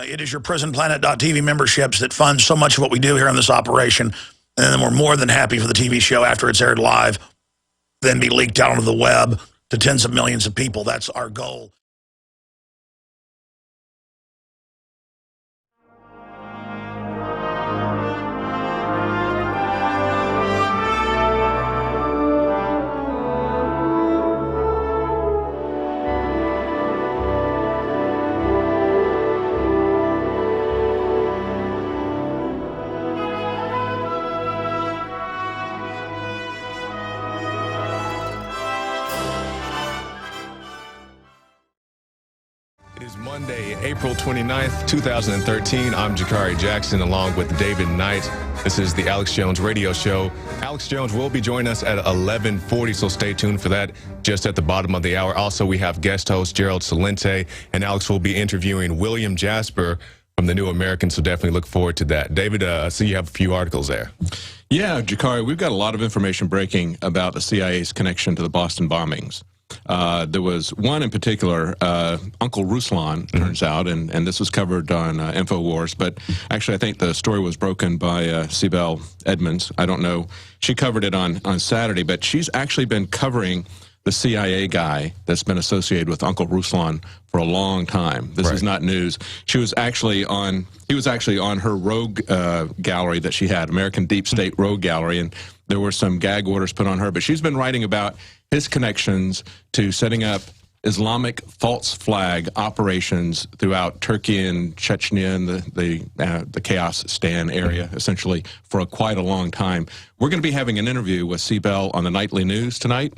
It is your prisonplanet.tv memberships that fund so much of what we do here on this operation. And then we're more than happy for the TV show after it's aired live, then be leaked out onto the web to tens of millions of people. That's our goal. It is Monday, April 29th, 2013. I'm Jakari Jackson along with David Knight. This is the Alex Jones Radio Show. Alex Jones will be joining us at 11:40, so stay tuned for that just at the bottom of the hour. Also, we have guest host Gerald Celente, and Alex will be interviewing William Jasper from the New American, so definitely look forward to that. David, I see you have a few articles there. Yeah, Jakari, we've got a lot of information breaking about the CIA's connection to the Boston bombings. There was one in particular, Uncle Ruslan, turns out, and this was covered on Infowars, but actually I think the story was broken by Sibel Edmonds. I don't know. She covered it on Saturday, but she's actually been covering the CIA guy that's been associated with Uncle Ruslan for a long time. This is not news. He was actually on her rogue gallery that she had, American Deep State Rogue Gallery, and there were some gag orders put on her, but she's been writing about his connections to setting up Islamic false flag operations throughout Turkey and Chechnya and the Chaos Stan area, essentially, for quite a long time. We're going to be having an interview with Sibel on the nightly news tonight,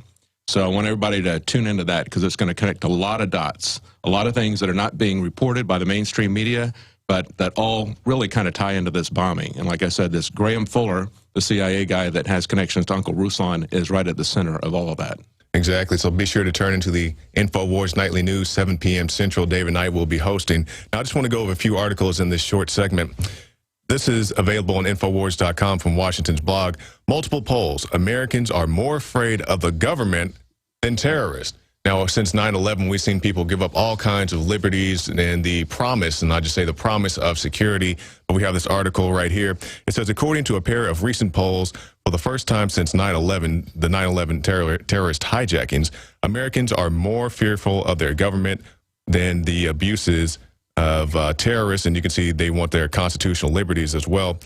so I want everybody to tune into that because it's going to connect a lot of dots, a lot of things that are not being reported by the mainstream media, but that all really kind of tie into this bombing. And like I said, this Graham Fuller, the CIA guy that has connections to Uncle Ruslan, is right at the center of all of that. Exactly. So be sure to turn into the Infowars Nightly News, 7 p.m. Central. David Knight will be hosting. Now, I just want to go over a few articles in this short segment. This is available on Infowars.com from Washington's blog. Multiple polls. Americans are more afraid of the government than terrorists. Now, since 9/11, we've seen people give up all kinds of liberties and the promise, and I just say the promise of security. But we have this article right here. It says, according to a pair of recent polls, for the first time since 9/11, the 9/11 terrorist hijackings, Americans are more fearful of their government than the abuses of terrorists. And you can see they want their constitutional liberties as well.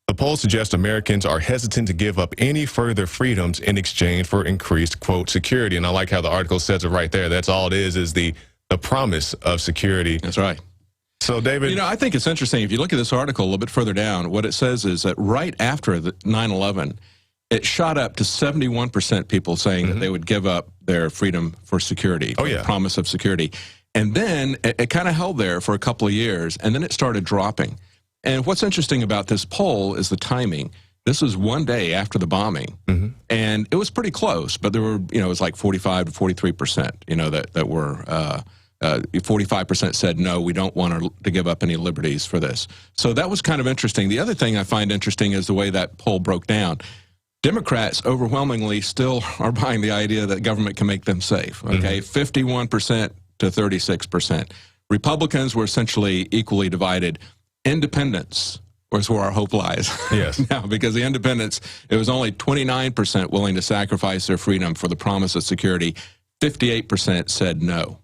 The polls suggest Americans are hesitant to give up any further freedoms in exchange for increased, quote, security. And I like how the article says it right there. That's all it is the promise of security. That's right. So, David. You know, I think it's interesting. If you look at this article a little bit further down, what it says is that right after the 9/11, it shot up to 71% people saying that they would give up their freedom for security, the promise of security. And then it kind of held there for a couple of years, and then it started dropping. And what's interesting about this poll is the timing. This was one day after the bombing, and it was pretty close, but there were, it was like 45 to 43%, that were, 45% said, no, we don't want to give up any liberties for this. So that was kind of interesting. The other thing I find interesting is the way that poll broke down. Democrats overwhelmingly still are buying the idea that government can make them safe, okay? 51% to 36%. Republicans were essentially equally divided. Independents was where our hope lies. Yes. Now, because the independents, it was only 29% willing to sacrifice their freedom for the promise of security. 58% said no.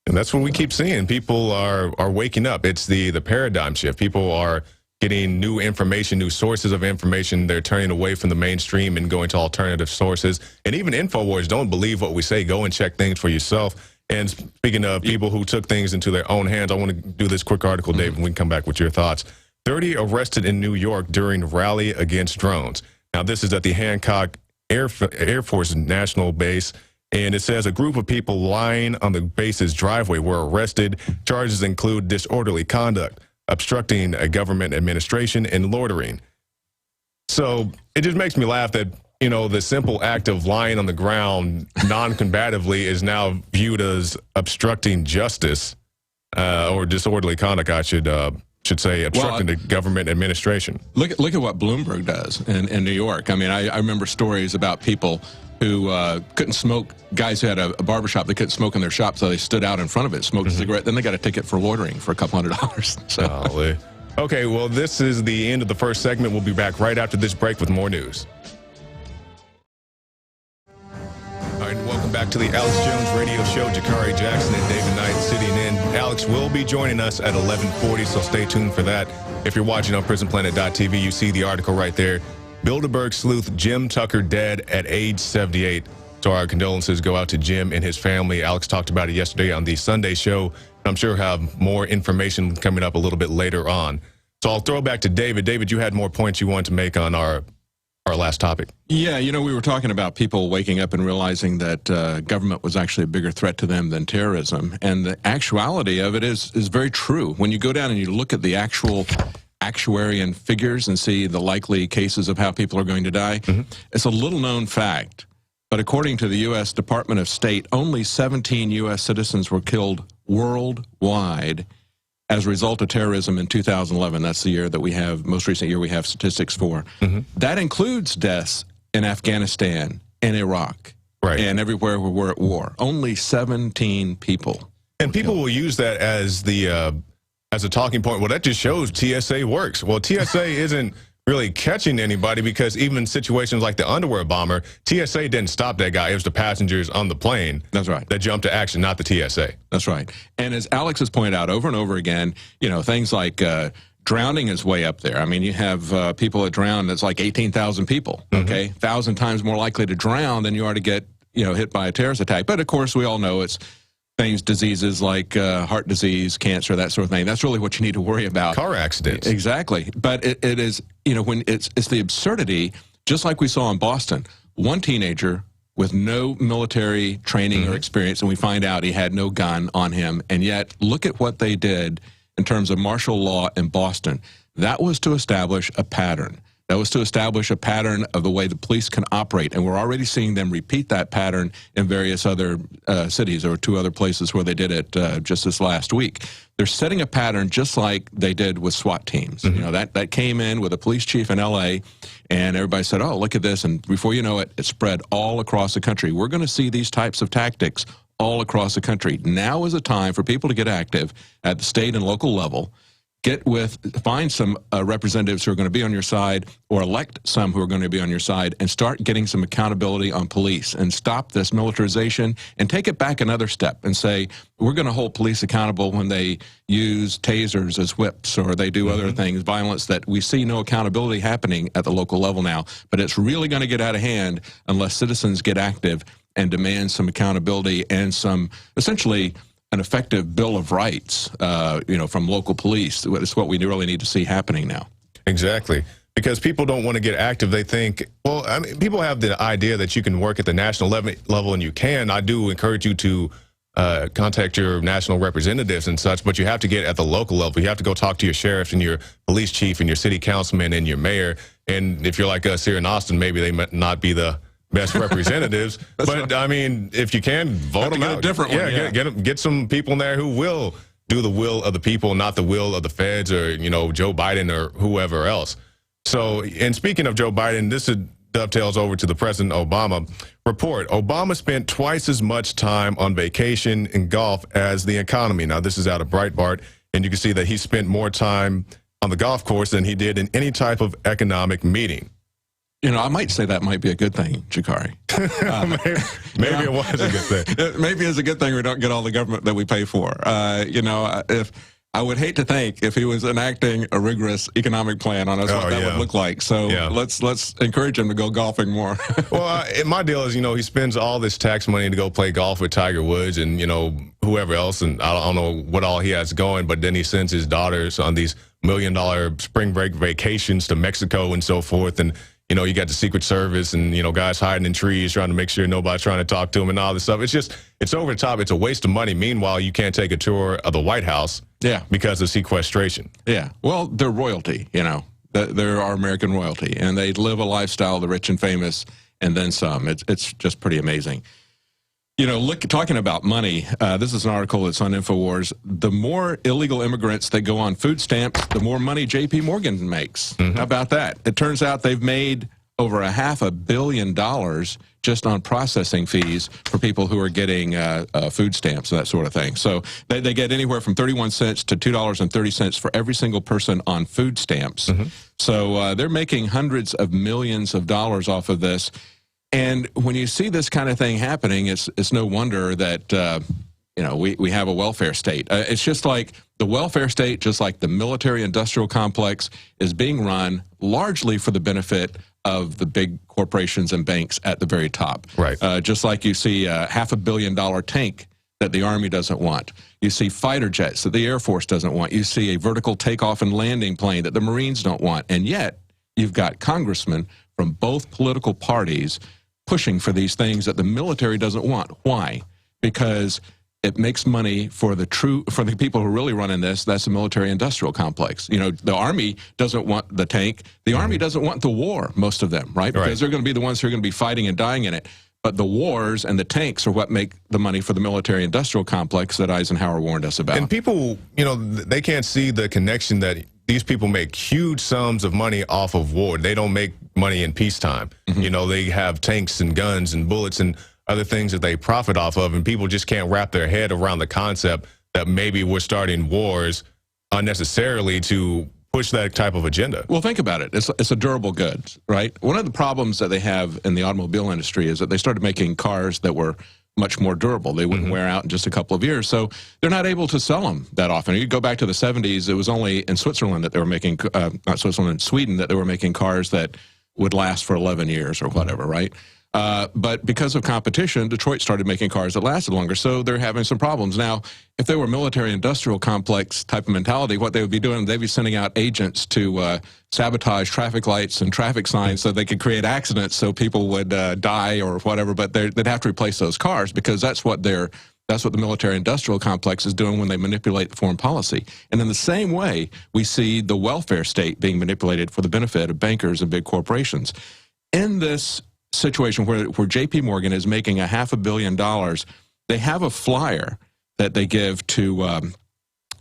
And that's what we keep seeing. People are waking up. It's the paradigm shift. People are getting new information, new sources of information. They're turning away from the mainstream and going to alternative sources. And even Infowars don't believe what we say. Go and check things for yourself. And speaking of people who took things into their own hands, I want to do this quick article, Dave, and we can come back with your thoughts. 30 arrested in New York during rally against drones. Now, this is at the Hancock Air Force National Base, and it says a group of people lying on the base's driveway were arrested. Charges include disorderly conduct, obstructing a government administration, and loitering. So it just makes me laugh that the simple act of lying on the ground non-combatively is now viewed as obstructing justice or disorderly conduct, I should say, obstructing the government administration. Look at what Bloomberg does in New York. I mean, I remember stories about people who couldn't smoke, guys who had a barbershop, they couldn't smoke in their shop, so they stood out in front of it, smoked a cigarette, then they got a ticket for loitering for a couple $100. So. Golly. Okay, well, this is the end of the first segment. We'll be back right after this break with more news. All right, welcome back to the Alex Jones Radio Show. Jakari Jackson and David Knight sitting in. Alex will be joining us at 11:40, so stay tuned for that. If you're watching on PrisonPlanet.tv, you see the article right there. Bilderberg sleuth Jim Tucker dead at age 78. So our condolences go out to Jim and his family. Alex talked about it yesterday on the Sunday show. I'm sure we'll have more information coming up a little bit later on. So I'll throw back to David. David, you had more points you wanted to make on our last topic. Yeah, you know, we were talking about people waking up and realizing that government was actually a bigger threat to them than terrorism. And the actuality of it is very true. When you go down and you look at the actual actuarian figures and see the likely cases of how people are going to die, it's a little known fact. But according to the U.S. Department of State, only 17 U.S. citizens were killed worldwide as a result of terrorism in 2011. That's the year that we have, most recent year we have statistics for. That includes deaths in Afghanistan and Iraq and everywhere where we're at war. Only 17 people. And people will use that as a talking point. Well, that just shows TSA works. Well, TSA isn't really catching anybody, because even in situations like the underwear bomber, TSA didn't stop that guy. It was the passengers on the plane that jumped to action, not the TSA. That's right. And as Alex has pointed out over and over again, you know, things like drowning is way up there. I mean, you have people that drown, that's like 18,000 people, okay? 1,000 times more likely to drown than you are to get, you know, hit by a terrorist attack. But of course, we all know it's things, diseases like heart disease, cancer, that sort of thing. That's really what you need to worry about. Car accidents. Exactly. But it is, you know, when it's the absurdity, just like we saw in Boston. One teenager with no military training or experience, and we find out he had no gun on him, and yet look at what they did in terms of martial law in Boston. That was to establish a pattern. That was to establish a pattern of the way the police can operate. And we're already seeing them repeat that pattern in various other cities. There were 2 other places where they did it just this last week. They're setting a pattern just like they did with SWAT teams. You know, that came in with a police chief in L.A., and everybody said, oh, look at this. And before you know it, it spread all across the country. We're going to see these types of tactics all across the country. Now is a time for people to get active at the state and local level. Find some representatives who are going to be on your side, or elect some who are going to be on your side, and start getting some accountability on police, and stop this militarization, and take it back another step and say, we're going to hold police accountable when they use tasers as whips, or they do other things, violence that we see no accountability happening at the local level now. But it's really going to get out of hand unless citizens get active and demand some accountability and some, essentially, an effective Bill of Rights, you know, from local police. It's what we really need to see happening now. Exactly. Because people don't want to get active. They think, well, I mean, people have the idea that you can work at the national level, and you can. I do encourage you to contact your national representatives and such, but you have to get at the local level. You have to go talk to your sheriff and your police chief and your city councilman and your mayor. And if you're like us here in Austin, maybe they might not be the best representatives, but right. I mean, if you can, vote them out. Get some people in there who will do the will of the people, not the will of the feds or, you know, Joe Biden or whoever else. So, and speaking of Joe Biden, this dovetails over to the President Obama report. Obama spent twice as much time on vacation and golf as the economy. Now, this is out of Breitbart, and you can see that he spent more time on the golf course than he did in any type of economic meeting. You know, I might say that might be a good thing, Jakari. Maybe it was a good thing. Maybe it's a good thing we don't get all the government that we pay for. You know, if I would hate to think if he was enacting a rigorous economic plan on us what that would look like. So let's encourage him to go golfing more. Well, my deal is, you know, he spends all this tax money to go play golf with Tiger Woods and, you know, whoever else. And I don't know what all he has going, but then he sends his daughters on these $1 million spring break vacations to Mexico and so forth. And, you know, you got the Secret Service and, you know, guys hiding in trees trying to make sure nobody's trying to talk to him and all this stuff. It's just, it's over the top. It's a waste of money. Meanwhile, you can't take a tour of the White House because of sequestration. Yeah. Well, they're royalty, you know. They're our American royalty. And they live a lifestyle, the rich and famous, and then some. It's just pretty amazing. You know, talking about money, this is an article that's on Infowars. The more illegal immigrants that go on food stamps, the more money J.P. Morgan makes. How about that? It turns out they've made over $500 million just on processing fees for people who are getting food stamps and that sort of thing. So they get anywhere from 31 cents to $2.30 for every single person on food stamps. So they're making hundreds of millions of dollars off of this. And when you see this kind of thing happening, it's no wonder that we have a welfare state. It's just like the welfare state, just like the military-industrial complex, is being run largely for the benefit of the big corporations and banks at the very top. Right. Just like you see a $500 million tank that the Army doesn't want. You see fighter jets that the Air Force doesn't want. You see a vertical takeoff and landing plane that the Marines don't want. And yet, you've got congressmen from both political parties pushing for these things that the military doesn't want. Why? Because it makes money for the people who are really running this. That's the military-industrial complex. The Army doesn't want the tank. The Army doesn't want the war, most of them, right? Because they're going to be the ones who are going to be fighting and dying in it. But the wars and the tanks are what make the money for the military-industrial complex that Eisenhower warned us about. And people, they can't see the connection that these people make huge sums of money off of war. They don't make money in peacetime. They have tanks and guns and bullets and other things that they profit off of, and people just can't wrap their head around the concept that maybe we're starting wars unnecessarily to push that type of agenda. Well, think about it. It's a durable good, right? One of the problems that they have in the automobile industry is that they started making cars that were much more durable. They wouldn't wear out in just a couple of years, so they're not able to sell them that often. You go back to the 70s, it was only in Switzerland that they were making, not Switzerland, in Sweden, that they were making cars that would last for 11 years or whatever, right? But because of competition, Detroit started making cars that lasted longer, so they're having some problems. Now, if they were military-industrial complex type of mentality, what they would be doing, they'd be sending out agents to sabotage traffic lights and traffic signs so they could create accidents so people would die or whatever, but they'd have to replace those cars because that's what the military-industrial complex is doing when they manipulate the foreign policy. And in the same way, we see the welfare state being manipulated for the benefit of bankers and big corporations. In this situation where JP Morgan is making $500 million, they have a flyer that they give to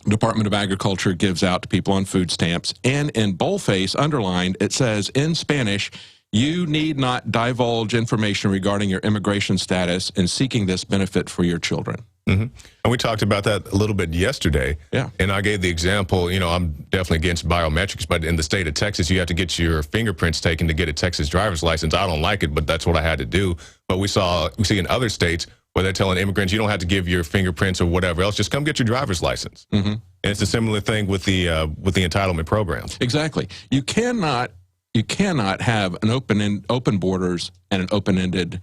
Department of Agriculture, gives out to people on food stamps, and in boldface underlined it says in Spanish, "You need not divulge information regarding your immigration status in seeking this benefit for your children." And we talked about that a little bit yesterday. Yeah. And I gave the example, I'm definitely against biometrics, but in the state of Texas, you have to get your fingerprints taken to get a Texas driver's license. I don't like it, but that's what I had to do. But we see in other states where they're telling immigrants, you don't have to give your fingerprints or whatever else, just come get your driver's license. And it's a similar thing with the entitlement programs. Exactly. You cannot have an open borders and an open-ended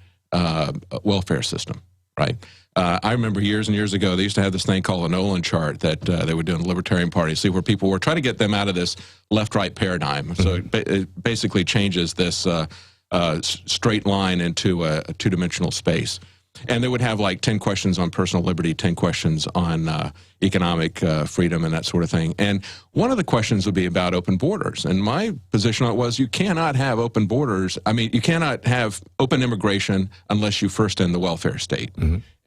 welfare system, right? I remember years and years ago, they used to have this thing called a Nolan chart that they would do in the Libertarian Party, see where people were trying to get them out of this left-right paradigm. So it basically changes this straight line into a two-dimensional space. And they would have like 10 questions on personal liberty, 10 questions on economic freedom and that sort of thing. And one of the questions would be about open borders. And my position on it was you cannot have open borders. I mean, you cannot have open immigration unless you first end the welfare state.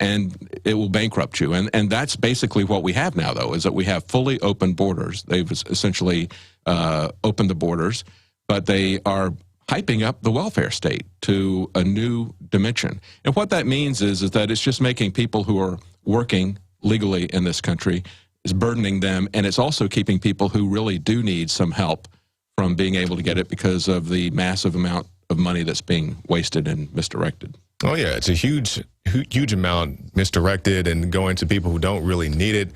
And it will bankrupt you. And that's basically what we have now, though, is that we have fully open borders. They've essentially opened the borders, but they are hyping up the welfare state to a new dimension. And what that means is that it's just making people who are working legally in this country, is burdening them, and it's also keeping people who really do need some help from being able to get it because of the massive amount of money that's being wasted and misdirected. Oh, yeah, it's a huge amount misdirected and going to people who don't really need it.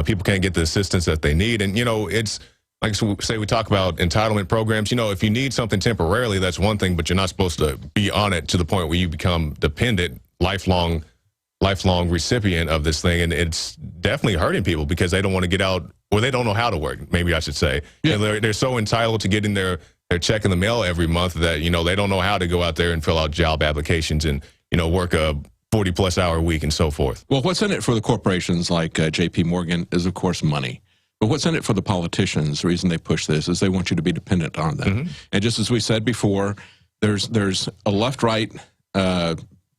People can't get the assistance that they need. And, it's like say we talk about entitlement programs, if you need something temporarily, that's one thing, but you're not supposed to be on it to the point where you become dependent, lifelong recipient of this thing. And it's definitely hurting people because they don't want to get out, or they don't know how to work, maybe I should say. Yeah. They're so entitled to getting their check in the mail every month that, they don't know how to go out there and fill out job applications and, work a 40-plus hour week and so forth. Well, what's in it for the corporations like JP Morgan is, of course, money. But what's in it for the politicians, the reason they push this, is they want you to be dependent on them. And just as we said before, there's a left-right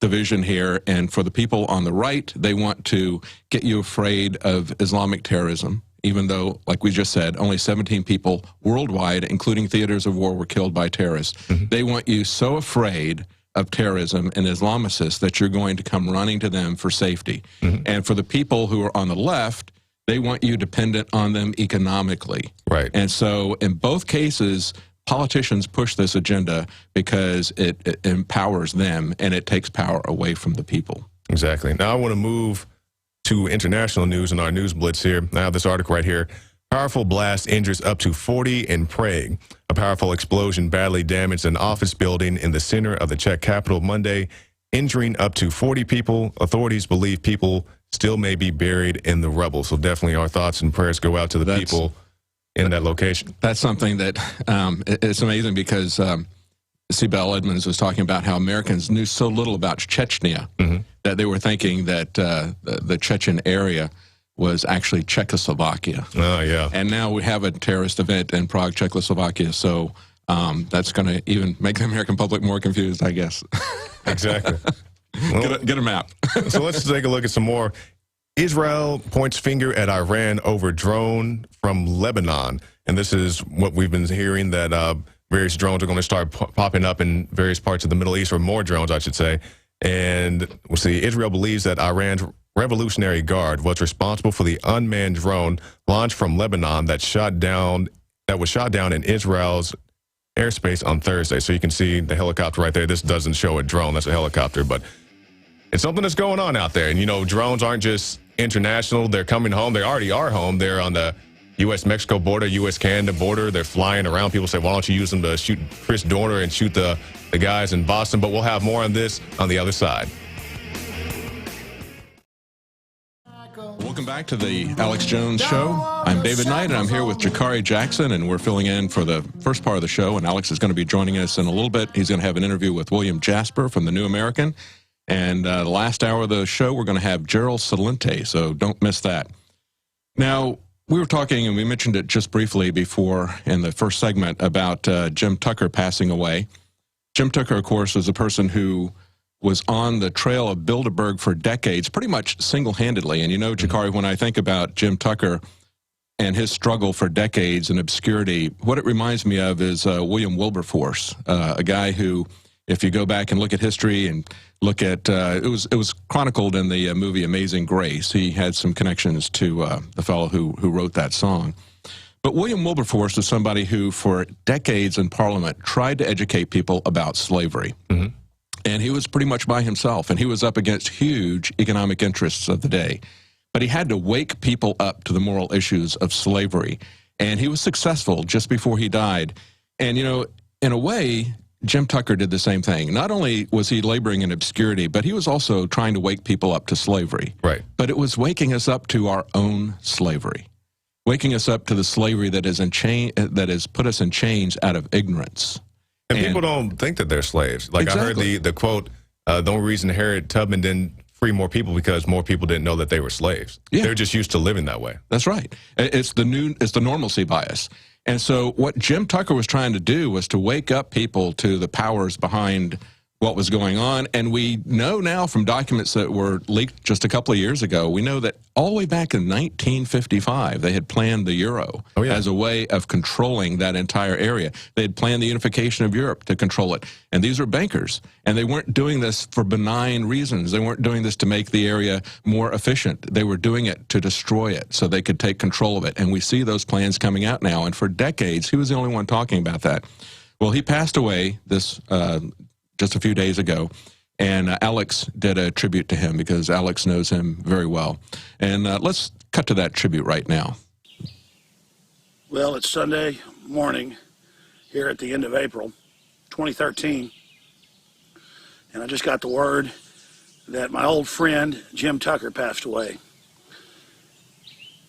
division here, and for the people on the right, they want to get you afraid of Islamic terrorism. even though, like we just said, only 17 people worldwide, including theaters of war, were killed by terrorists. They want you so afraid of terrorism and Islamicists that you're going to come running to them for safety. And for the people who are on the left, they want you dependent on them economically. Right. And so in both cases, politicians push this agenda because it empowers them and it takes power away from the people. Exactly. Now I want to move to international news in our news blitz here. Now this article right here. Powerful blast injures up to 40 in Prague. A powerful explosion badly damaged an office building in the center of the Czech capital Monday, injuring up to 40 people. Authorities believe people still may be buried in the rubble. So definitely our thoughts and prayers go out to the people in that location. That's something that it's amazing because Sibel Edmonds was talking about how Americans knew so little about Chechnya that they were thinking that the Chechen area was actually Czechoslovakia. Oh, yeah. And now we have a terrorist event in Prague, Czechoslovakia. So that's going to even make the American public more confused, I guess. Exactly. Well, get a map. So let's take a look at some more. Israel points finger at Iran over drone from Lebanon. And this is what we've been hearing, that various drones are going to start popping up in various parts of the Middle East, or more drones, I should say. And we'll see, Israel believes that Iran's Revolutionary Guard was responsible for the unmanned drone launched from Lebanon that was shot down in Israel's airspace on Thursday. So you can see the helicopter right there. This doesn't show a drone, that's a helicopter, but it's something that's going on out there. And you know, drones aren't just international, they're coming home. They already are home. They're on the U.S.-Mexico border, U.S.-Canada border. They're flying around. People say, why don't you use them to shoot Chris Dorner and shoot the guys in Boston? But we'll have more on this on the other side. Welcome back to the Alex Jones Show. I'm David Knight, and I'm here with Jakari Jackson, and we're filling in for the first part of the show, and Alex is going to be joining us in a little bit. He's going to have an interview with William Jasper from the New American, and the last hour of the show, we're going to have Gerald Celente, so don't miss that. Now, we were talking, and we mentioned it just briefly before in the first segment, about Jim Tucker passing away. Jim Tucker, of course, was a person who was on the trail of Bilderberg for decades, pretty much single-handedly. And you know, Jakari, when I think about Jim Tucker and his struggle for decades in obscurity, what it reminds me of is William Wilberforce, a guy who, if you go back and look at history and look at, it was chronicled in the movie Amazing Grace. He had some connections to the fellow who wrote that song. But William Wilberforce was somebody who, for decades in Parliament, tried to educate people about slavery. And he was pretty much by himself, and he was up against huge economic interests of the day. But he had to wake people up to the moral issues of slavery. And he was successful just before he died. And, you know, in a way, Jim Tucker did the same thing. Not only was he laboring in obscurity, but he was also trying to wake people up to slavery. Right. But it was waking us up to our own slavery, waking us up to the slavery that has put us in chains out of ignorance. And people don't think that they're slaves. Like Exactly. I heard the quote, the only reason Harriet Tubman didn't free more people because more people didn't know that they were slaves. Yeah. They're just used to living that way. That's right. It's the normalcy bias. And so what Jim Tucker was trying to do was to wake up people to the powers behind what was going on. And we know now from documents that were leaked just a couple of years ago, we know that all the way back in 1955, they had planned the euro as a way of controlling that entire area. They had planned the unification of Europe to control it. And these are bankers. And they weren't doing this for benign reasons. They weren't doing this to make the area more efficient. They were doing it to destroy it so they could take control of it. And we see those plans coming out now. And for decades, he was the only one talking about that. Well, he passed away this just a few days ago, and Alex did a tribute to him because Alex knows him very well. And let's cut to that tribute right now. Well, it's Sunday morning here at the end of April 2013, and I just got the word that my old friend Jim Tucker passed away.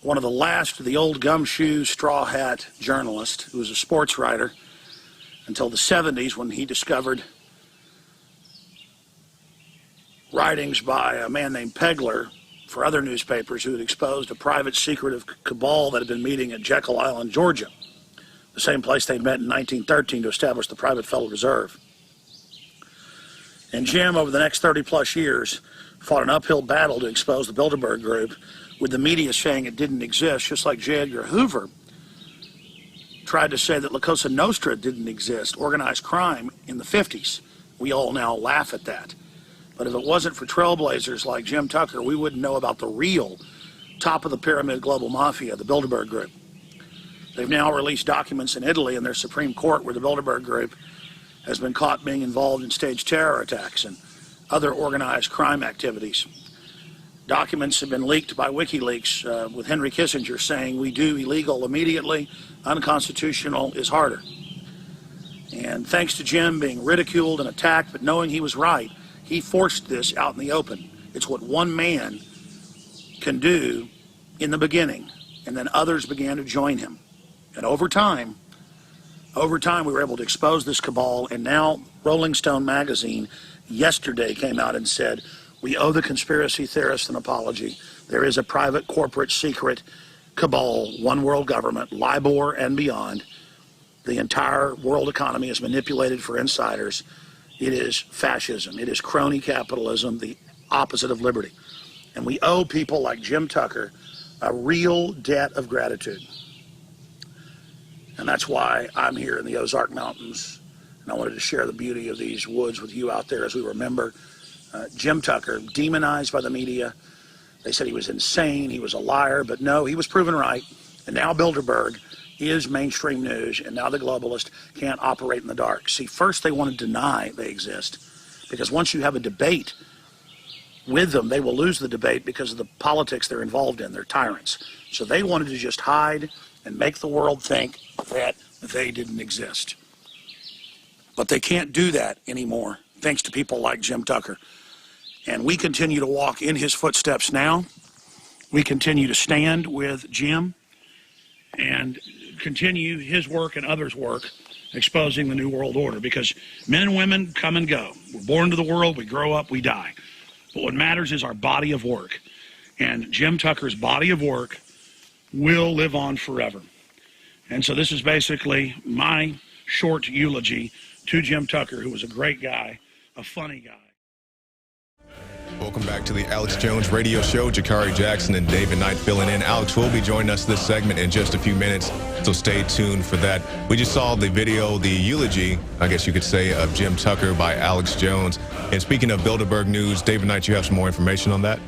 One of the last of the old gumshoe, straw hat journalists who was a sports writer until the 70s when he discovered writings by a man named Pegler for other newspapers who had exposed a private secretive cabal that had been meeting at Jekyll Island, Georgia, the same place they met in 1913 to establish the private Federal Reserve. And Jim, over the next 30-plus years, fought an uphill battle to expose the Bilderberg Group, with the media saying it didn't exist, just like J. Edgar Hoover tried to say that La Cosa Nostra didn't exist, organized crime, in the 50s. We all now laugh at that. But if it wasn't for trailblazers like Jim Tucker, we wouldn't know about the real top of the pyramid global mafia, the Bilderberg Group. They've now released documents in Italy in their Supreme Court where the Bilderberg Group has been caught being involved in staged terror attacks and other organized crime activities. Documents have been leaked by WikiLeaks with Henry Kissinger saying we do illegal immediately, unconstitutional is harder. And thanks to Jim being ridiculed and attacked, but knowing he was right, he forced this out in the open. It's what one man can do in the beginning, and then others began to join him. And over time, we were able to expose this cabal, and now Rolling Stone magazine yesterday came out and said, we owe the conspiracy theorists an apology. There is a private, corporate, secret cabal, one world government, LIBOR and beyond. The entire world economy is manipulated for insiders. It is fascism. It is crony capitalism, the opposite of liberty. And we owe people like Jim Tucker a real debt of gratitude. And that's why I'm here in the Ozark Mountains. And I wanted to share the beauty of these woods with you out there as we remember Jim Tucker, demonized by the media. They said he was insane, he was a liar, but no, he was proven right. And now Bilderberg is mainstream news, and now the globalist can't operate in the dark. See, first they want to deny they exist, because once you have a debate with them, they will lose the debate because of the politics they're involved in. They're tyrants. So they wanted to just hide and make the world think that they didn't exist. But they can't do that anymore, thanks to people like Jim Tucker. And we continue to walk in his footsteps now. We continue to stand with Jim and continue his work and others' work exposing the New World Order, because men and women come and go. We're born to the world, we grow up, we die. But what matters is our body of work. And Jim Tucker's body of work will live on forever. And so this is basically my short eulogy to Jim Tucker, who was a great guy, a funny guy. Welcome back to the Alex Jones Radio Show. Jakari Jackson and David Knight filling in. Alex will be joining us this segment in just a few minutes, so stay tuned for that. We just saw the video, the eulogy, I guess you could say, of Jim Tucker by Alex Jones. And speaking of Bilderberg News, David Knight, you have some more information on that?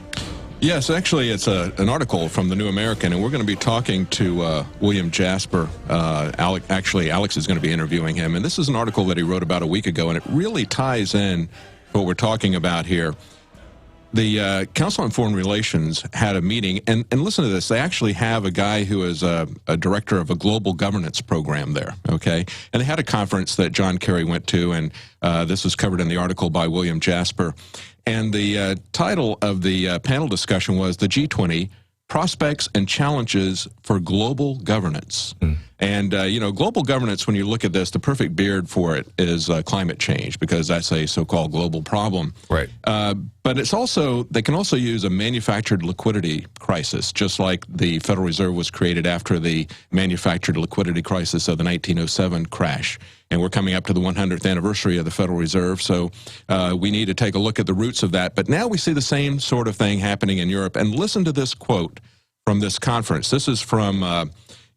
Yes, actually, it's an article from the New American, and we're going to be talking to William Jasper. Alex is going to be interviewing him, and this is an article that he wrote about a week ago, and it really ties in what we're talking about here. The Council on Foreign Relations had a meeting, and listen to this. They actually have a guy who is a director of a global governance program there, okay? And they had a conference that John Kerry went to, and this was covered in the article by William Jasper. And the title of the panel discussion was the G20 Prospects and Challenges for Global Governance. And, you know, global governance, when you look at this, the perfect beard for it is climate change, because that's a so-called global problem. Right. But it's also, they can also use a manufactured liquidity crisis, just like the Federal Reserve was created after the manufactured liquidity crisis of the 1907 crash. And we're coming up to the 100th anniversary of the Federal Reserve, so we need to take a look at the roots of that. But now we see the same sort of thing happening in Europe. And listen to this quote from this conference. This is from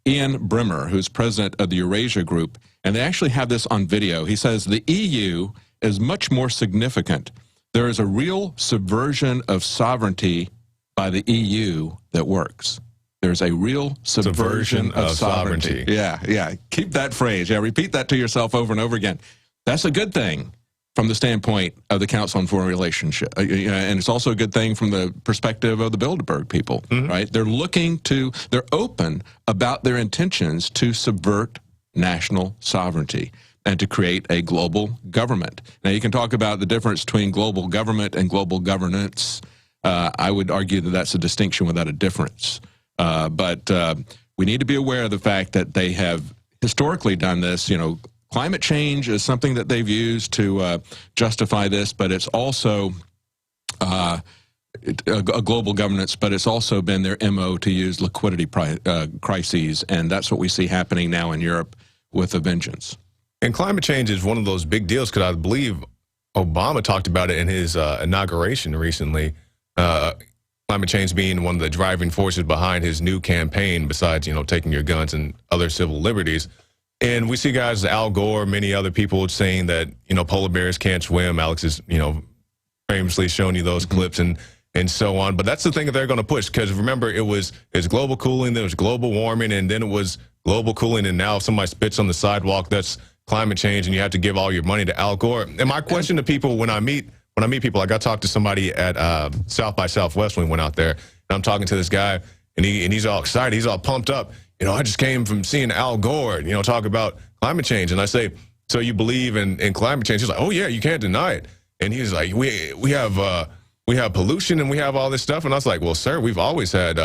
Ian Brimmer, who's president of the Eurasia Group, and they actually have this on video. He says, the EU is much more significant. There is a real subversion of sovereignty by the EU that works. There's a real subversion of sovereignty. Yeah. Keep that phrase. Yeah, repeat that to yourself over and over again. That's a good thing from the standpoint of the Council on Foreign Relations. And it's also a good thing from the perspective of the Bilderberg people, right? They're open about their intentions to subvert national sovereignty and to create a global government. Now, you can talk about the difference between global government and global governance. I would argue that that's a distinction without a difference. But we need to be aware of the fact that they have historically done this. You know, climate change is something that they've used to justify this, but it's also a global governance, but it's also been their MO to use liquidity crises, and that's what we see happening now in Europe with a vengeance. And climate change is one of those big deals, because I believe Obama talked about it in his inauguration recently. climate change being one of the driving forces behind his new campaign, besides, taking your guns and other civil liberties. And we see guys, Al Gore, many other people saying that, polar bears can't swim. Alex has, famously shown you those clips and so on. But that's the thing that they're going to push, because remember, it's global cooling, there was global warming, and then it was global cooling, and now if somebody spits on the sidewalk, that's climate change, and you have to give all your money to Al Gore. And my question to people when I meet people, like I talked to somebody at South by Southwest when we went out there, and I'm talking to this guy, and he's all excited, he's all pumped up. I just came from seeing Al Gore, talk about climate change. And I say, so you believe in climate change? He's like, oh yeah, you can't deny it. And he's like, we have pollution and we have all this stuff. And I was like, well, sir, we've always had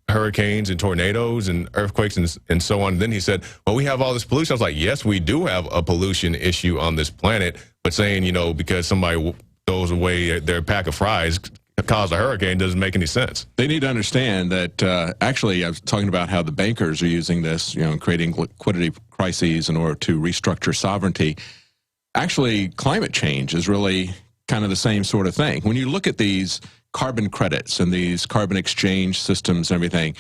hurricanes and tornadoes and earthquakes and so on. And then he said, well, we have all this pollution. I was like, yes, we do have a pollution issue on this planet. But saying, because somebody throws away their pack of fries caused a hurricane doesn't make any sense. They need to understand that, actually, I was talking about how the bankers are using this, creating liquidity crises in order to restructure sovereignty. Actually, climate change is really kind of the same sort of thing. When you look at these carbon credits and these carbon exchange systems and everything,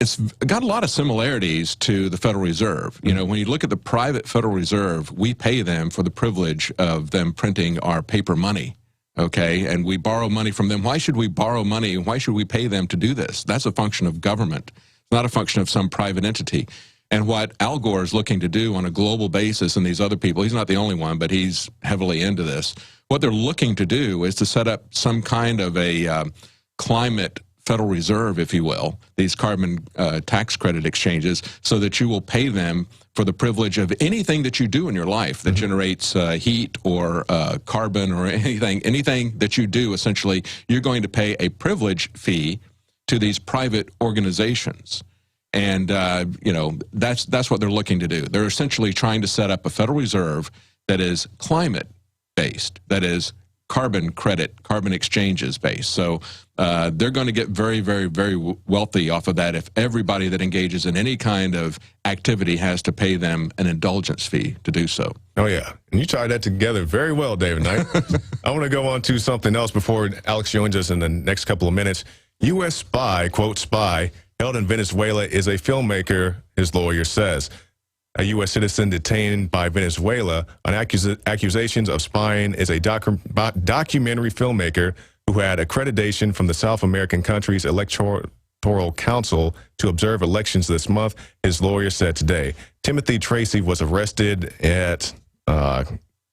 it's got a lot of similarities to the Federal Reserve. When you look at the private Federal Reserve, we pay them for the privilege of them printing our paper money. Okay, and we borrow money from them. Why should we borrow money? Why should we pay them to do this? That's a function of government. It's not a function of some private entity. And what Al Gore is looking to do on a global basis, and these other people, he's not the only one, but he's heavily into this. What they're looking to do is to set up some kind of a climate Federal Reserve, if you will, these carbon tax credit exchanges, so that you will pay them for the privilege of anything that you do in your life that generates heat or carbon or anything that you do. Essentially, you're going to pay a privilege fee to these private organizations. And, that's what they're looking to do. They're essentially trying to set up a Federal Reserve that is climate-based, that is carbon exchanges based. So they're going to get very, very, very wealthy off of that if everybody that engages in any kind of activity has to pay them an indulgence fee to do so. Oh, yeah. And you tied that together very well, David Knight. I want to go on to something else before Alex joins us in the next couple of minutes. U.S. spy, quote, spy, held in Venezuela is a filmmaker, his lawyer says. A U.S. citizen detained by Venezuela on accusations of spying is a documentary filmmaker who had accreditation from the South American country's Electoral Council to observe elections this month, his lawyer said today. Timothy Tracy was arrested at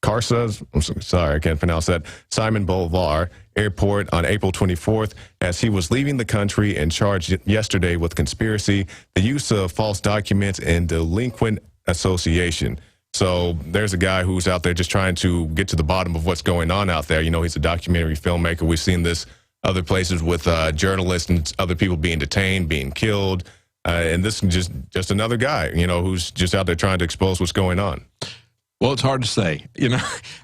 Carsa's, I'm sorry, I can't pronounce that, Simon Bolivar Airport on April 24th as he was leaving the country and charged yesterday with conspiracy, the use of false documents, and delinquent association. So there's a guy who's out there just trying to get to the bottom of what's going on out there. He's a documentary filmmaker. We've seen this other places with journalists and other people being detained, being killed. And this is just another guy, who's just out there trying to expose what's going on. Well, it's hard to say.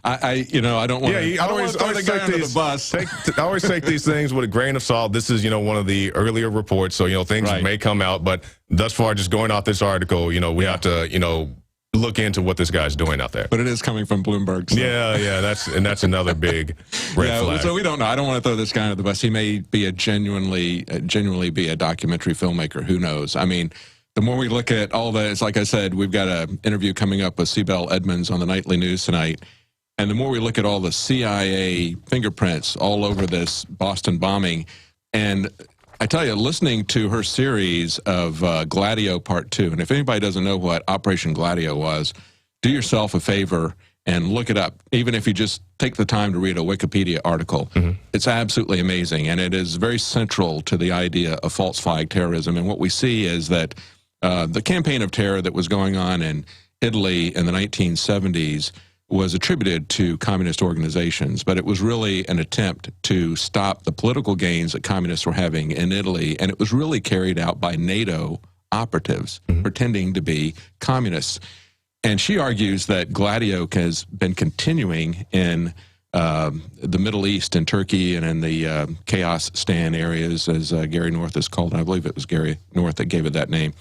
I don't want to. Yeah, I always take the bus. I always take these things with a grain of salt. This is, one of the earlier reports, so things may come out. But thus far, just going off this article, we have to, look into what this guy's doing out there. But it is coming from Bloomberg. So. Yeah, that's another big red flag. So we don't know. I don't want to throw this guy under the bus. He may be genuinely be a documentary filmmaker. Who knows? I mean. The more we look at all this, like I said, we've got an interview coming up with Sibel Edmonds on the Nightly News tonight. And the more we look at all the CIA fingerprints all over this Boston bombing, and I tell you, listening to her series of Gladio Part 2, and if anybody doesn't know what Operation Gladio was, do yourself a favor and look it up, even if you just take the time to read a Wikipedia article. It's absolutely amazing, and it is very central to the idea of false flag terrorism. And what we see is that the campaign of terror that was going on in Italy in the 1970s was attributed to communist organizations, but it was really an attempt to stop the political gains that communists were having in Italy, and it was really carried out by NATO operatives pretending to be communists. And she argues that Gladio has been continuing in the Middle East, in Turkey, and in the Chaos Stan areas, as Gary North is called. I believe it was Gary North that gave it that name.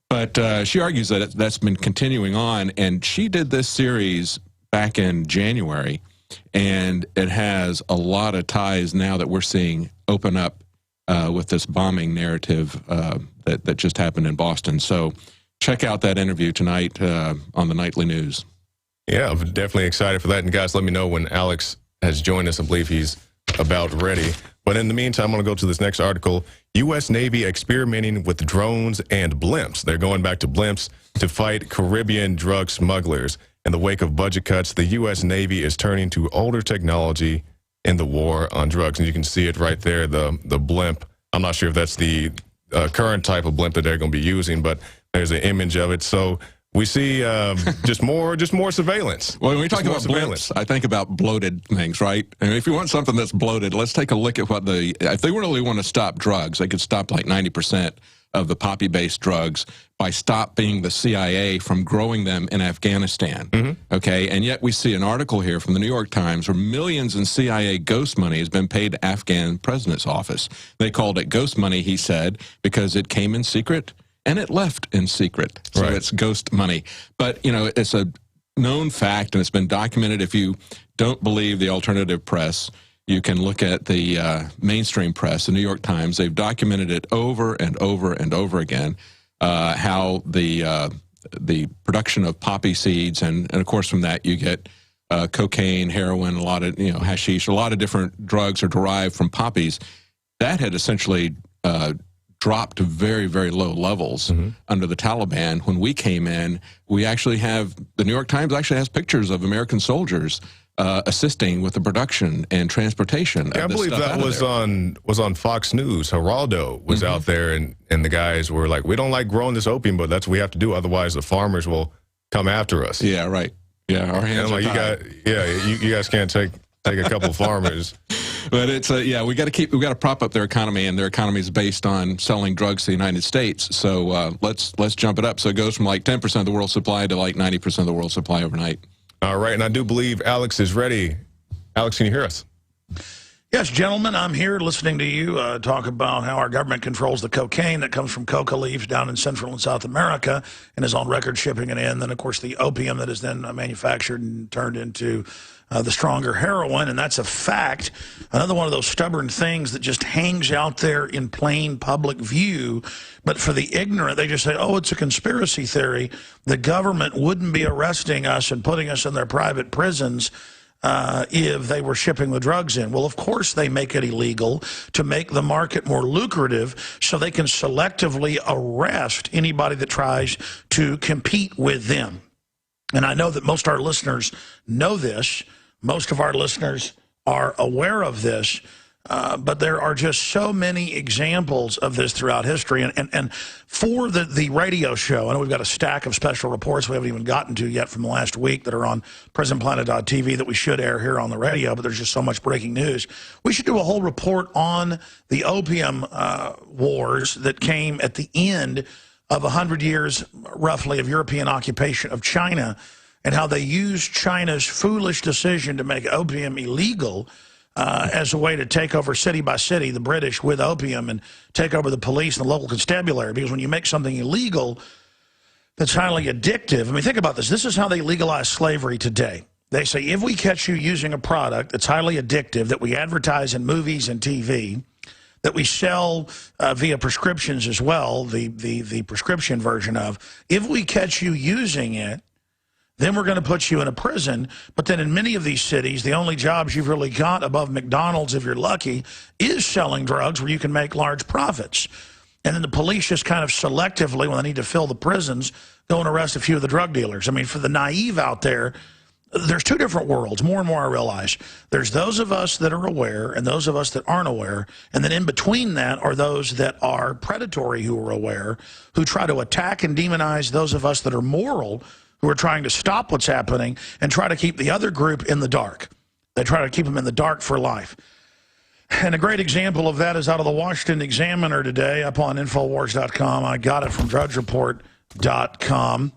But she argues that that's been continuing on, and she did this series back in January, and it has a lot of ties now that we're seeing open up with this bombing narrative that just happened in Boston. So check out that interview tonight on the Nightly News. Yeah, I'm definitely excited for that. And guys, let me know when Alex has joined us. I believe he's about ready. But in the meantime, I'm going to go to this next article. U.S. Navy experimenting with drones and blimps. They're going back to blimps to fight Caribbean drug smugglers. In the wake of budget cuts, the U.S. Navy is turning to older technology in the war on drugs. And you can see it right there, the blimp. I'm not sure if that's the current type of blimp that they're going to be using, but there's an image of it. So we see just more surveillance. Well, when we talk about blimps, I think about bloated things, right? And if you want something that's bloated, let's take a look at what if they really want to stop drugs, they could stop like 90% of the poppy-based drugs by stopping the CIA from growing them in Afghanistan. Okay, and yet we see an article here from the New York Times where millions in CIA ghost money has been paid to Afghan president's office. They called it ghost money, he said, because it came in secret and it left in secret. So it's ghost money. But, you know, it's a known fact and it's been documented. If you don't believe the alternative press, you can look at the mainstream press, the New York Times. They've documented it over and over and over again, how the production of poppy seeds, and of course from that you get cocaine, heroin, a lot of, you know, hashish, a lot of different drugs are derived from poppies. That had essentially dropped to very, very low levels under the Taliban. When we came in, we actually have, the New York Times actually has pictures of American soldiers assisting with the production and transportation. Yeah, I believe that was on Fox News. Geraldo was out there, and the guys were like, "We don't like growing this opium, but that's what we have to do. Otherwise, the farmers will come after us." Yeah, right. Yeah, our hands are tied. You guys can't take a couple farmers. But it's we got to prop up their economy, and their economy is based on selling drugs to the United States. So let's jump it up. So it goes from like 10% of the world's supply to like 90% of the world's supply overnight. All right, and I do believe Alex is ready. Alex, can you hear us? Yes, gentlemen, I'm here listening to you talk about how our government controls the cocaine that comes from coca leaves down in Central and South America and is on record shipping it in. Then, of course, the opium that is then manufactured and turned into the stronger heroin, and that's a fact. Another one of those stubborn things that just hangs out there in plain public view. But for the ignorant, they just say, oh, it's a conspiracy theory. The government wouldn't be arresting us and putting us in their private prisons if they were shipping the drugs in. Well, of course they make it illegal to make the market more lucrative so they can selectively arrest anybody that tries to compete with them. And I know that most of our listeners know this. Most of our listeners are aware of this. But there are just so many examples of this throughout history. And for the radio show, I know we've got a stack of special reports we haven't even gotten to yet from the last week that are on PresentPlanet.tv that we should air here on the radio, but there's just so much breaking news. We should do a whole report on the opium wars that came at the end of 100 years, roughly, of European occupation of China, and how they used China's foolish decision to make opium illegal as a way to take over city by city, the British with opium, and take over the police and the local constabulary. Because when you make something illegal that's highly addictive, I mean, think about this. This is how they legalize slavery today. They say, if we catch you using a product that's highly addictive, that we advertise in movies and TV, that we sell via prescriptions as well, the prescription version of, if we catch you using it, then we're going to put you in a prison. But then in many of these cities, the only jobs you've really got above McDonald's, if you're lucky, is selling drugs where you can make large profits. And then the police just kind of selectively, when they need to fill the prisons, go and arrest a few of the drug dealers. I mean, for the naive out there, there's two different worlds. More and more I realize. There's those of us that are aware and those of us that aren't aware. And then in between that are those that are predatory who are aware, who try to attack and demonize those of us that are moral, who are trying to stop what's happening and try to keep the other group in the dark. They try to keep them in the dark for life. And a great example of that is out of the Washington Examiner today up on Infowars.com. I got it from DrudgeReport.com.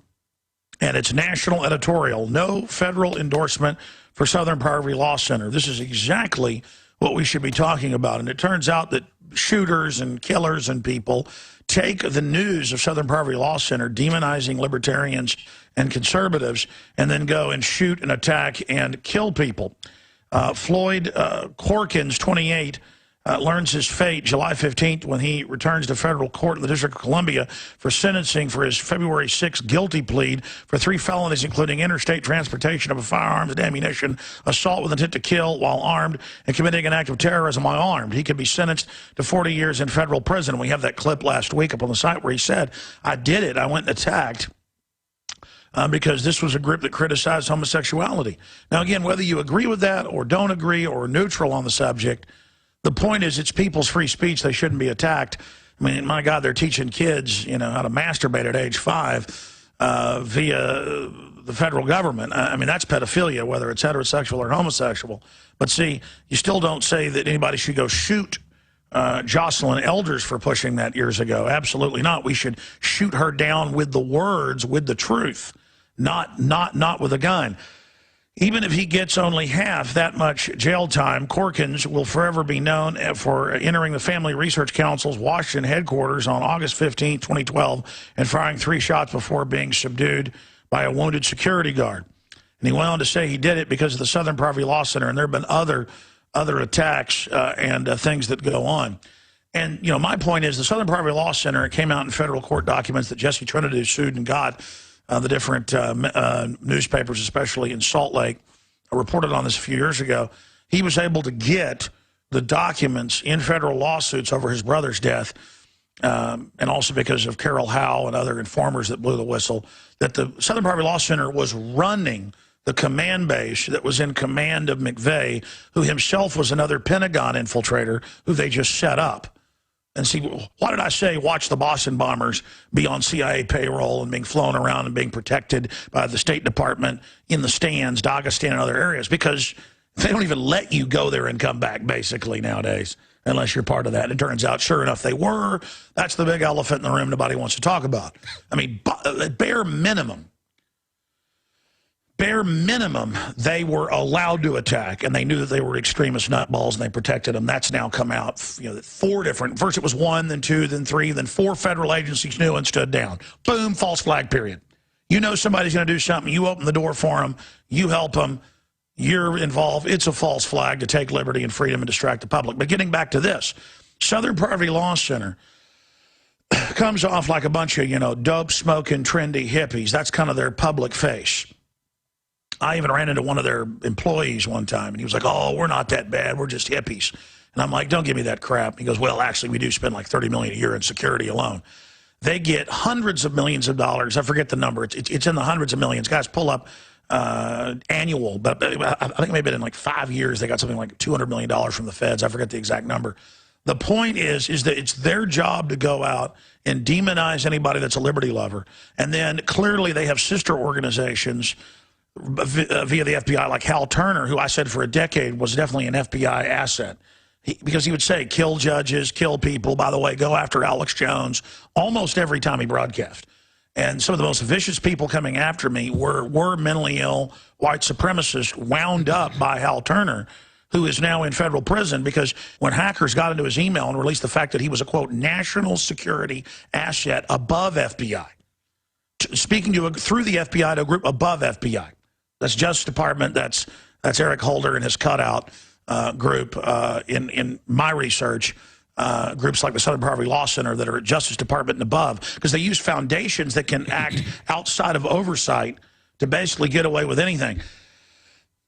And it's national editorial, no federal endorsement for Southern Poverty Law Center. This is exactly what we should be talking about. And it turns out that shooters and killers and people take the news of Southern Poverty Law Center demonizing libertarians and conservatives and then go and shoot and attack and kill people. Floyd Corkins, 28, learns his fate July 15th when he returns to federal court in the District of Columbia for sentencing for his February 6th guilty plea for 3 felonies, including interstate transportation of firearms and ammunition, assault with intent to kill while armed, and committing an act of terrorism while armed. He could be sentenced to 40 years in federal prison. We have that clip last week up on the site where he said, I did it. I went and attacked. Because this was a group that criticized homosexuality. Now, again, whether you agree with that or don't agree or are neutral on the subject, the point is it's people's free speech. They shouldn't be attacked. I mean, my God, they're teaching kids, you know, how to masturbate at age 5 via the federal government. I mean, that's pedophilia, whether it's heterosexual or homosexual. But see, you still don't say that anybody should go shoot Jocelyn Elders for pushing that years ago. Absolutely not. We should shoot her down with the words, with the truth, not with a gun. Even if he gets only half that much jail time, Corkins will forever be known for entering the Family Research Council's Washington headquarters on August 15, 2012, and firing 3 shots before being subdued by a wounded security guard. And he went on to say he did it because of the Southern Poverty Law Center, and there have been other attacks and things that go on. And, you know, my point is the Southern Poverty Law Center, it came out in federal court documents that Jesse Trinity sued and got. The different newspapers, especially in Salt Lake, reported on this a few years ago. He was able to get the documents in federal lawsuits over his brother's death, and also because of Carol Howe and other informers that blew the whistle, that the Southern Poverty Law Center was running the command base that was in command of McVeigh, who himself was another Pentagon infiltrator who they just set up. And see, why did I say watch the Boston bombers be on CIA payroll and being flown around and being protected by the State Department in the stands, Dagestan and other areas? Because they don't even let you go there and come back, basically, nowadays, unless you're part of that. And it turns out, sure enough, they were. That's the big elephant in the room nobody wants to talk about. I mean, bare minimum, they were allowed to attack, and they knew that they were extremist nutballs, and they protected them. That's now come out, you know, 4 different, first it was 1, then 2, then 3, then 4 federal agencies knew and stood down. Boom, false flag, period. You know somebody's going to do something, you open the door for them, you help them, you're involved. It's a false flag to take liberty and freedom and distract the public. But getting back to this, Southern Poverty Law Center comes off like a bunch of, you know, dope-smoking, trendy hippies. That's kind of their public face. I even ran into one of their employees one time, and he was like, oh, we're not that bad. We're just hippies. And I'm like, don't give me that crap. He goes, well, actually, we do spend like $30 million a year in security alone. They get hundreds of millions of dollars. I forget the number. It's in the hundreds of millions. Guys, pull up annual, but I think maybe in like 5 years, they got something like $200 million from the feds. I forget the exact number. The point is that it's their job to go out and demonize anybody that's a liberty lover. And then clearly they have sister organizations via the FBI, like Hal Turner, who I said for a decade was definitely an FBI asset. Because he would say, kill judges, kill people. By the way, go after Alex Jones almost every time he broadcast. And some of the most vicious people coming after me were mentally ill white supremacists wound up by Hal Turner, who is now in federal prison because when hackers got into his email and released the fact that he was a, quote, national security asset above FBI, speaking to through the FBI to a group above FBI. That's Justice Department. That's Eric Holder and his cutout group in my research. Groups like the Southern Poverty Law Center that are at Justice Department and above, because they use foundations that can act outside of oversight to basically get away with anything.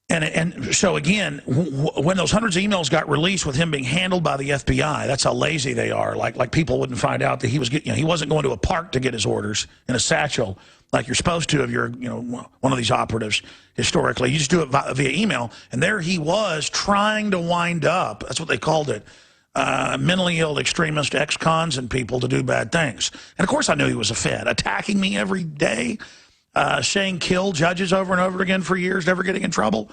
And so again, when those hundreds of emails got released with him being handled by the FBI, that's how lazy they are. Like people wouldn't find out that he was he wasn't going to a park to get his orders in a satchel like you're supposed to if you're one of these operatives historically. You just do it via email, and there he was trying to wind up. That's what they called it. Mentally ill extremist ex-cons and people to do bad things. And of course I knew he was a Fed, attacking me every day, saying kill judges over and over again for years, never getting in trouble.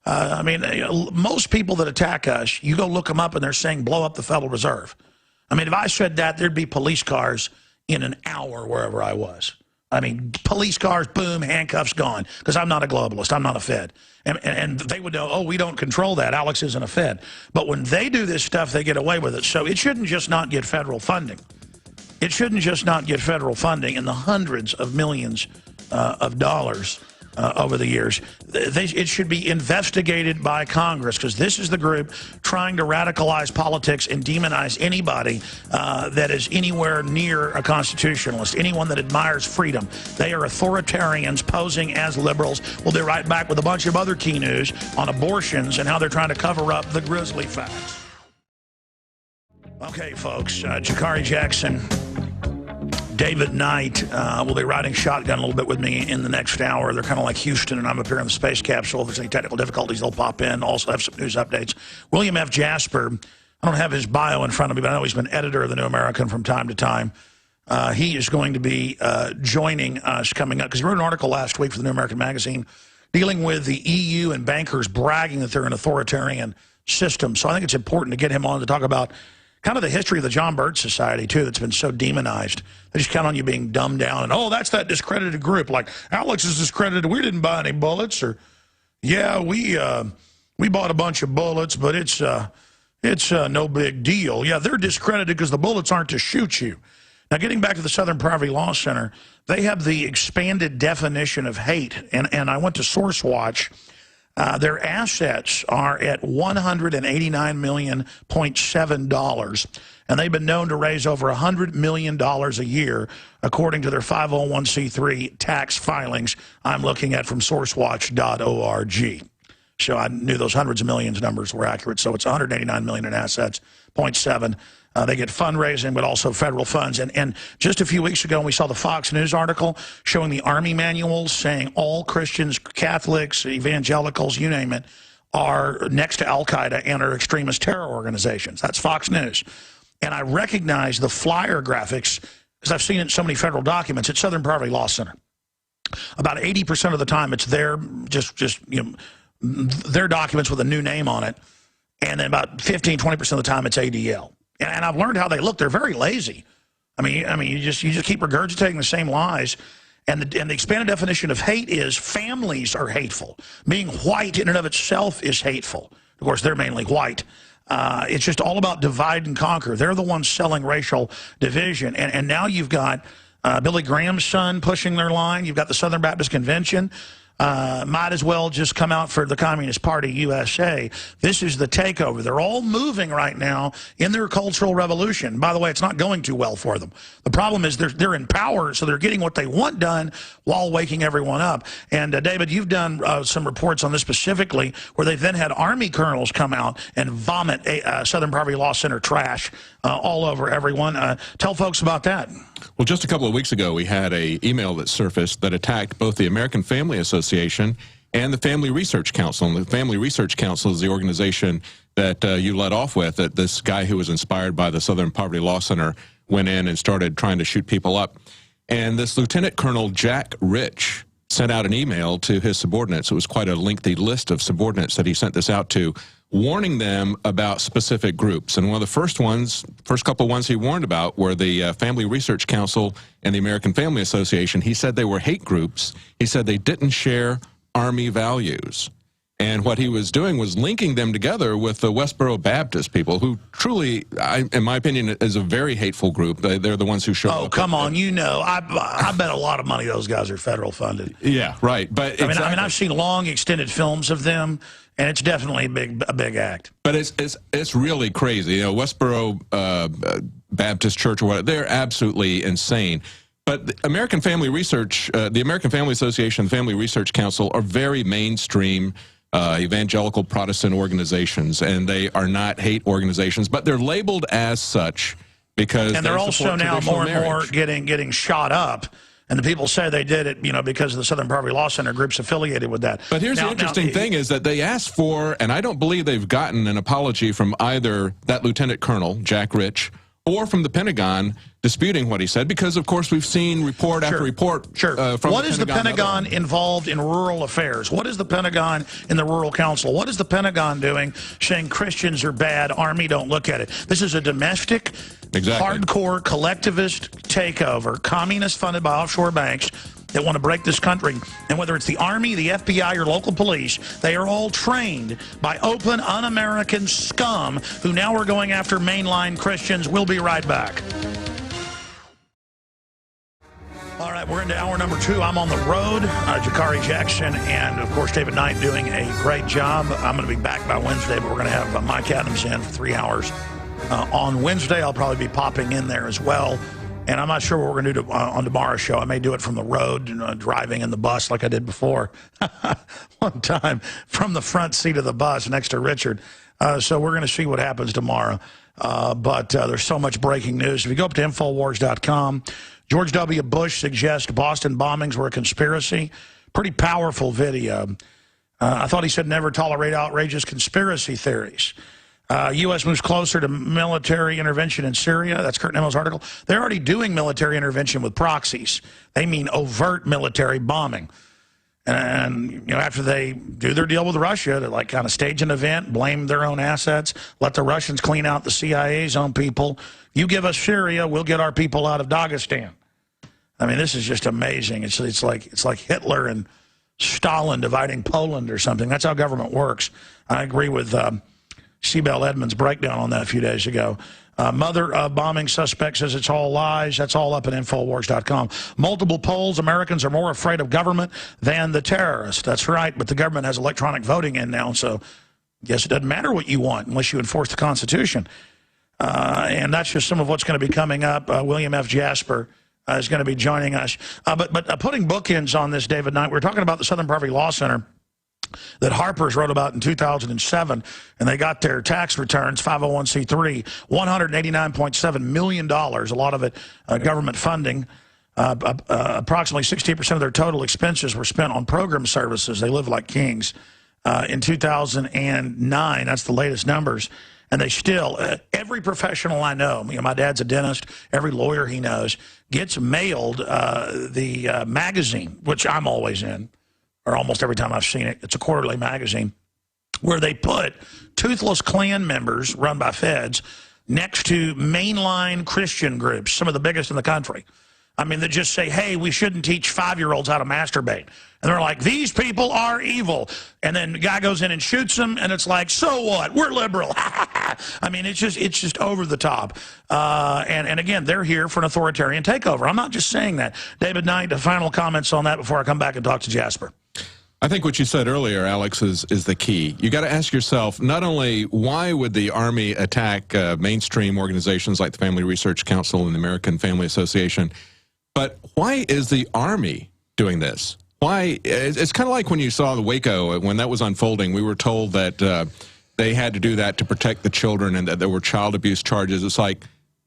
I mean, most people that attack us, you go look them up and they're saying blow up the Federal Reserve. I mean, if I said that, there'd be police cars in an hour wherever I was. I mean, police cars, boom, handcuffs gone, because I'm not a globalist. I'm not a Fed. And they would know, oh, we don't control that. Alex isn't a Fed. But when they do this stuff, they get away with it. So it shouldn't just not get federal funding. It shouldn't just not get federal funding in the hundreds of millions of dollars over the years. It should be investigated by Congress, because this is the group trying to radicalize politics and demonize anybody that is anywhere near a constitutionalist, anyone that admires freedom. They are authoritarians posing as liberals. We'll be right back with a bunch of other key news on abortions and how they're trying to cover up the grisly facts. Okay, folks, Jakari Jackson, David Knight will be riding shotgun a little bit with me in the next hour. They're kind of like Houston, and I'm up here in the space capsule. If there's any technical difficulties, they'll pop in. Also have some news updates. William F. Jasper, I don't have his bio in front of me, but I know he's been editor of the New American from time to time. He is going to be joining us coming up, because he wrote an article last week for the New American magazine dealing with the EU and bankers bragging that they're an authoritarian system. So I think it's important to get him on to talk about kind of the history of the John Birch Society, too, that's been so demonized. They just count on you being dumbed down. And, oh, that's that discredited group. Like, Alex is discredited. We didn't buy any bullets. Or, yeah, we bought a bunch of bullets, but it's no big deal. Yeah, they're discredited because the bullets aren't to shoot you. Now, getting back to the Southern Poverty Law Center, they have the expanded definition of hate. And I went to SourceWatch. Their assets are at $189.7 million, and they've been known to raise over $100 million a year, according to their 501c3 tax filings I'm looking at from sourcewatch.org. So I knew those hundreds of millions numbers were accurate. So it's $189 million in assets, 0.7. They get fundraising, but also federal funds. And just a few weeks ago, we saw the Fox News article showing the Army manuals saying all Christians, Catholics, evangelicals, you name it, are next to Al-Qaeda and are extremist terror organizations. That's Fox News. And I recognize the flyer graphics, because I've seen it in so many federal documents, at Southern Poverty Law Center. About 80% of the time, it's their their documents with a new name on it. And then about 15, 20% of the time, it's ADL. And I've learned how they look. They're very lazy. I mean, you just keep regurgitating the same lies. And the expanded definition of hate is families are hateful. Being white in and of itself is hateful. Of course, they're mainly white. It's just all about divide and conquer. They're the ones selling racial division. And now you've got Billy Graham's son pushing their line. You've got the Southern Baptist Convention. Might as well just come out for the Communist Party USA. This is the takeover. They're all moving right now in their cultural revolution. By the way, it's not going too well for them. The problem is they're in power, so they're getting what they want done while waking everyone up. And David, you've done some reports on this specifically, where they've then had Army colonels come out and vomit Southern Poverty Law Center trash all over everyone. Tell folks about that. Well, just a couple of weeks ago, we had an email that surfaced that attacked both the American Family Association and the Family Research Council. And the Family Research Council is the organization that you led off with, that this guy who was inspired by the Southern Poverty Law Center went in and started trying to shoot people up. And this Lieutenant Colonel Jack Rich sent out an email to his subordinates. It was quite a lengthy list of subordinates that he sent this out to, warning them about specific groups. And one of the first couple ones he warned about were the Family Research Council and the American Family Association. He said they were hate groups. He said they didn't share Army values. And what he was doing was linking them together with the Westboro Baptist people, who truly, in my opinion, is a very hateful group. They're the ones who show up. Oh, come on, I bet a lot of money those guys are federal funded. Yeah, right. But I mean, I've seen long extended films of them, and it's definitely a big act. But it's really crazy. You know, Westboro Baptist Church or whatever, they're absolutely insane. But the American Family Research, the American Family Association, the Family Research Council are very mainstream evangelical Protestant organizations, and they are not hate organizations, but they're labeled as such because they're also now more and more getting shot up. And the people say they did it, because of the Southern Poverty Law Center groups affiliated with that. But here's the interesting thing is that they asked for, and I don't believe they've gotten an apology from either that Lieutenant Colonel, Jack Rich, or from the Pentagon disputing what he said, because, of course, we've seen report after report from What is the Pentagon involved in rural affairs? What is the Pentagon in the Rural Council? What is the Pentagon doing saying Christians are bad, Army don't look at it? This is a domestic, hardcore, collectivist takeover, communist funded by offshore banks that want to break this country. And whether it's the Army, the FBI, or local police, they are all trained by open, un-American scum who now are going after mainline Christians. We'll be right back. All right, right, we're into hour number 2. I'm on the road. Jakari Jackson and, of course, David Knight doing a great job. I'm going to be back by Wednesday, but we're going to have Mike Adams in for 3 hours. On Wednesday, I'll probably be popping in there as well. And I'm not sure what we're going to do on tomorrow's show. I may do it from the road, driving in the bus like I did before. One time from the front seat of the bus next to Richard. So we're going to see what happens tomorrow. But there's so much breaking news. If you go up to Infowars.com, George W. Bush suggests Boston bombings were a conspiracy. Pretty powerful video. I thought he said never tolerate outrageous conspiracy theories. U.S. moves closer to military intervention in Syria. That's Kurt Nemo's article. They're already doing military intervention with proxies. They mean overt military bombing. And after they do their deal with Russia, they kind of stage an event, blame their own assets, let the Russians clean out the CIA's own people. You give us Syria, we'll get our people out of Dagestan. I mean, this is just amazing. It's like Hitler and Stalin dividing Poland or something. That's how government works. I agree with Seabell Edmonds' breakdown on that a few days ago. Mother bombing suspect says it's all lies. That's all up at Infowars.com. Multiple polls, Americans are more afraid of government than the terrorists. That's right, but the government has electronic voting in now, so I guess it doesn't matter what you want unless you enforce the Constitution. And that's just some of what's going to be coming up. William F. Jasper is going to be joining us. But putting bookends on this, David Knight, we were talking about the Southern Poverty Law Center that Harper's wrote about in 2007, and they got their tax returns, 501c3, $189.7 million, a lot of it government funding. Approximately 68% of their total expenses were spent on program services. They live like kings. In 2009, that's the latest numbers, and they still, every professional I know, my dad's a dentist, every lawyer he knows, gets mailed the magazine, which I'm always in, or almost every time I've seen it. It's a quarterly magazine where they put toothless Klan members run by feds next to mainline Christian groups, some of the biggest in the country. I mean, they just say, hey, we shouldn't teach 5-year-olds how to masturbate. And they're like, these people are evil. And then the guy goes in and shoots them, and it's like, so what? We're liberal. I mean, it's just over the top. And again, they're here for an authoritarian takeover. I'm not just saying that. David Knight, the final comments on that before I come back and talk to Jasper. I think what you said earlier, Alex, is the key. You got to ask yourself, not only why would the Army attack mainstream organizations like the Family Research Council and the American Family Association, but why is the Army doing this? Why? It's kind of like when you saw the Waco, when that was unfolding, we were told that they had to do that to protect the children and that there were child abuse charges. It's like,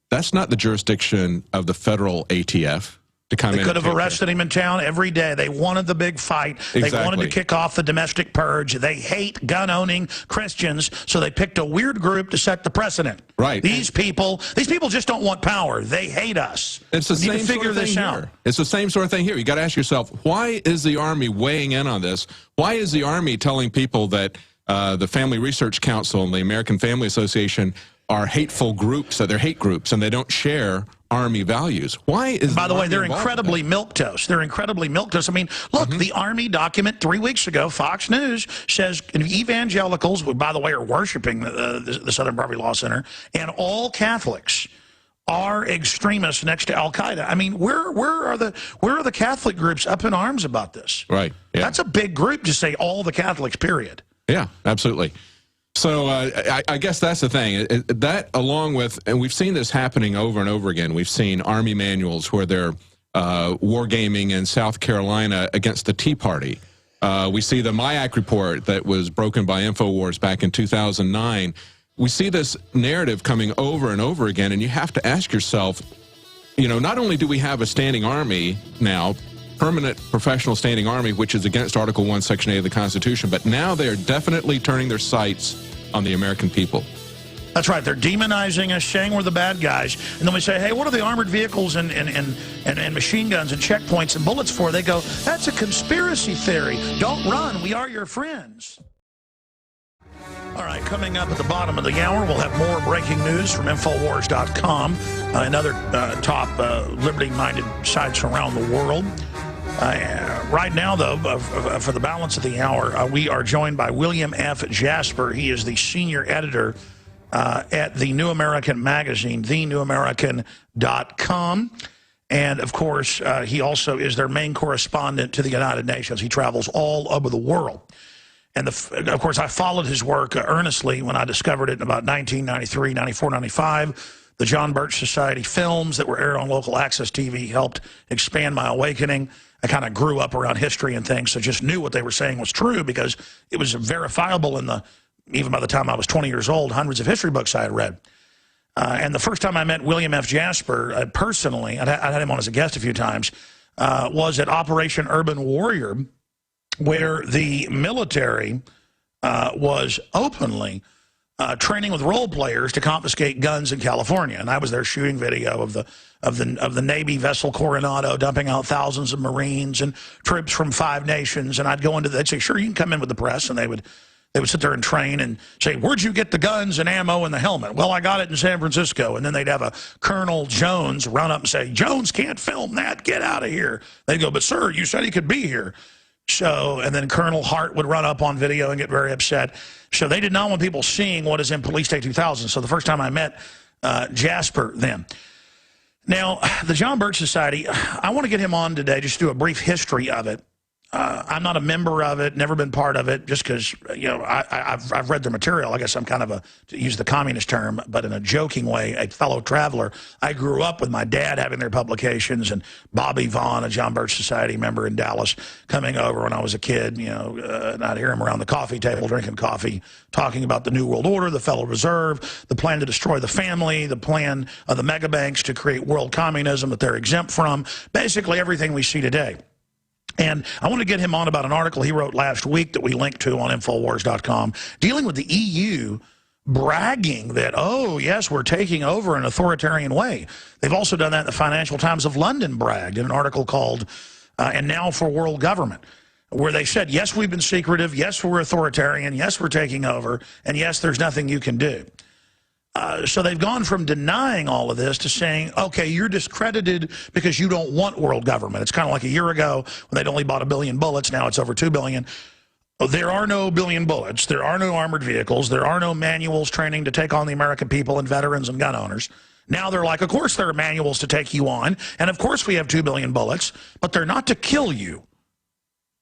that's not the jurisdiction of the federal ATF. They could have arrested him in town every day. They wanted the big fight. Exactly. They wanted to kick off the domestic purge. They hate gun-owning Christians, so they picked a weird group to set the precedent. Right. These people just don't want power. They hate us. It's the same sort of thing here. It's the same sort of thing here. You got to ask yourself, why is the Army weighing in on this? Why is the Army telling people that the Family Research Council and the American Family Association are hateful groups, that they're hate groups, and they don't share Army values? Why is By the way, they're incredibly milquetoast. They're incredibly milquetoast. I mean, look, the Army document 3 weeks ago, Fox News says evangelicals, who, by the way, are worshiping the Southern Poverty Law Center, and all Catholics are extremists next to Al-Qaeda. I mean, where are the Catholic groups up in arms about this? Right. Yeah. That's a big group to say all the Catholics, period. Yeah, absolutely. So I guess that's the thing. That along with, and we've seen this happening over and over again. We've seen Army manuals where they're wargaming in South Carolina against the Tea Party. We see the MIAC report that was broken by Infowars back in 2009. We see this narrative coming over and over again, and you have to ask yourself, not only do we have a standing army now, permanent professional standing army, which is against Article 1, Section 8 of the Constitution, but now they are definitely turning their sights on the American people. That's right. They're demonizing us, saying we're the bad guys. And then we say, hey, what are the armored vehicles and machine guns and checkpoints and bullets for? They go, that's a conspiracy theory. Don't run. We are your friends. All right, coming up at the bottom of the hour, we'll have more breaking news from Infowars.com and other top liberty-minded sites around the world. Right now, though, for the balance of the hour, we are joined by William F. Jasper. He is the senior editor at the New American magazine, thenewamerican.com. And, of course, he also is their main correspondent to the United Nations. He travels all over the world. And, of course, I followed his work earnestly when I discovered it in about 1993, 94, 95. The John Birch Society films that were aired on local access TV helped expand my awakening. I kind of grew up around history and things, so just knew what they were saying was true because it was verifiable in the, even by the time I was 20 years old, hundreds of history books I had read. And the first time I met William F. Jasper personally, I had him on as a guest a few times, was at Operation Urban Warrior, where the military was openly training with role players to confiscate guns in California. And I was there shooting video of the Navy vessel Coronado dumping out thousands of Marines and troops from 5 nations. And I'd go into, they'd say, sure, you can come in with the press. And they would sit there and train and say, where'd you get the guns and ammo and the helmet? Well, I got it in San Francisco. And then they'd have a Colonel Jones run up and say, Jones can't film that. Get out of here. They'd go, but sir, you said he could be here. So, and then Colonel Hart would run up on video and get very upset. So they did not want people seeing what is in Police State 2000. So the first time I met Jasper then. Now, the John Birch Society, I want to get him on today, just do a brief history of it. I'm not a member of it, never been part of it, just because, you know, I've read their material. I guess I'm kind of a, to use the communist term, but in a joking way, a fellow traveler. I grew up with my dad having their publications and Bobby Vaughn, a John Birch Society member in Dallas, coming over when I was a kid, you know, and I'd hear him around the coffee table drinking coffee, talking about the New World Order, the Federal Reserve, the plan to destroy the family, the plan of the mega banks to create world communism that they're exempt from, basically everything we see today. And I want to get him on about an article he wrote last week that we linked to on Infowars.com, dealing with the EU bragging that, oh, yes, we're taking over in an authoritarian way. They've also done that in the Financial Times of London bragged in an article called And Now for World Government, where they said, yes, we've been secretive, yes, we're authoritarian, yes, we're taking over, and yes, there's nothing you can do. So they've gone from denying all of this to saying, okay, you're discredited because you don't want world government. It's kind of like a year ago when they'd only bought 1 billion bullets. Now it's over 2 billion. There are no billion bullets. There are no armored vehicles. There are no manuals training to take on the American people and veterans and gun owners. Now they're like, of course there are manuals to take you on. And of course we have 2 billion bullets, but they're not to kill you.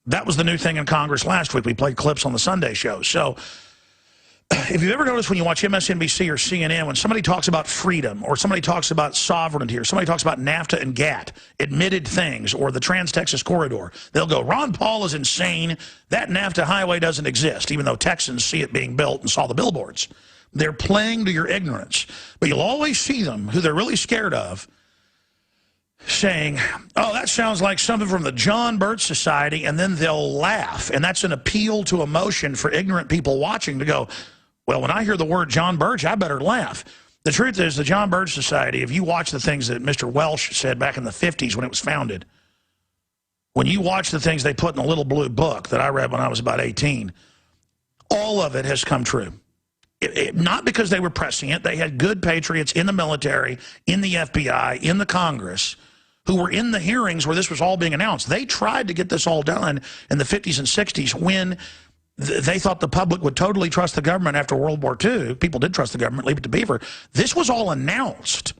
That was the new thing in Congress last week. We played clips on the Sunday show. So if you've ever noticed when you watch MSNBC or CNN, when somebody talks about freedom or somebody talks about sovereignty or somebody talks about NAFTA and GATT, admitted things, or the Trans-Texas Corridor, they'll go, Ron Paul is insane. That NAFTA highway doesn't exist, even though Texans see it being built and saw the billboards. They're playing to your ignorance. But you'll always see them, who they're really scared of, saying, oh, that sounds like something from the John Birch Society, and then they'll laugh. And that's an appeal to emotion for ignorant people watching to go, well, when I hear the word John Birch, I better laugh. The truth is, the John Birch Society, if you watch the things that Mr. Welsh said back in the 50s when it was founded, when you watch the things they put in the little blue book that I read when I was about 18, all of it has come true. Not because they were pressing it. They had good patriots in the military, in the FBI, in the Congress, who were in the hearings where this was all being announced. They tried to get this all done in the 50s and 60s when they thought the public would totally trust the government after World War II. People did trust the government, leave it to Beaver. This was all announced.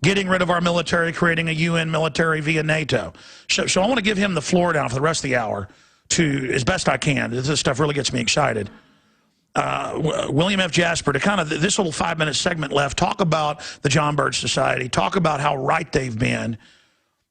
Getting rid of our military, creating a UN military via NATO. So I want to give him the floor now for the rest of the hour to, as best I can. This stuff really gets me excited. William F. Jasper, to kind of this little 5-minute segment left, talk about the John Birch Society, talk about how right they've been,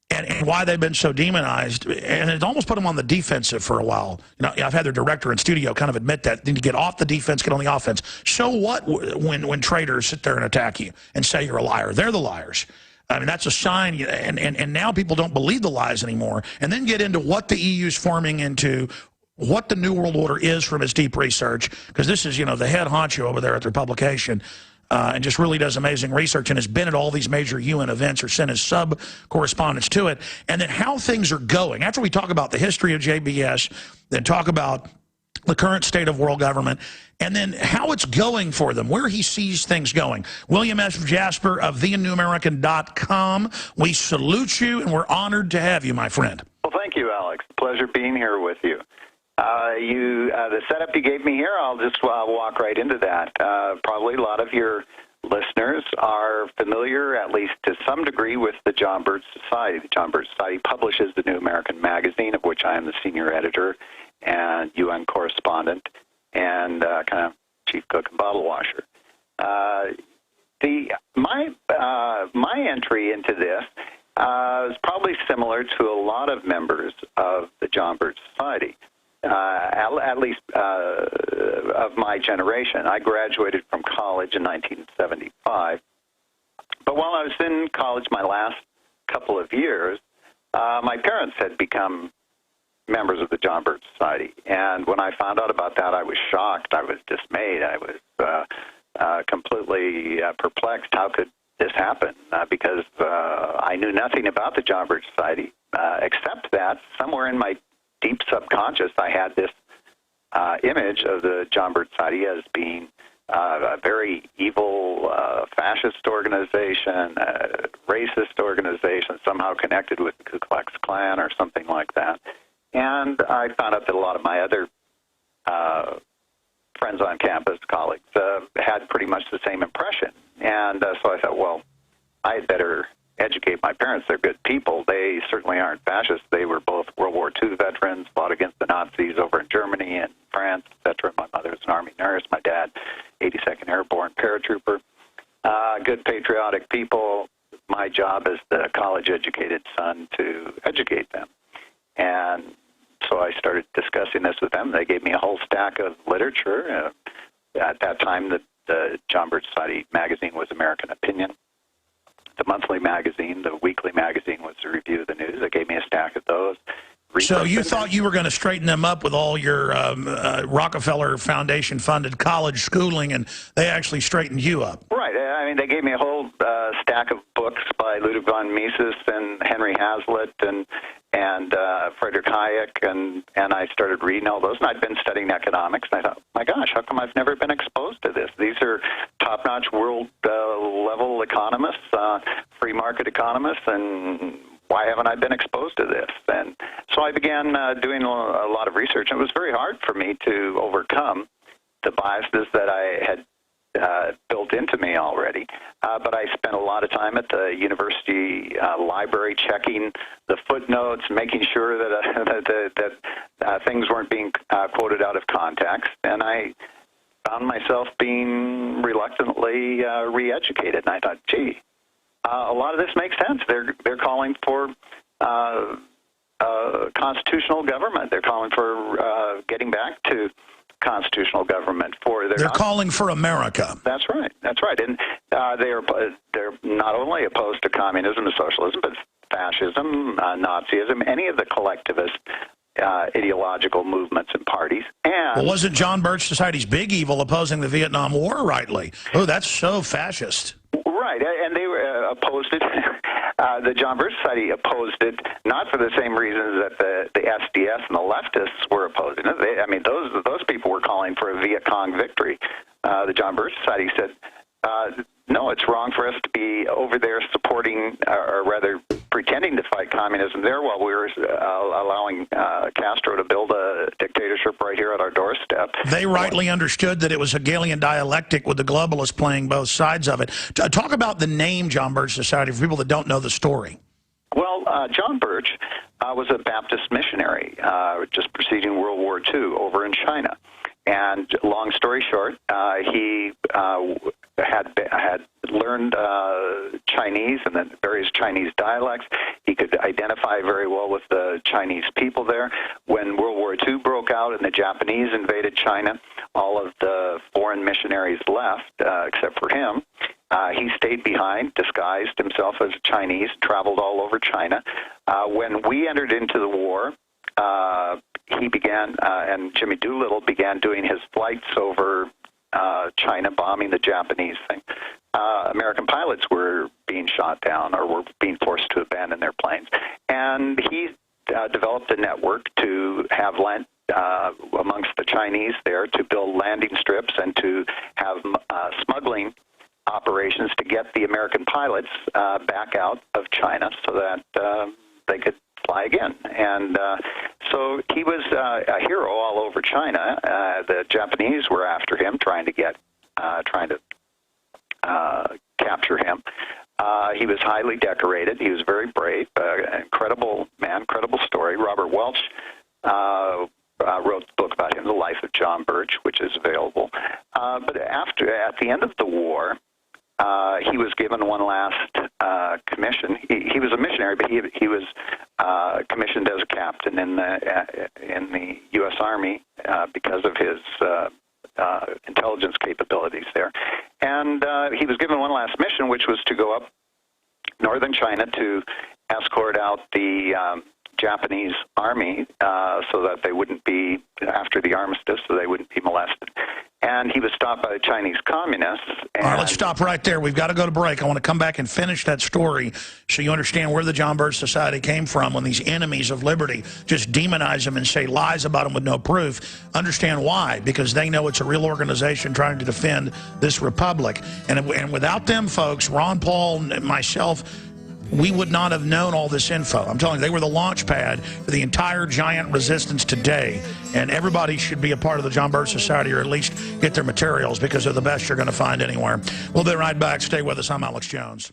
and why they've been so demonized, and it almost put them on the defensive for a while. You know, I've had their director in studio kind of admit that. They need to get off the defense, get on the offense. So what when traitors sit there and attack you and say you're a liar? They're the liars. I mean, that's a sign, and now people don't believe the lies anymore. And then get into what the EU's forming into, what the New World Order is from its deep research, because this is, you know, the head honcho over there at their publication. And just really does amazing research and has been at all these major UN events or sent his sub-correspondents to it. And then how things are going. After we talk about the history of JBS, then talk about the current state of world government, and then how it's going for them, where he sees things going. William F. Jasper of TheNewAmerican.com, we salute you, and we're honored to have you, my friend. Well, thank you, Alex. Pleasure being here with you. The setup you gave me here, I'll just walk right into that. Probably a lot of your listeners are familiar, at least to some degree, with the John Birch Society. The John Birch Society publishes the New American Magazine, of which I am the senior editor and UN correspondent and kind of chief cook and bottle washer. My entry into this is probably similar to a lot of members of the John Birch Society, at least of my generation. I graduated from college in 1975, but while I was in college my last couple of years, my parents had become members of the John Birch Society, and when I found out about that, I was shocked. I was dismayed. I was completely perplexed. How could this happen? Because I knew nothing about the John Birch Society, except that somewhere in my deep subconscious, I had this image of the John Birch Society as being a very evil fascist organization, racist organization, somehow connected with the Ku Klux Klan or something like that. And I found out that a lot of my other friends on campus, colleagues, had pretty much the same impression. And so I thought, well, I had better educate my parents. They're good people. They certainly aren't fascists. They were both World War II veterans, fought against the Nazis over in Germany and France, etc. My mother was an Army nurse. My dad, 82nd Airborne paratrooper. Good patriotic people. My job as the college-educated son to educate them. And so I started discussing this with them. They gave me a whole stack of literature. At that time, the John Birch Society magazine was American Opinion. The monthly magazine, the weekly magazine was the Review of the News. They gave me a stack of those. So you thought you were going to straighten them up with all your Rockefeller Foundation-funded college schooling, and they actually straightened you up. Right. I mean, they gave me a whole stack of books by Ludwig von Mises and Henry Hazlitt and Friedrich Hayek, and I started reading all those. And I'd been studying economics, and I thought, my gosh, how come I've never been exposed to this? These are top-notch world-level economists, free market economists, and why haven't I been exposed to this? And so I began doing a lot of research. And it was very hard for me to overcome the biases that I had built into me already. But I spent a lot of time at the university library checking the footnotes, making sure that things weren't being quoted out of context. And I found myself being reluctantly re-educated. And I thought, gee, a lot of this makes sense. They're calling for constitutional government. They're calling for getting back to constitutional government. They're calling for America. That's right. That's right. And they're not only opposed to communism and socialism, but fascism, Nazism, any of the collectivist ideological movements and parties. And well, wasn't John Birch Society's big evil opposing the Vietnam War rightly? Oh, that's so fascist. Right, and they were opposed it. The John Birch Society opposed it not for the same reasons that the SDS and the leftists were opposing it. I mean, those people were calling for a Viet Cong victory. The John Birch Society said, no, it's wrong for us to be over there supporting, or rather pretending to fight communism there while we were allowing Castro to build a dictatorship right here at our doorstep. They rightly understood that it was Hegelian dialectic with the globalists playing both sides of it. Talk about the name John Birch Society for people that don't know the story. Well, John Birch was a Baptist missionary just preceding World War II over in China. And long story short, he had learned Chinese and then various Chinese dialects. He could identify very well with the Chinese people there. When World War II broke out and the Japanese invaded China, all of the foreign missionaries left, except for him. He stayed behind, disguised himself as a Chinese, traveled all over China. When we entered into the war, he began, and Jimmy Doolittle began doing his flights over China, bombing the Japanese thing. American pilots were being shot down or were being forced to abandon their planes. And he developed a network to have land amongst the Chinese there to build landing strips and to have smuggling operations to get the American pilots back out of China so that they could fly again. And so he was a hero all over China. The Japanese were after him, trying to capture him. He was highly decorated. He was very brave, an incredible man, incredible story. Robert Welch wrote the book about him, The Life of John Birch, which is available. But at the end of the war, he was given one last commission. He was a missionary, but he was commissioned as a captain in the U.S. Army because of his intelligence capabilities there. And he was given one last mission, which was to go up northern China to escort out the Japanese army so that they wouldn't be, after the armistice, so they wouldn't be molested. And he was stopped by the Chinese communists. All right, let's stop right there. We've got to go to break. I want to come back and finish that story so you understand where the John Birch Society came from when these enemies of liberty just demonize them and say lies about them with no proof. Understand why, because they know it's a real organization trying to defend this republic. And without them, folks, Ron Paul and myself, we would not have known all this info. I'm telling you, they were the launch pad for the entire giant resistance today. And everybody should be a part of the John Birch Society, or at least get their materials, because they're the best you're going to find anywhere. We'll be right back. Stay with us. I'm Alex Jones.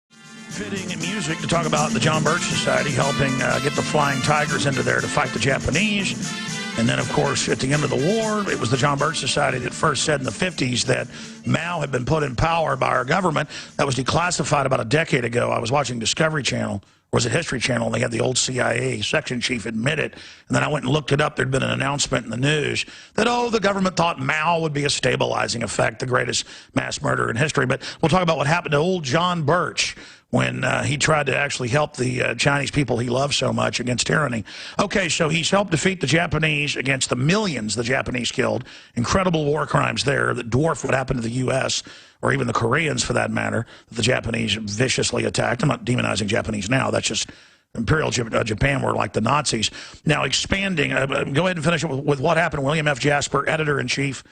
Fitting music to talk about the John Birch Society helping get the Flying Tigers into there to fight the Japanese. And then, of course, at the end of the war, it was the John Birch Society that first said in the 50s that Mao had been put in power by our government. That was declassified about a decade ago. I was watching Discovery Channel, or was it History Channel, and they had the old CIA section chief admit it. And then I went and looked it up. There'd been an announcement in the news that, oh, the government thought Mao would be a stabilizing effect, the greatest mass murderer in history. But we'll talk about what happened to old John Birch when he tried to actually help the Chinese people he loved so much against tyranny. Okay, so he's helped defeat the Japanese against the millions the Japanese killed. Incredible war crimes there that dwarf what happened to the U.S., or even the Koreans, for that matter, that the Japanese viciously attacked. I'm not demonizing Japanese now. That's just Imperial Japan were like the Nazis. Now, expanding, go ahead and finish with what happened. William F. Jasper, editor-in-chief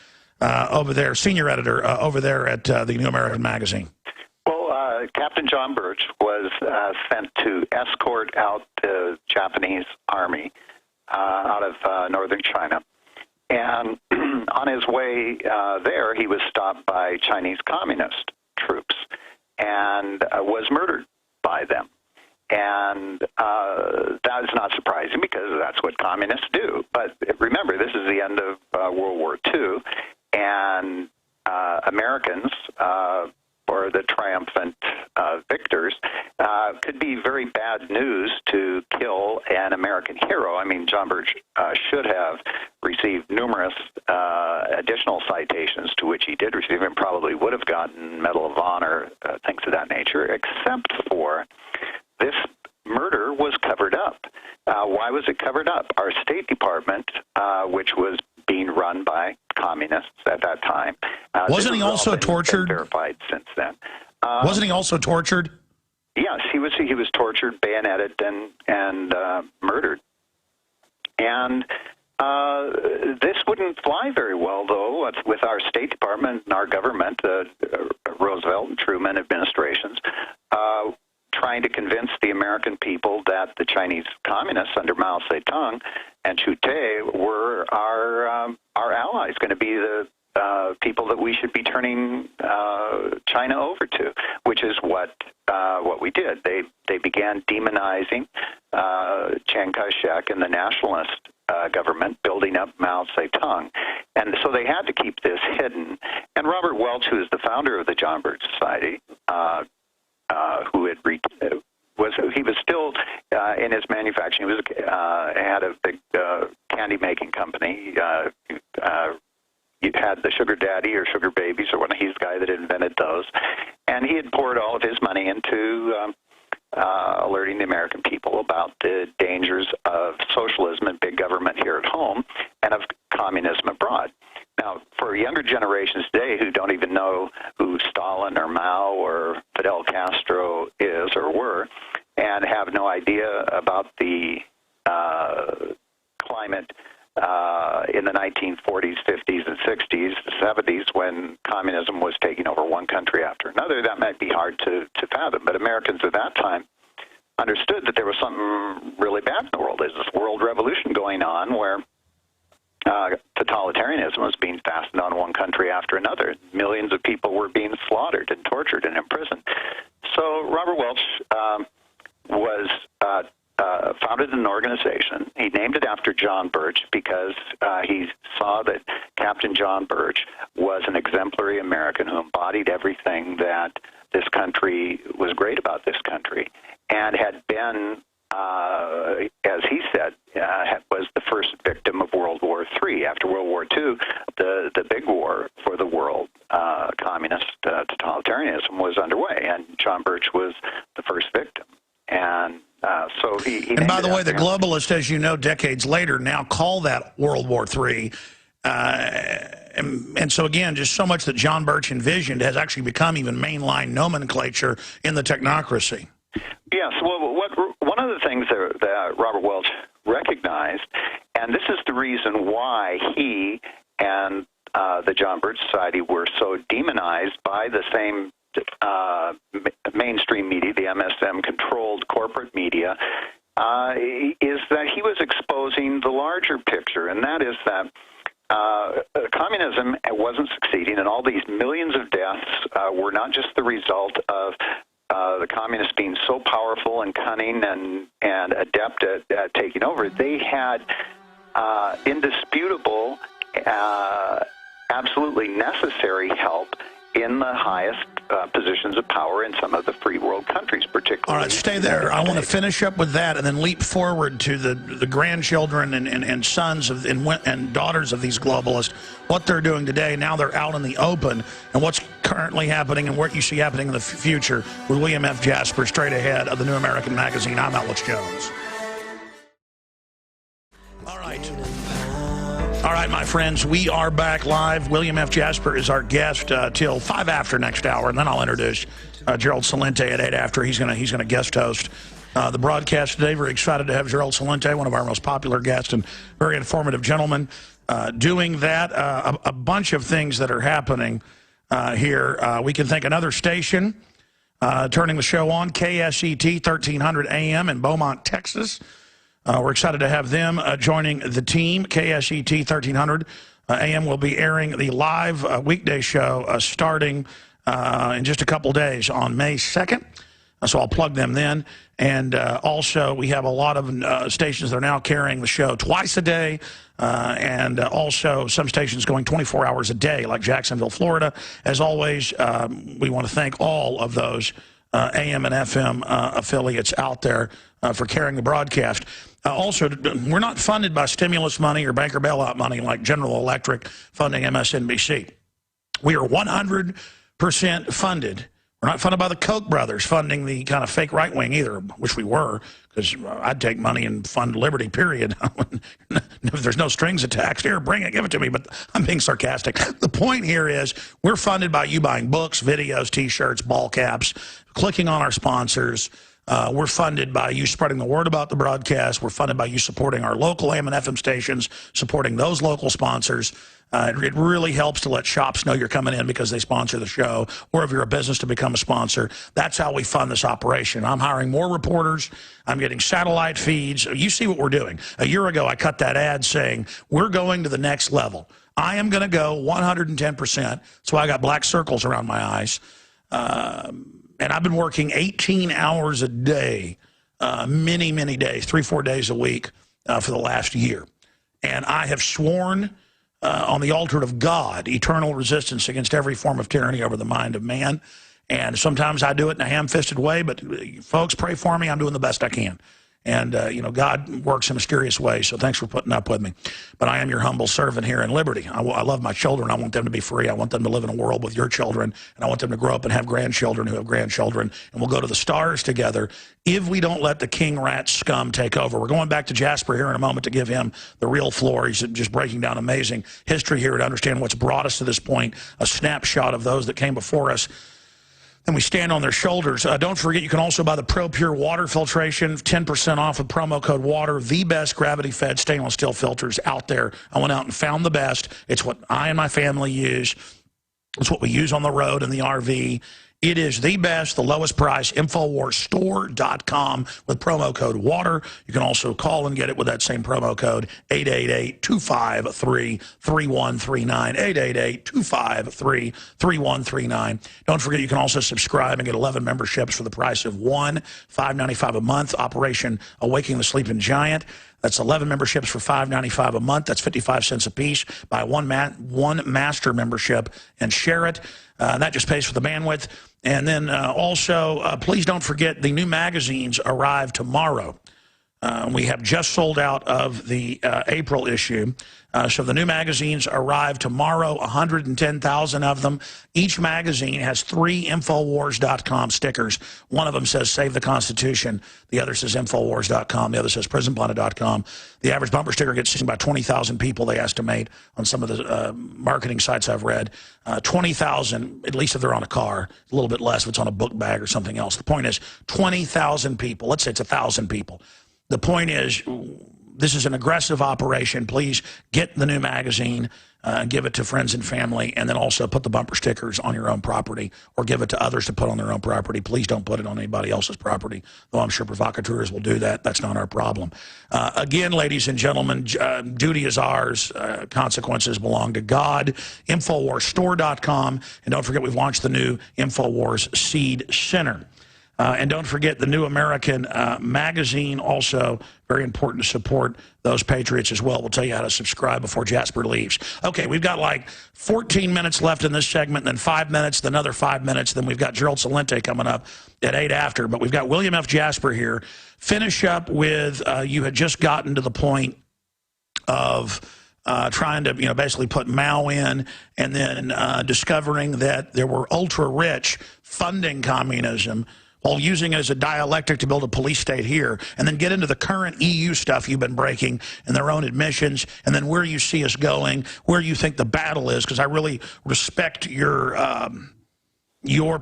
over there, senior editor over there at the New American Magazine. Captain John Birch was sent to escort out the Japanese army out of northern China. And on his way there, he was stopped by Chinese communist troops and was murdered by them. And that is not surprising, because that's what communists do. But remember, this is the end of World War II, and Americans, or the triumphant victors, could be very bad news to kill an American hero. I mean, John Birch should have received numerous additional citations, to which he did receive, and probably would have gotten Medal of Honor, things of that nature, except for this murder was covered up. Why was it covered up? Our State Department, which was being run by communists at that time. Wasn't he also tortured? Verified since then. Wasn't he also tortured? Yes, he was tortured, bayoneted, and murdered. And this wouldn't fly very well, though, with our State Department and our government, Roosevelt and Truman administrations, trying to convince the American people that the Chinese communists under Mao Zedong and Chu Te were our allies, going to be the people that we should be turning China over to, which is what we did. They began demonizing Chiang Kai-shek and the nationalist government, building up Mao Zedong. And so they had to keep this hidden. And Robert Welch, who is the founder of the John Birch Society, who had he was still in his manufacturing. He was had a big candy making company. You had the Sugar Daddy or Sugar Babies, or he's the guy that invented those, and he had poured all of his money into alerting the American people about the dangers of socialism and big government here at home, and of communism abroad. Now, for younger generations today who don't even know who Stalin or Mao or Fidel Castro is or were, and have no idea about the climate in the 1940s, 50s, and 60s, 70s, when communism was taking over one country after another, that might be hard to fathom. But Americans at that time understood that there was something really bad in the world. There's this world revolution going on where totalitarianism was being fastened on one country after another. Millions of people were being slaughtered and tortured and imprisoned. So Robert Welch was founded an organization. He named it after John Birch because he saw that Captain John Birch was an exemplary American who embodied everything that this country was great about this country, and had been, as he said, was the first victim of World War III. After World War II, the big war for the world, communist totalitarianism, was underway, and John Birch was the first victim. And so he and by the way, the globalists, as you know, decades later, now call that World War III. And so, again, just so much that John Birch envisioned has actually become even mainline nomenclature in the technocracy. Yes. Well, one of the things that Robert Welch recognized, and this is the reason why he and the John Birch Society were so demonized by the same mainstream media, the MSM-controlled corporate media, is that he was exposing the larger picture, and that is that communism wasn't succeeding, and all these millions of deaths were not just the result of the communists being so powerful and cunning and adept at taking over. They had indisputable, absolutely necessary help in the highest positions of power in some of the free world countries, particularly. All right, stay there. I want to finish up with that and then leap forward to the grandchildren and sons of and daughters of these globalists, what they're doing today. Now they're out in the open, and what's currently happening and what you see happening in the future with William F. Jasper, straight ahead of the New American Magazine. I'm Alex Jones. All right, my friends, we are back live. William F. Jasper is our guest till 5 after next hour, and then I'll introduce Gerald Celente at 8 after. He's gonna guest host the broadcast today. Very excited to have Gerald Celente, one of our most popular guests and very informative gentleman, doing that. A bunch of things that are happening here. We can thank another station turning the show on, KSET 1300 AM in Beaumont, Texas. We're excited to have them joining the team. KSET 1300 AM will be airing the live weekday show starting in just a couple days on May 2nd. So I'll plug them then. And also, we have a lot of stations that are now carrying the show twice a day, and also some stations going 24 hours a day, like Jacksonville, Florida. As always, we want to thank all of those AM and FM affiliates out there for carrying the broadcast. Also, we're not funded by stimulus money or banker bailout money like General Electric funding MSNBC. We are 100% funded. We're not funded by the Koch brothers funding the kind of fake right wing either, which we were, because I'd take money and fund Liberty, period. If there's no strings attached, here, bring it, give it to me. But I'm being sarcastic. The point here is we're funded by you buying books, videos, T-shirts, ball caps, clicking on our sponsors. We're funded by you spreading the word about the broadcast. We're funded by you supporting our local AM and FM stations, supporting those local sponsors. It really helps to let shops know you're coming in because they sponsor the show, or if you're a business to become a sponsor. That's how we fund this operation. I'm hiring more reporters. I'm getting satellite feeds. You see what we're doing. A year ago, I cut that ad saying, we're going to the next level. I am going to go 110%. That's why I got black circles around my eyes. And I've been working 18 hours a day, many, many days, 3-4 days a week for the last year. And I have sworn on the altar of God, eternal resistance against every form of tyranny over the mind of man. And sometimes I do it in a ham-fisted way, but folks, pray for me. I'm doing the best I can. And, you know, God works in mysterious ways, so thanks for putting up with me. But I am your humble servant here in Liberty. I love my children. I want them to be free. I want them to live in a world with your children, and I want them to grow up and have grandchildren who have grandchildren, and we'll go to the stars together if we don't let the king rat scum take over. We're going back to Jasper here in a moment to give him the real floor. He's just breaking down amazing history here to understand what's brought us to this point, a snapshot of those that came before us. And we stand on their shoulders. Don't forget, you can also buy the Pro Pure water filtration, 10% off with promo code WATER, the best gravity-fed stainless steel filters out there. I went out and found the best. It's what I and my family use. It's what we use on the road in the RV. It is the best, the lowest price, InfoWarsStore.com with promo code WATER. You can also call and get it with that same promo code, 888-253-3139, 888-253-3139. Don't forget, you can also subscribe and get 11 memberships for the price of one, $5.95 a month, Operation Awakening the Sleeping Giant. That's 11 memberships for $5.95 a month. That's 55 cents a piece. Buy one master membership and share it. That just pays for the bandwidth. And then also, please don't forget the new magazines arrive tomorrow. We have just sold out of the April issue. So the new magazines arrive tomorrow, 110,000 of them. Each magazine has 3 Infowars.com stickers. One of them says Save the Constitution. The other says Infowars.com. The other says PrisonPlanet.com. The average bumper sticker gets seen by 20,000 people, they estimate, on some of the marketing sites I've read. 20,000, at least if they're on a car. A little bit less if it's on a book bag or something else. The point is 20,000 people. Let's say it's 1,000 people. The point is, this is an aggressive operation. Please get the new magazine, give it to friends and family, and then also put the bumper stickers on your own property or give it to others to put on their own property. Please don't put it on anybody else's property, though I'm sure provocateurs will do that. That's not our problem. Again, ladies and gentlemen, duty is ours. Consequences belong to God. InfoWarsStore.com. And don't forget, we've launched the new InfoWars Seed Center. And don't forget the New American magazine, also very important to support those patriots as well. We'll tell you how to subscribe before Jasper leaves. Okay, we've got like 14 minutes left in this segment, then 5 minutes, then another 5 minutes. Then we've got Gerald Celente coming up at 8 after. But we've got William F. Jasper here. Finish up with you had just gotten to the point of trying to, basically put Mao in, and then discovering that there were ultra-rich funding communism, while using it as a dialectic to build a police state here, and then get into the current EU stuff you've been breaking and their own admissions, and then where you see us going, where you think the battle is, because I really respect your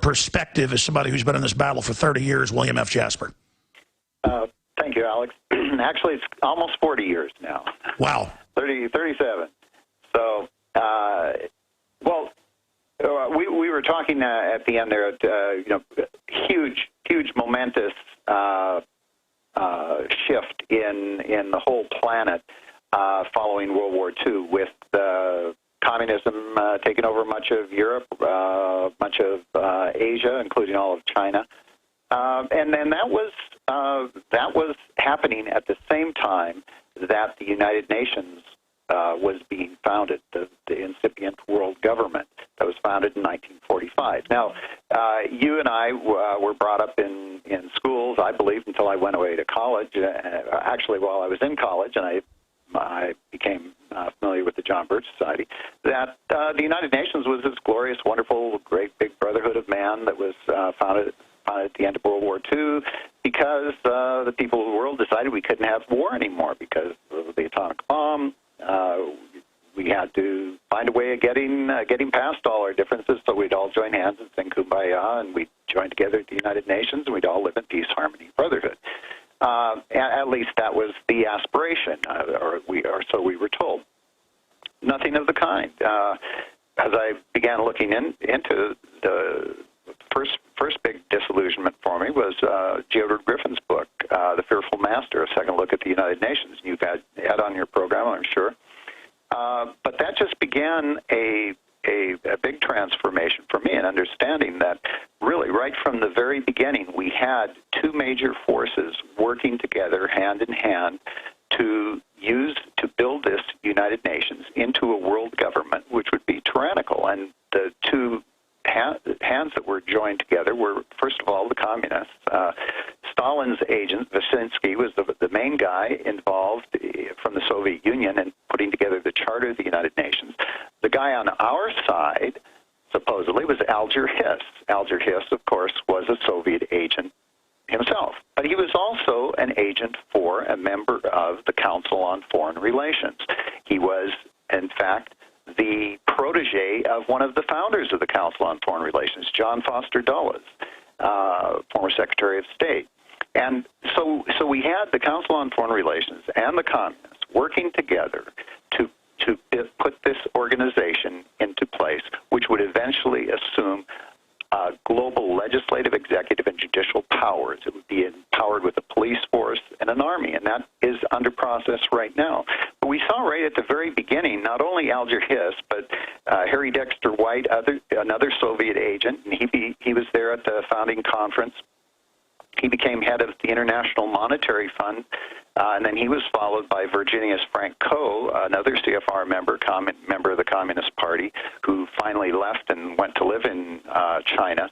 perspective as somebody who's been in this battle for 30 years, William F. Jasper. Thank you, Alex. Actually, it's almost 40 years now. Wow. 37. So, we were talking at the end there, huge momentous shift in the whole planet following World War II, with communism taking over much of Europe, much of Asia, including all of China, and then that was happening at the same time that the United Nations was being founded, the incipient world government that was founded in 1945. Now, you and I were brought up in schools, I believe, until I went away to college. Actually, while I was in college, and I became familiar with the John Birch Society, that the United Nations was this glorious, wonderful, great big brotherhood of man that was founded at the end of World War II, because the people of the world decided we couldn't have war anymore because of the atomic bomb. We had to find a way of getting past all our differences, so we'd all join hands and sing Kumbaya, and we'd join together at the United Nations, and we'd all live in peace, harmony, brotherhood. At least that was the aspiration, or so we were told. Nothing of the kind. As I began looking into the first big disillusionment for me was G. Edward Griffin's book, The Fearful Master, A Second Look at the United Nations. You've had on your program, I'm sure. But that just began a big transformation for me, in understanding that really right from the very beginning we had two major forces working together hand in hand to build this United Nations into a world government which would be tyrannical. And the two hands that were joined together were, first of all, the communists. Stalin's agent, Vyshensky, was the main guy involved from the Soviet Union in putting together the Charter of the United Nations. The guy on our side, supposedly, was Alger Hiss. Alger Hiss, of course, was a Soviet agent himself. But he was also an agent for a member of the Council on Foreign Relations. He was, in fact, the protege of one of the founders of the Council on Foreign Relations, John Foster Dulles, former Secretary of State. And so we had the Council on Foreign Relations and the communists working together to put this organization into place, which would eventually assume global legislative, executive, and judicial powers. It would be empowered with a police force and an army, and that is under process right now. But we saw right at the very beginning, not only Alger Hiss, but Harry Dexter White, another Soviet agent, and he was there at the founding conference. He became head of the International Monetary Fund, and then he was followed by Virginius Frank Coe, another CFR member of the Communist Party, who finally left and went to live in China.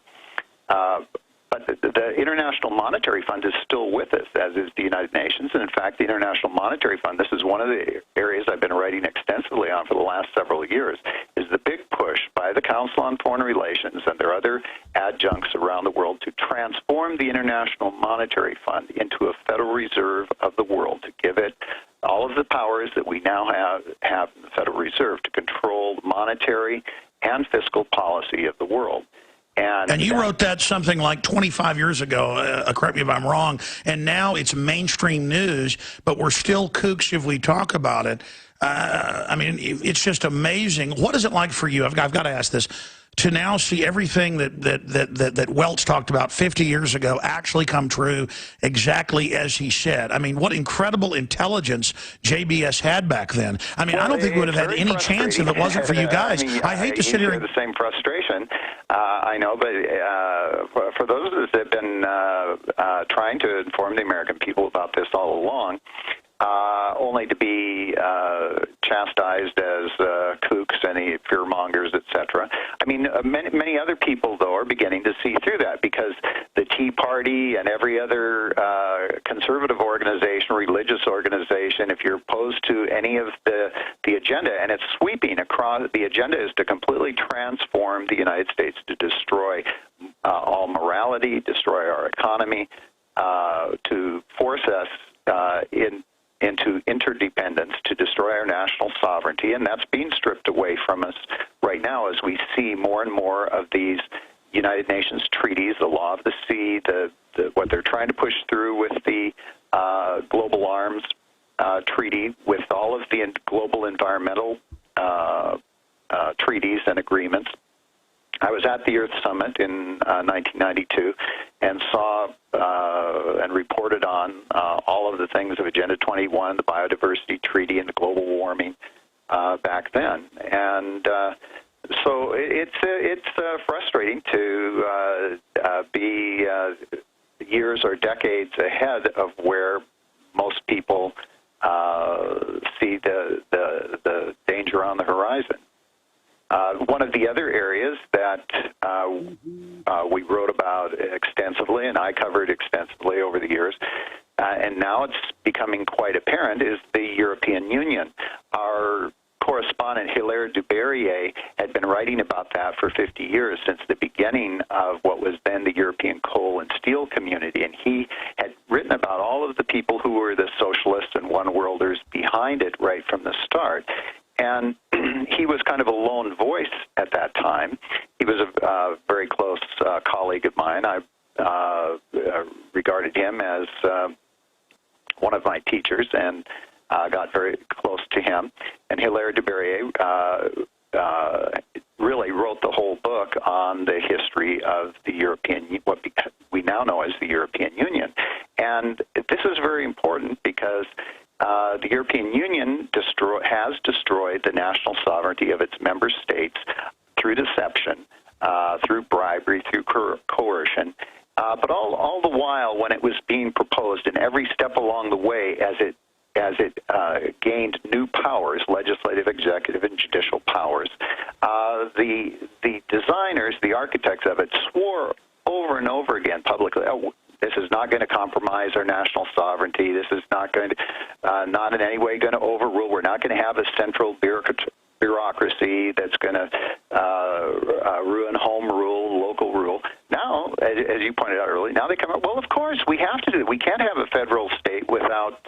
But the International Monetary Fund is still with us, as is the United Nations. And in fact, the International Monetary Fund, this is one of the areas I've been writing extensively on for the last several years, is the big push by the Council on Foreign Relations and their other adjuncts around the world to transform the International Monetary Fund into a Federal Reserve of the world, to give it all of the powers that we now have in the Federal Reserve to control the monetary and fiscal policy of the world. And you wrote that something like 25 years ago, correct me if I'm wrong, and now it's mainstream news, but we're still kooks if we talk about it. I mean, it's just amazing. What is it like for you? I've got to ask this. To now see everything that Welch talked about 50 years ago actually come true exactly as he said. I mean, what incredible intelligence JBS had back then. I mean, I don't think we would have had any chance if it wasn't for you guys. I hate to sit here and... the same frustration, I know, but for those of us that have been trying to inform the American people about this all along, only to be chastised as kooks and fearmongers, etc. I mean, many other people, though, are beginning to see through that, because the Tea Party and every other conservative organization, religious organization, if you're opposed to any of the agenda, and it's sweeping across, the agenda is to completely transform the United States, to destroy all morality, destroy our economy, to force us into interdependence, to destroy our national sovereignty, and that's being stripped away from us right now as we see more and more of these United Nations treaties, the law of the sea, what they're trying to push through with the Global Arms Treaty, with all of the global environmental treaties and agreements. I was at the Earth Summit in 1992 and saw and reported on all of the things of Agenda 21, the Biodiversity Treaty, and the global warming back then. And so it's frustrating to be years or decades ahead of where most people see the danger on the horizon. One of the other areas that we wrote about extensively, and I covered extensively over the years, and now it's becoming quite apparent, is the European Union. Our correspondent Hilaire Duberrier had been writing about that for 50 years, since the beginning of what was then the European coal and steel community, and he had written about all of the people who were the socialists and one-worlders behind it right from the start. And he was kind of a lone voice at that time. He was a very close colleague of mine. I regarded him as one of my teachers and got very close to him. And Hilaire Duberrier really wrote the whole book on the history of the European, what we now know as the European Union. And this is very important because the European Union has destroyed the national sovereignty of its member states through deception, through bribery, through coercion. But all the while, when it was being proposed, and every step along the way, as it gained new powers, legislative, executive, and judicial powers, the designers, the architects of it, swore over and over again publicly, this is not going to compromise our national sovereignty. This is not going to, not in any way going to overrule. We're not going to have a central bureaucracy that's going to ruin home rule, local rule. Now, as you pointed out earlier, now they come up, well, of course, we have to do it. We can't have a federal state without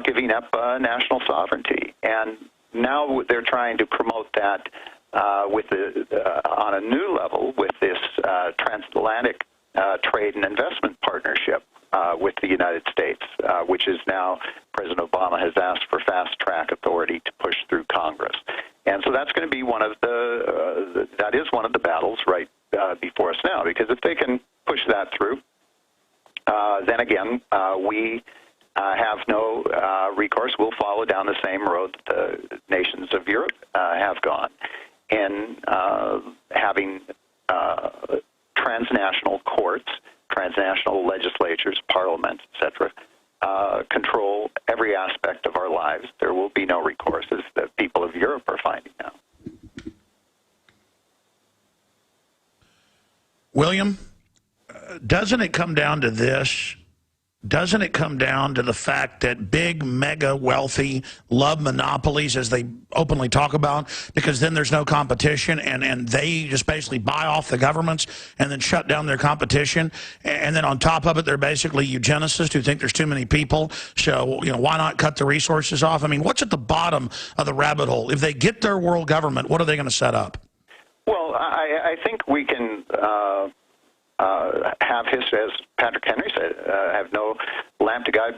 giving up national sovereignty. And now they're trying to promote that on a new level with this transatlantic trade and investment partnership with the United States, which is now President Obama has asked for fast-track authority to push through Congress. And so that's going to be one of that is one of the battles right because if they can push that through, then again, we have no recourse. We'll follow down the same road that the nations of Europe have gone in having transnational courts, transnational legislatures, parliaments, etc., control every aspect of our lives. There will be no recourse, as the people of Europe are finding now. William, doesn't it come down to this? Doesn't it come down to the fact that big, mega wealthy love monopolies, as they openly talk about, because then there's no competition, and they just basically buy off the governments and then shut down their competition, and then on top of it, they're basically eugenicists who think there's too many people, so why not cut the resources off? I mean, what's at the bottom of the rabbit hole? If they get their world government, what are they going to set up? Well, I think we can have history, as Patrick Henry said, have no lamp to guide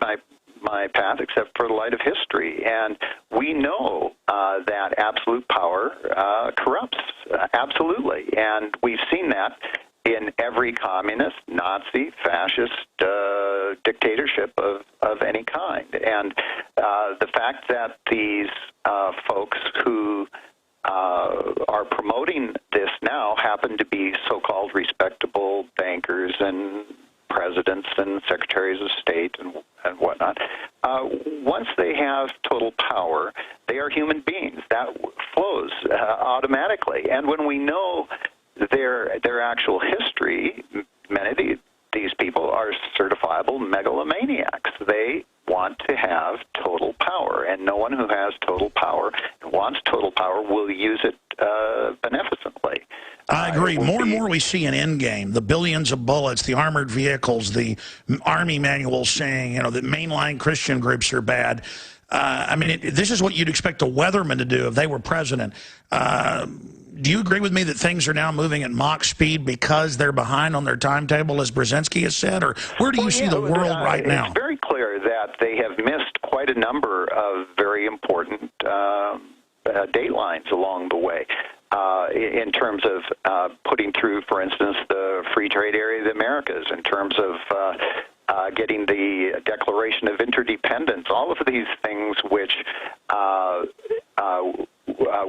my path except for the light of history. And we know that absolute power corrupts, absolutely. And we've seen that in every communist, Nazi, fascist dictatorship of any kind. And the fact that these folks who are promoting this now happen to be so-called respectable bankers and presidents and secretaries of state and whatnot. Once they have total power, they are human beings. That flows automatically. And when we know their actual history, many of these people are certifiable megalomaniacs. They want to have total power, and no one who has total power and wants total power will use it beneficently. I agree. More and more we see an endgame, the billions of bullets, the armored vehicles, the army manuals saying, that mainline Christian groups are bad. I mean, this is what you'd expect a weatherman to do if they were president. Do you agree with me that things are now moving at Mach speed because they're behind on their timetable, as Brzezinski has said? Or where do you see the world right now? It's very clear that they have missed quite a number of very important datelines along the way. In terms of putting through, for instance, the free trade area of the Americas, in terms of getting the Declaration of Interdependence, all of these things which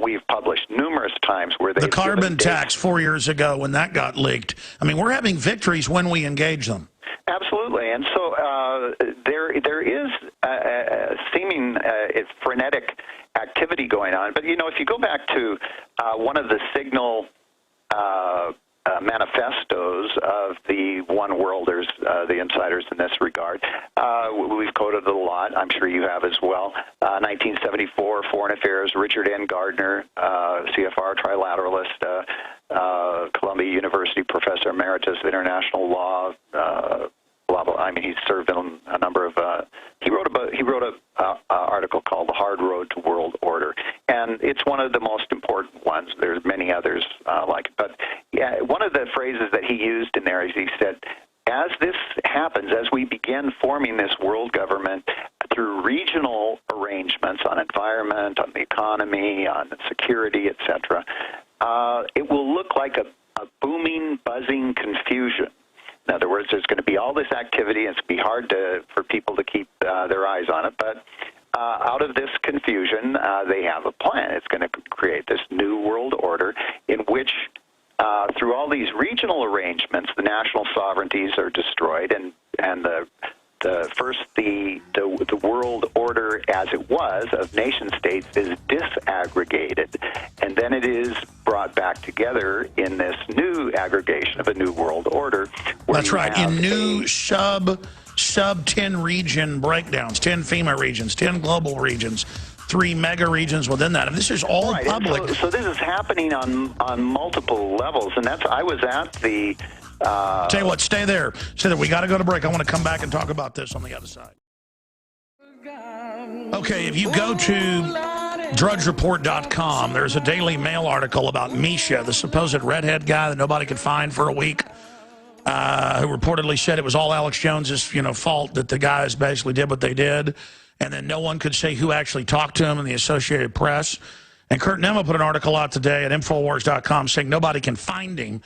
we've published numerous times where the carbon tax 4 years ago when that got leaked. I mean, we're having victories when we engage them. Absolutely, and so there is a seeming frenetic activity going on. But if you go back to one of the signal manifestos of the One Worlders, the insiders in this regard, we've quoted it a lot. I'm sure you have as well. 1974, Foreign Affairs, Richard N. Gardner, CFR trilateralist, Columbia University professor emeritus of international law. Blah blah. I mean, he's served on a number of. He wrote a article called "The Hard Road to World Order," and it's one of the most important ones. There's many others like it, but yeah, one of the phrases that he used in there is he said, "As this happens, as we begin forming this world government through regional arrangements on environment, on the economy, on security, etc., it will look like a booming, buzzing confusion." In other words, there's going to be all this activity, and it's going to be hard for people to keep their eyes on it. But out of this confusion, they have a plan. It's going to create this new world order in which, through all these regional arrangements, the national sovereignties are destroyed, and the world order as it was of nation states is disaggregated, and then it is brought back together in this new aggregation of a new world order. That's right, in new sub 10 region breakdowns, 10 FEMA regions, 10 global regions, 3 mega regions within that. And this is all right, public. So this is happening on multiple levels, and I was at the. Tell you what, stay there. We got to go to break. I want to come back and talk about this on the other side. Okay, if you go to drudgereport.com, there's a Daily Mail article about Misha, the supposed redhead guy that nobody could find for a week, who reportedly said it was all Alex Jones's fault that the guys basically did what they did, and then no one could say who actually talked to him in the Associated Press. And Kurt Nema put an article out today at Infowars.com saying nobody can find him.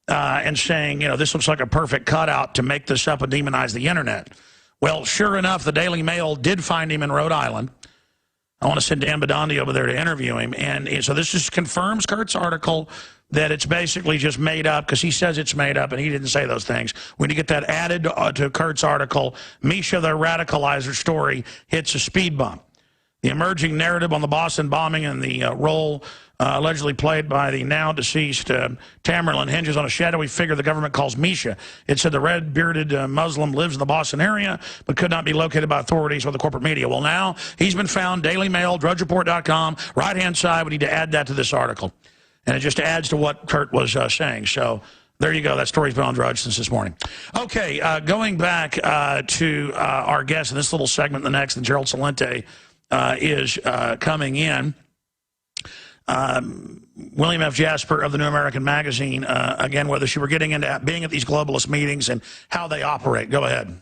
and saying, you know, this looks like a perfect cutout to make this up and demonize the internet. Well, sure enough, the Daily Mail did find him in Rhode Island. I want to send Dan Badandi over there to interview him. And so this just confirms Kurt's article that it's basically just made up, because he says it's made up and he didn't say those things. When you get that added to Kurt's article, Misha, the radicalizer story, hits a speed bump. The emerging narrative on the Boston bombing and the role allegedly played by the now deceased Tamerlan hinges on a shadowy figure the government calls Misha. It said the red-bearded Muslim lives in the Boston area but could not be located by authorities or the corporate media. Well, now he's been found. Daily Mail, drudgereport.com, right-hand side. We need to add that to this article. And it just adds to what Kurt was saying. So there you go. That story's been on Drudge since this morning. Okay, going back to our guest in this little segment, the next, and Gerald Celente is coming in. William F. Jasper of the New American Magazine, again, whether she were getting into being at these globalist meetings and how they operate. Go ahead.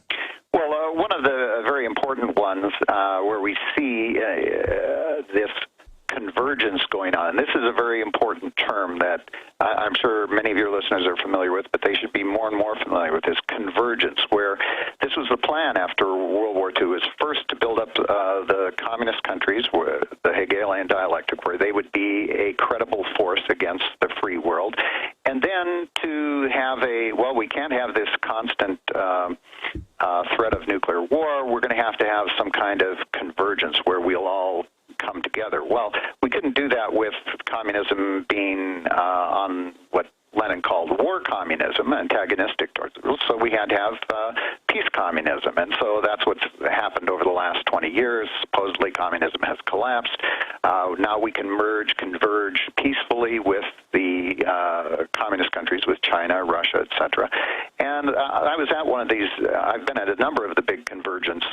Well, one of the very important ones where we see this convergence going on, and this is a very important term that I'm sure many of your listeners are familiar with, but they should be more and more familiar with, this convergence, where this was the plan after World War II, is first to build up the communist countries, where the Hegelian dialectic, where they would be a credible force against the free world, and then to have well, we can't have this constant threat of nuclear war. We're going to have some kind of convergence where we'll all come together. Well, we couldn't do that with communism being on what Lenin called war communism, antagonistic towards the rules, so we had to have peace communism. And so that's what's happened over the last 20 years. Supposedly communism has collapsed. Now we can converge peacefully with the communist countries, with China, Russia, etc. And I was at one of these, I've been at a number of the big convergence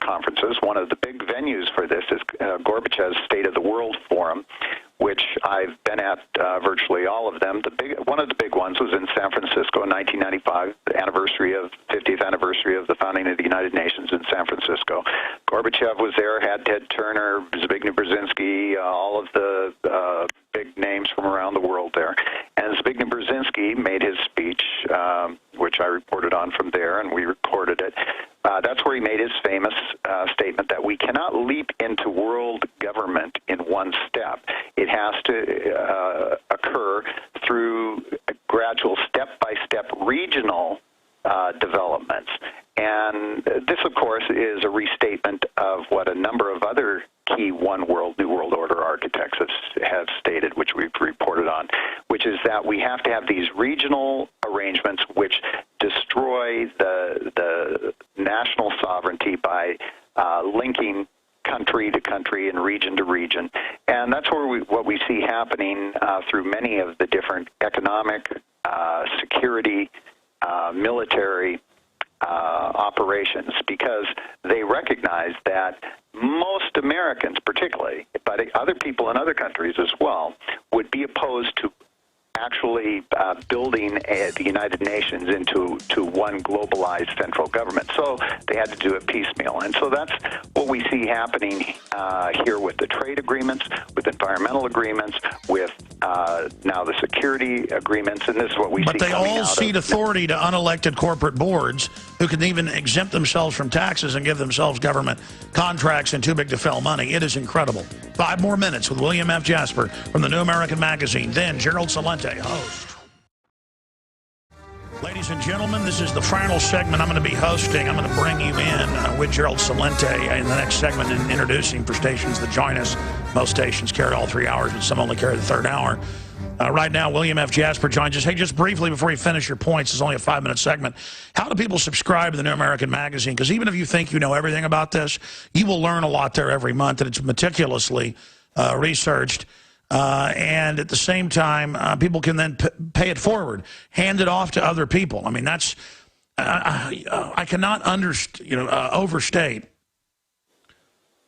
conferences. One of the big venues for this is Gorbachev's State of the World Forum, which I've been at virtually all of them. One of the big ones was in San Francisco in 1995, the 50th anniversary of the founding of the United Nations in San Francisco. Gorbachev was there, had Ted Turner, Zbigniew Brzezinski, all of the big names from around the world there. And Zbigniew Brzezinski made his speech, which I reported on from there, and we recorded it. That's where he made his famous statement that we cannot leap into world government in one step. It has to occur through gradual step-by-step regional developments. And this, of course, is a restatement of what a number of other key one world, New World Order architects have stated, which we've reported on, which is that we have to have these regional arrangements which destroy the national sovereignty by linking country to country and region to region. And that's what we see happening through many of the different economic, security, military operations, because they recognize that most Americans, particularly, but other people in other countries as well, would be opposed to actually building the United Nations into one globalized central government. So they had to do it piecemeal. And so that's what we see happening here with the trade agreements, with environmental agreements, with now the security agreements, and this is what we see coming out. But they all cede authority to unelected corporate boards who can even exempt themselves from taxes and give themselves government contracts and too big to fail money. It is incredible. 5 more minutes with William F. Jasper from the New American Magazine. Then Gerald Celente, host. Ladies and gentlemen, this is the final segment I'm going to be hosting. I'm going to bring you in with Gerald Celente in the next segment and introducing for stations that join us. Most stations carry all 3 hours, but some only carry the third hour. Right now, William F. Jasper joins us. Hey, just briefly before you finish your points, it's only a 5-minute segment. How do people subscribe to the New American Magazine? Because even if you think you know everything about this, you will learn a lot there every month, and it's meticulously researched. And at the same time, people can then pay it forward, hand it off to other people. I mean, that's I cannot overstate.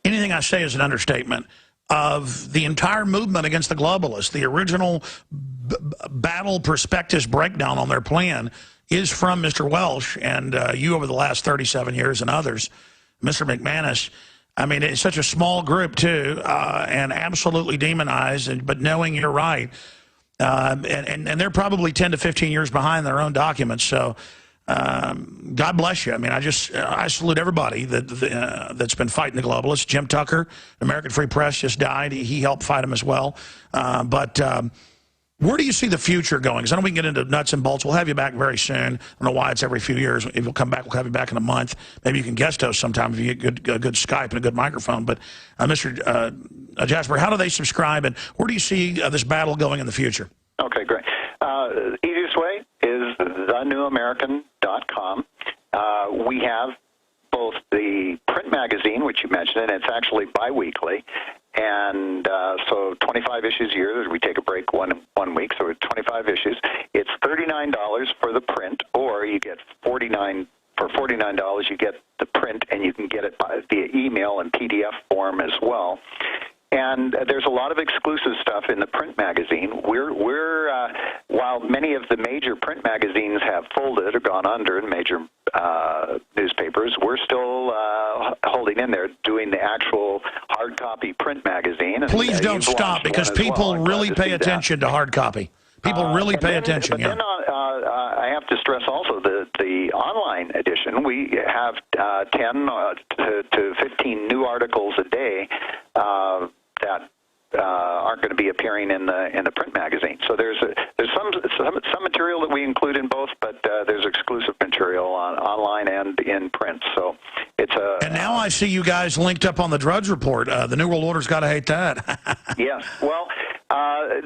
Anything I say is an understatement of the entire movement against the globalists. The original battle prospectus breakdown on their plan is from Mr. Welsh and you over the last 37 years and others, Mr. McManus. I mean, it's such a small group, too, and absolutely demonized, but knowing you're right. and they're probably 10 to 15 years behind their own documents. So God bless you. I mean, I salute everybody that's been fighting the globalists. Jim Tucker, American Free Press, just died. He helped fight them as well. But where do you see the future going? Because I know we can get into nuts and bolts. We'll have you back very soon. I don't know why it's every few years. If you'll come back, we'll have you back in a month. Maybe you can guest host sometime if you get good Skype and a good microphone. But Mr. Jasper, how do they subscribe, and where do you see this battle going in the future? Okay, great. Easiest way is thenewamerican.com. We have both the print magazine, which you mentioned, and it's actually biweekly. And so 25 issues a year. We take a break one week, so it's 25 issues. It's $39 for the print, or you get $49 you get the print, and you can get it via email and PDF form as well. And there's a lot of exclusive stuff in the print magazine. While many of the major print magazines have folded or gone under in major newspapers, we're still holding in there, doing the actual hard copy print magazine. And, please don't stop, because people really pay attention to hard copy. People really pay attention. But then I have to stress also the online edition. We have 10 to 15 new articles a day that aren't going to be appearing in the print magazine. So there's some material that we include in both, but there's exclusive material online and in print. So it's a. And now I see you guys linked up on the Drudge Report. The New World Order's got to hate that. Yes. Well,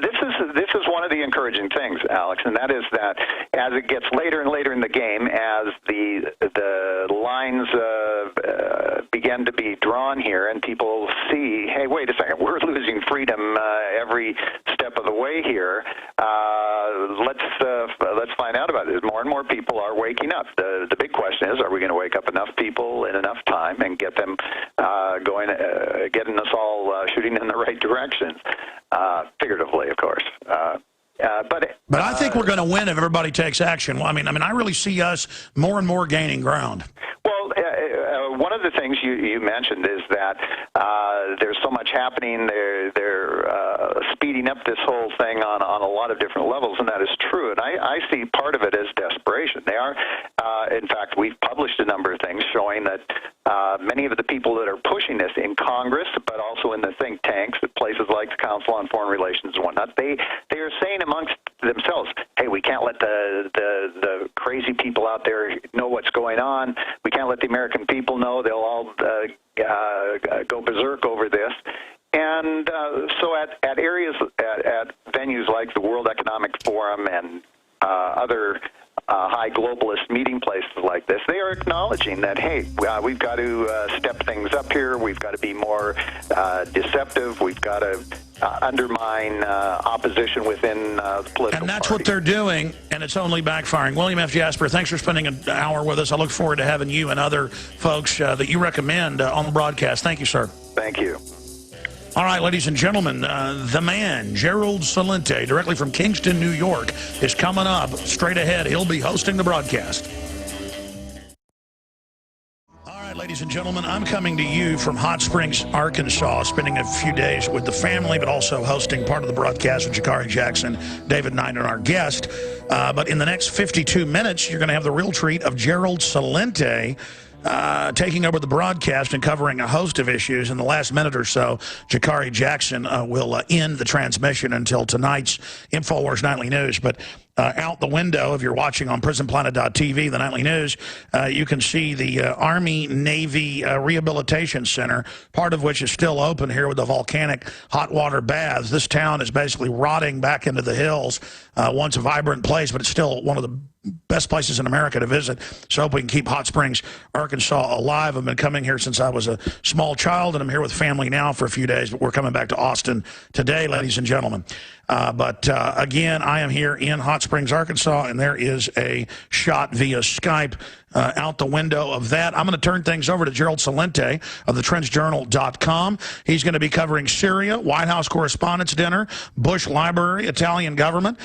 this is one of the encouraging things, Alex, and that is that as it gets later and later in the game, as the lines begin to be drawn here, and people see, hey, wait a second, we're losing freedom every step of the way here. Let's find out about it. More and more people are waking up. The big question is, are we going to wake up enough people in enough time and get them going, getting us all shooting in the right directions? Figuratively, of course. But I think we're going to win if everybody takes action. Well, I mean, I really see us more and more gaining ground. Well, one of the things you mentioned is that there's so much happening. They're speeding up this whole thing on a lot of different levels, and that is true. And I see part of it as desperation. They are, in fact, we've published a number of things showing that many of the people that are pushing this in Congress, but also in the think tanks at places like the Council on Foreign Relations and whatnot, they are saying amongst themselves, hey, we can't let the crazy people out there know what's going on. We can't let the American people know. They'll all go berserk over this. And so at areas, at venues like the World Economic Forum and other high globalist meeting places like this, they are acknowledging that, hey, we've got to step things up here. We've got to be more deceptive. We've got to undermine opposition within the political And that's party. what they're doing, and it's only backfiring. William F. Jasper, thanks for spending an hour with us. I look forward to having you and other folks that you recommend on the broadcast. Thank you, sir. Thank you. All right, ladies and gentlemen, the man, Gerald Celente, directly from Kingston, New York, is coming up straight ahead. He'll be hosting the broadcast. All right, ladies and gentlemen, I'm coming to you from Hot Springs, Arkansas, spending a few days with the family, but also hosting part of the broadcast with Jakari Jackson, David Knight, and our guest. But in the next 52 minutes, you're going to have the real treat of Gerald Celente, taking over the broadcast and covering a host of issues. In the last minute or so, Jakari Jackson will end the transmission until tonight's Infowars Nightly News. But out the window, if you're watching on prisonplanet.tv, the nightly news, you can see the Army-Navy Rehabilitation Center, part of which is still open here with the volcanic hot water baths. This town is basically rotting back into the hills. Once a vibrant place, but it's still one of the best places in America to visit. So I hope we can keep Hot Springs, Arkansas alive. I've been coming here since I was a small child, and I'm here with family now for a few days, but we're coming back to Austin today, ladies and gentlemen. But again, I am here in Hot Springs, Arkansas, and there is a shot via Skype out the window of that. I'm going to turn things over to Gerald Celente of the TrendsJournal.com. He's going to be covering Syria, White House Correspondents' Dinner, Bush Library, Italian government.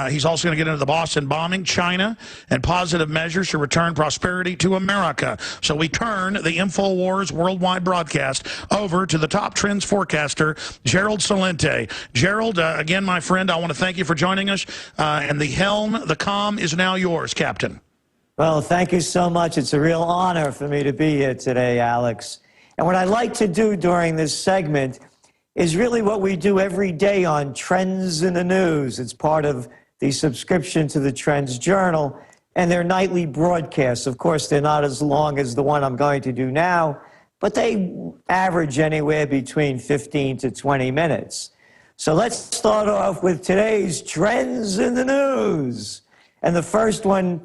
He's also going to get into the Boston bombing, China, and positive measures to return prosperity to America. So we turn the Infowars worldwide broadcast over to the top trends forecaster, Gerald Celente. Gerald, again, my friend, I want to thank you for joining us. And the helm, the comm is now yours, Captain. Well, thank you so much. It's a real honor for me to be here today, Alex. And what I like to do during this segment is really what we do every day on Trends in the News. It's part of the subscription to the Trends Journal and their nightly broadcasts. Of course, they're not as long as the one I'm going to do now, but they average anywhere between 15 to 20 minutes. So let's start off with today's Trends in the News. And the first one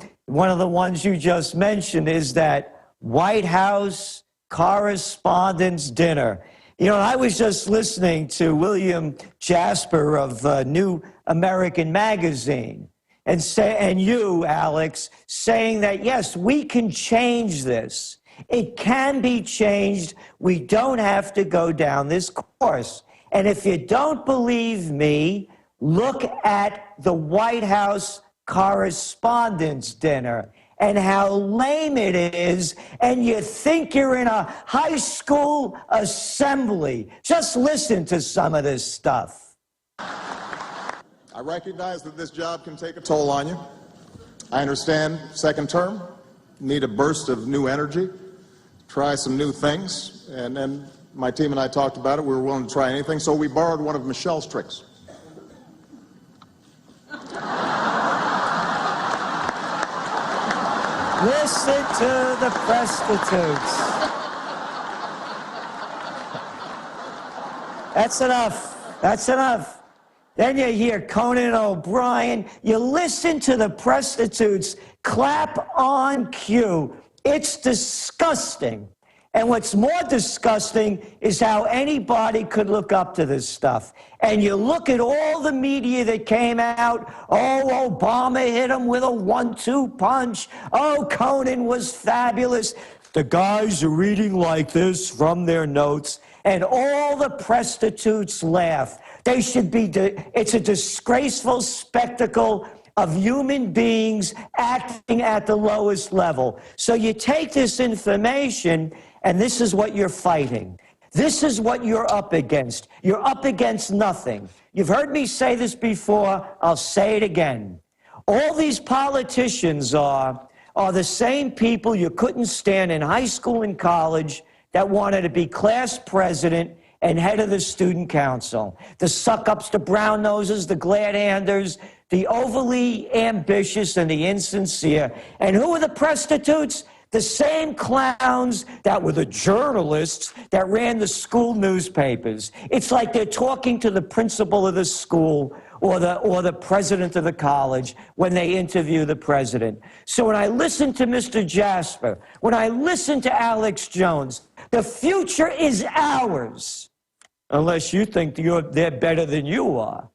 of the ones you just mentioned, is that White House Correspondents' Dinner. You know, I was just listening to William Jasper of New American Magazine, and you, Alex, saying that, yes, we can change this. It can be changed. We don't have to go down this course. And if you don't believe me, look at the White House Correspondents' Dinner and how lame it is, and you think you're in a high school assembly. Just listen to some of this stuff. I recognize that this job can take a toll on you. I understand second term, need a burst of new energy, try some new things, and then my team and I talked about it. We were willing to try anything, so we borrowed one of Michelle's tricks. Listen to the prostitutes. That's enough. That's enough. Then you hear Conan O'Brien. You listen to the prostitutes clap on cue. It's disgusting. And what's more disgusting is how anybody could look up to this stuff. And you look at all the media that came out. Oh, Obama hit him with a 1-2 punch. Oh, Conan was fabulous. The guys are reading like this from their notes. And all the prostitutes laugh. They should be, it's a disgraceful spectacle of human beings acting at the lowest level. So you take this information, and this is what you're fighting. This is what you're up against. You're up against nothing. You've heard me say this before. I'll say it again. All these politicians are the same people you couldn't stand in high school and college that wanted to be class president and head of the student council. The suck-ups, the brown-nosers, the glad-handers, the overly ambitious and the insincere. And who are the prostitutes? The same clowns that were the journalists that ran the school newspapers. It's like they're talking to the principal of the school or the president of the college when they interview the president. So when I listen to Mr. Jasper, when I listen to Alex Jones, the future is ours, unless you think they're better than you are.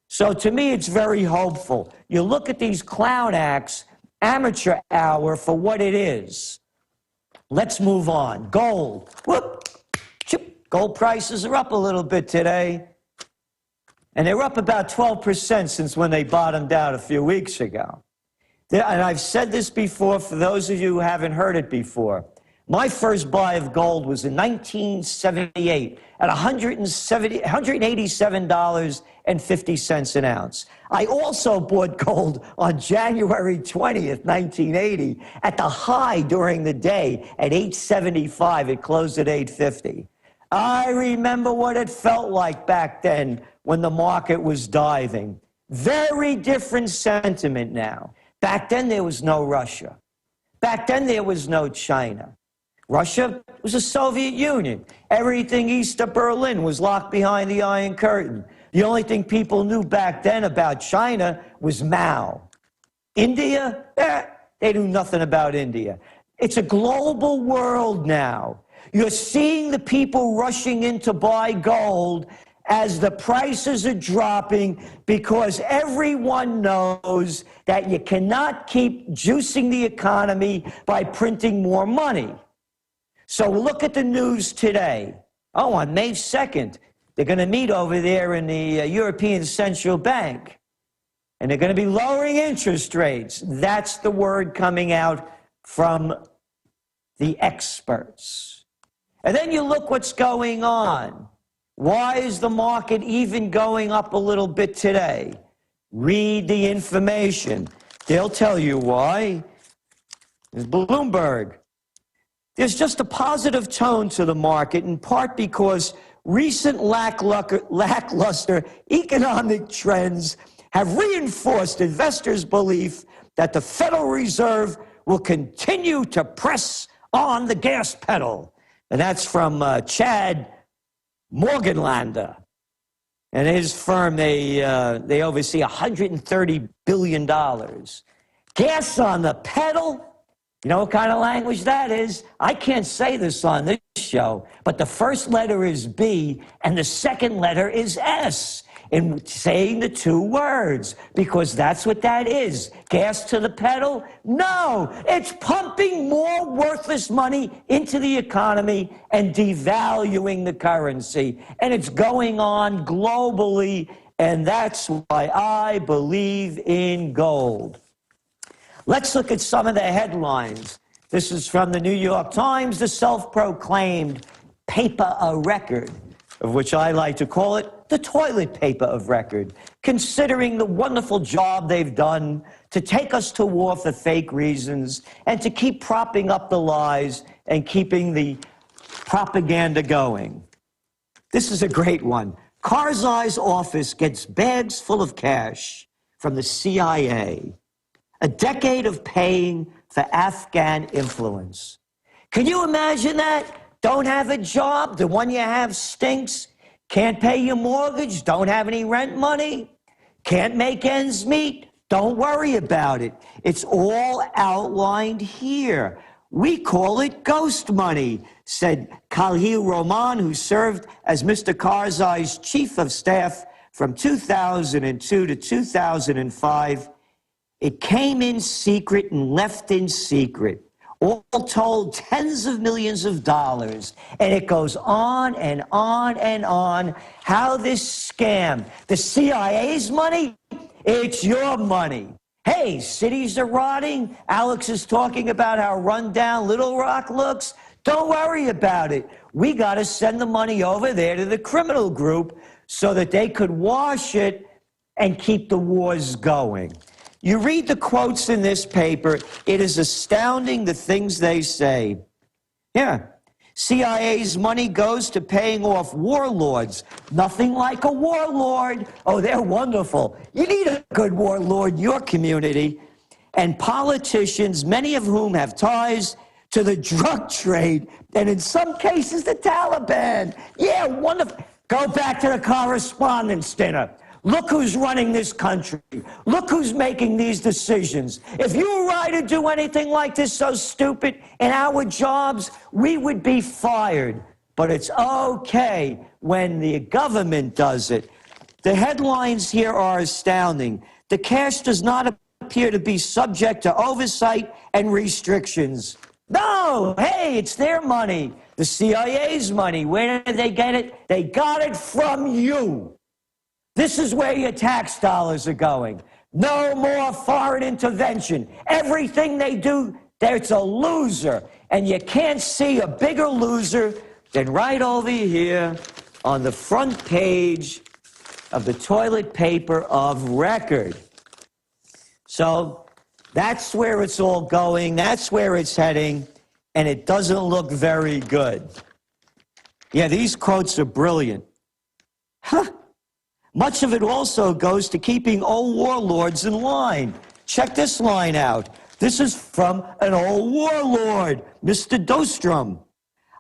So to me, it's very hopeful. You look at these clown acts, amateur hour for what it is. Let's move on. Gold. Whoop. Chip. Gold prices are up a little bit today. And they're up about 12% since when they bottomed out a few weeks ago. And I've said this before for those of you who haven't heard it before. My first buy of gold was in 1978 at $187.50 an ounce. I also bought gold on January 20th, 1980 at the high during the day at $875. It closed at $850. I remember what it felt like back then when the market was diving. Very different sentiment now. Back then there was no Russia. Back then there was no China. Russia was the Soviet Union. Everything east of Berlin was locked behind the Iron Curtain. The only thing people knew back then about China was Mao. India? They knew nothing about India. It's a global world now. You're seeing the people rushing in to buy gold as the prices are dropping because everyone knows that you cannot keep juicing the economy by printing more money. So look at the news today. Oh, on May 2nd, they're going to meet over there in the European Central Bank, and they're going to be lowering interest rates. That's the word coming out from the experts. And then you look what's going on. Why is the market even going up a little bit today? Read the information. They'll tell you why. There's Bloomberg. There's just a positive tone to the market, in part because recent lackluster economic trends have reinforced investors' belief that the Federal Reserve will continue to press on the gas pedal. And that's from Chad Morganlander. And his firm, they oversee $130 billion. Gas on the pedal? You know what kind of language that is? I can't say this on this show, but the first letter is B and the second letter is S in saying the two words, because that's what that is. Gas to the pedal? No, it's pumping more worthless money into the economy and devaluing the currency. And it's going on globally, and that's why I believe in gold. Let's look at some of the headlines. This is from the New York Times, the self-proclaimed paper of record, of which I like to call it the toilet paper of record, considering the wonderful job they've done to take us to war for fake reasons and to keep propping up the lies and keeping the propaganda going. This is a great one. Karzai's office gets bags full of cash from the CIA. A decade of paying for Afghan influence. Can you imagine that? Don't have a job, the one you have stinks, can't pay your mortgage, don't have any rent money, can't make ends meet, don't worry about it. It's all outlined here. We call it ghost money, said Khalil Roman, who served as Mr. Karzai's chief of staff from 2002 to 2005. It came in secret and left in secret. All told, tens of millions of dollars. And it goes on and on and on. How this scam, the CIA's money, it's your money. Hey, cities are rotting. Alex is talking about how run down Little Rock looks. Don't worry about it. We got to send the money over there to the criminal group so that they could wash it and keep the wars going. You read the quotes in this paper, it is astounding the things they say. Yeah, CIA's money goes to paying off warlords. Nothing like a warlord. Oh, they're wonderful. You need a good warlord in your community. And politicians, many of whom have ties to the drug trade, and in some cases the Taliban. Yeah, wonderful. Go back to the correspondence dinner. Look who's running this country. Look who's making these decisions. If you or I to do anything like this so stupid in our jobs, we would be fired. But it's okay when the government does it. The headlines here are astounding. The cash does not appear to be subject to oversight and restrictions. No, hey, it's their money. The CIA's money. Where did they get it? They got it from you. This is where your tax dollars are going. No more foreign intervention. Everything they do, it's a loser. And you can't see a bigger loser than right over here on the front page of the toilet paper of record. So that's where it's all going. That's where it's heading. And it doesn't look very good. Yeah, these quotes are brilliant. Huh. Much of it also goes to keeping old warlords in line. Check this line out. This is from an old warlord, Mr. Dostrom.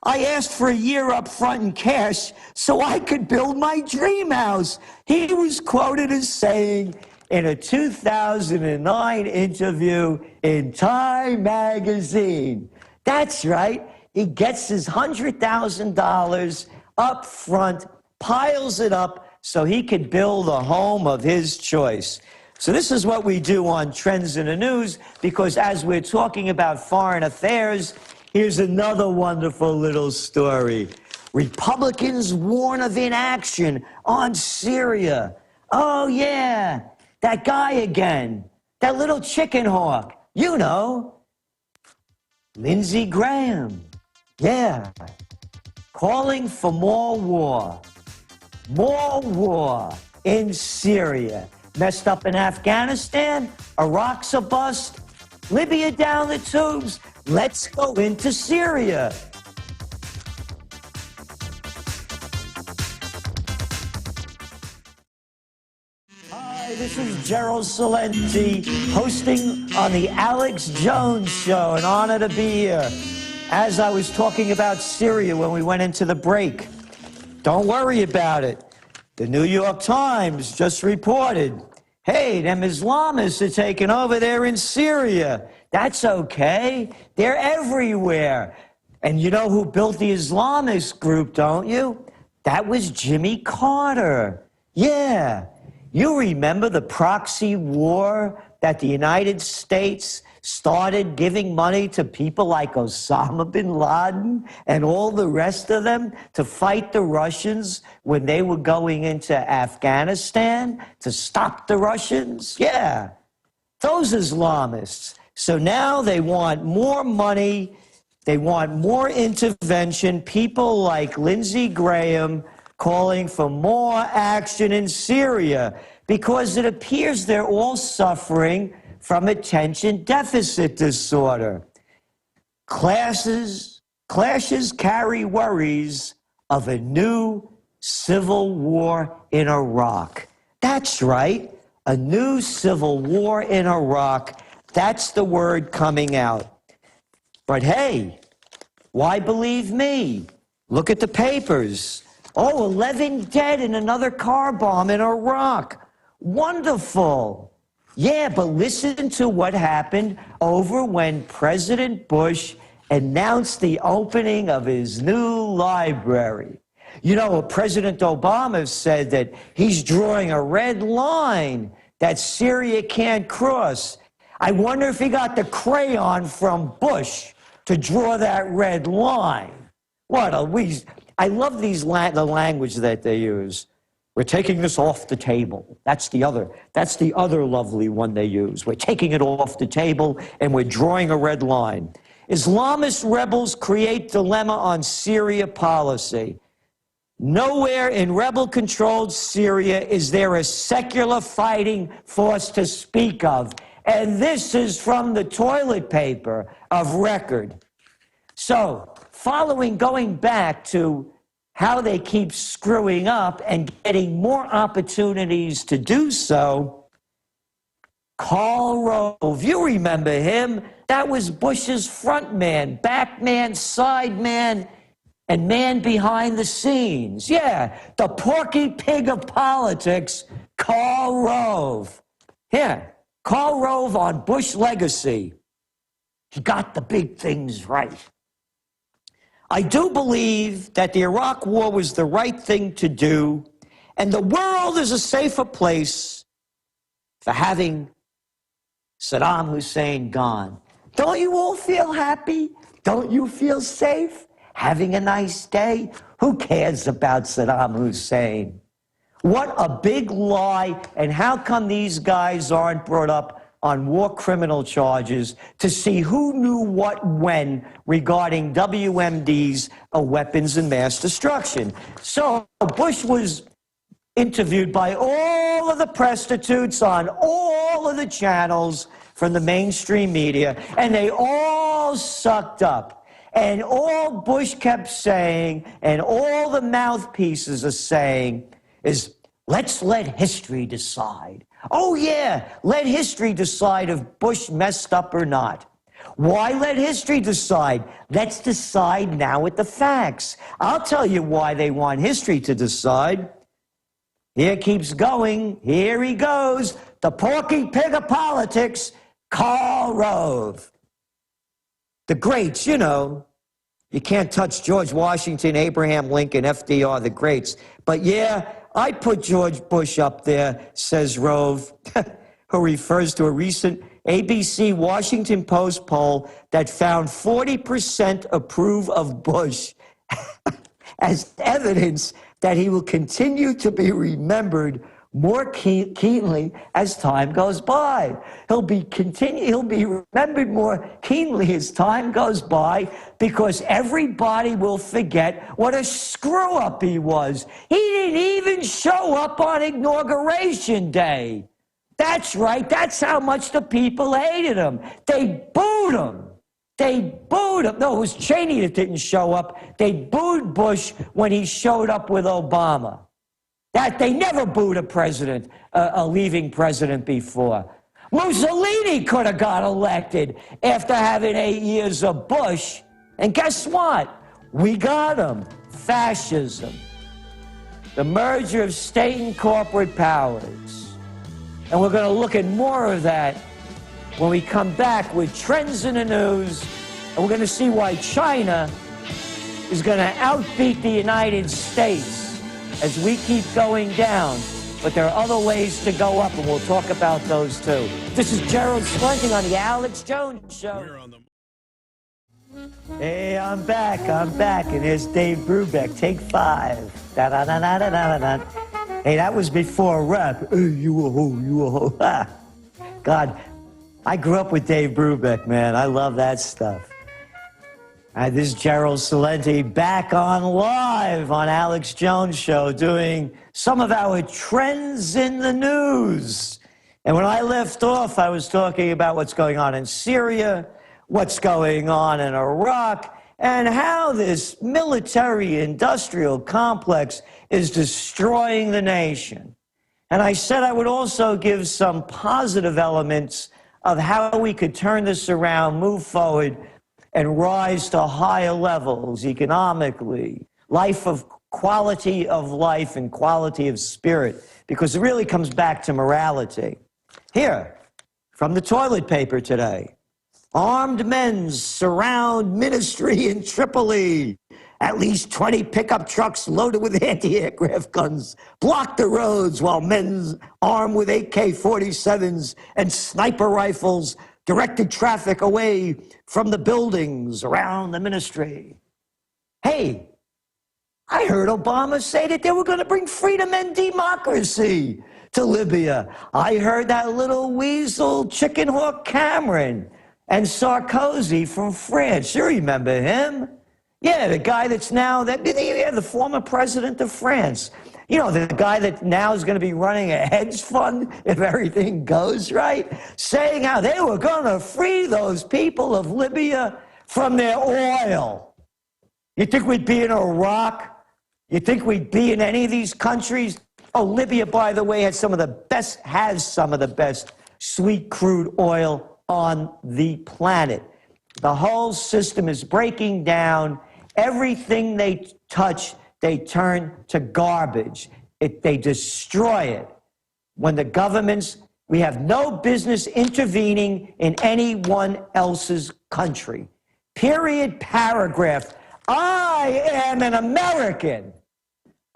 I asked for a year up front in cash so I could build my dream house. He was quoted as saying in a 2009 interview in Time magazine. That's right. He gets his $100,000 up front piles it up so he could build a home of his choice. So this is what we do on Trends in the News, because as we're talking about foreign affairs, here's another wonderful little story. Republicans warn of inaction on Syria. Oh, yeah, that guy again, that little chicken hawk, you know, Lindsey Graham. Yeah, calling for more war in Syria. Messed up in Afghanistan, Iraq's a bust, Libya down the tubes, let's go into Syria. Hi, this is Gerald Celente, hosting on the Alex Jones Show. An honor to be here. As I was talking about Syria when we went into the break, don't worry about it. The New York Times just reported, hey, them Islamists are taking over there in Syria. That's okay. They're everywhere. And you know who built the Islamist group, don't you? That was Jimmy Carter. Yeah. You remember the proxy war that the United States started giving money to people like Osama bin Laden and all the rest of them to fight the Russians when they were going into Afghanistan to stop the Russians? Yeah, those Islamists. So now they want more money, they want more intervention, people like Lindsey Graham calling for more action in Syria because it appears they're all suffering from attention deficit disorder. Clashes carry worries of a new civil war in Iraq. That's right, a new civil war in Iraq. That's the word coming out. But hey, why believe me? Look at the papers. Oh, 11 dead in another car bomb in Iraq. Wonderful. Yeah, but listen to what happened over when President Bush announced the opening of his new library. You know, President Obama said that he's drawing a red line that Syria can't cross. I wonder if he got the crayon from Bush to draw that red line. What a we! I love the language that they use. We're taking this off the table. That's the other lovely one they use. We're taking it off the table and we're drawing a red line. Islamist rebels create dilemma on Syria policy. Nowhere in rebel-controlled Syria is there a secular fighting force to speak of. And this is from the toilet paper of record. So, going back to how they keep screwing up and getting more opportunities to do so, Karl Rove, you remember him? That was Bush's front man, back man, side man, and man behind the scenes. Yeah, the porky pig of politics, Karl Rove. Here, Karl Rove on Bush legacy. He got the big things right. I do believe that the Iraq War was the right thing to do, and the world is a safer place for having Saddam Hussein gone. Don't you all feel happy? Don't you feel safe? Having a nice day? Who cares about Saddam Hussein? What a big lie, and how come these guys aren't brought up on war criminal charges to see who knew what when regarding WMDs of weapons of mass destruction? So Bush was interviewed by all of the prostitutes on all of the channels from the mainstream media, and they all sucked up. And all Bush kept saying, and all the mouthpieces are saying, is let's let history decide. Oh, yeah, let history decide if Bush messed up or not. Why let history decide? Let's decide now with the facts. I'll tell you why they want history to decide. Here it keeps going. Here he goes. The porky pig of politics, Karl Rove. The greats, you know, You can't touch George Washington, Abraham Lincoln, FDR, the greats. But yeah, I put George Bush up there, says Rove, who refers to a recent ABC Washington Post poll that found 40% approve of Bush as evidence that he will continue to be remembered more keenly as time goes by. He'll be remembered more keenly as time goes by because everybody will forget what a screw-up he was. He didn't even show up on Inauguration Day. That's right. That's how much the people hated him. They booed him. They booed him. No, it was Cheney that didn't show up. They booed Bush when he showed up with Obama. That they never booed a president, a leaving president before. Mussolini could have got elected after having 8 years of Bush. And guess what? We got him. Fascism. The merger of state and corporate powers. And we're going to look at more of that when we come back with Trends in the News. And we're going to see why China is going to outbeat the United States as we keep going down. But there are other ways to go up, and we'll talk about those too. This is Gerald Celente on the Alex Jones Show. Hey, I'm back, and here's Dave Brubeck. Take 5. Da-da-da-da-da-da-da. Hey, that was before rap. Hey, you a hoe, you a hoe. God, I grew up with Dave Brubeck, man. I love that stuff. This is Gerald Celente back on live on Alex Jones Show doing some of our Trends in the News. And when I left off, I was talking about what's going on in Syria, what's going on in Iraq, and how this military-industrial complex is destroying the nation. And I said I would also give some positive elements of how we could turn this around, move forward, and rise to higher levels economically, quality of life and quality of spirit, because it really comes back to morality. Here, from the toilet paper today, armed men surround ministry in Tripoli. At least 20 pickup trucks loaded with anti-aircraft guns block the roads while men armed with AK-47s and sniper rifles directed traffic away from the buildings around the ministry. Hey, I heard Obama say that they were going to bring freedom and democracy to Libya. I heard that little weasel chicken hawk Cameron and Sarkozy from France. You remember him? Yeah, the guy that's now, the former president of France. You know, the guy that now is going to be running a hedge fund if everything goes right, saying how they were going to free those people of Libya from their oil. You think we'd be in Iraq? You think we'd be in any of these countries? Oh, Libya, by the way, has some of the best sweet crude oil on the planet. The whole system is breaking down. Everything they touch, they turn to garbage. They destroy it. When the governments, we have no business intervening in anyone else's country. Period, paragraph. I am an American.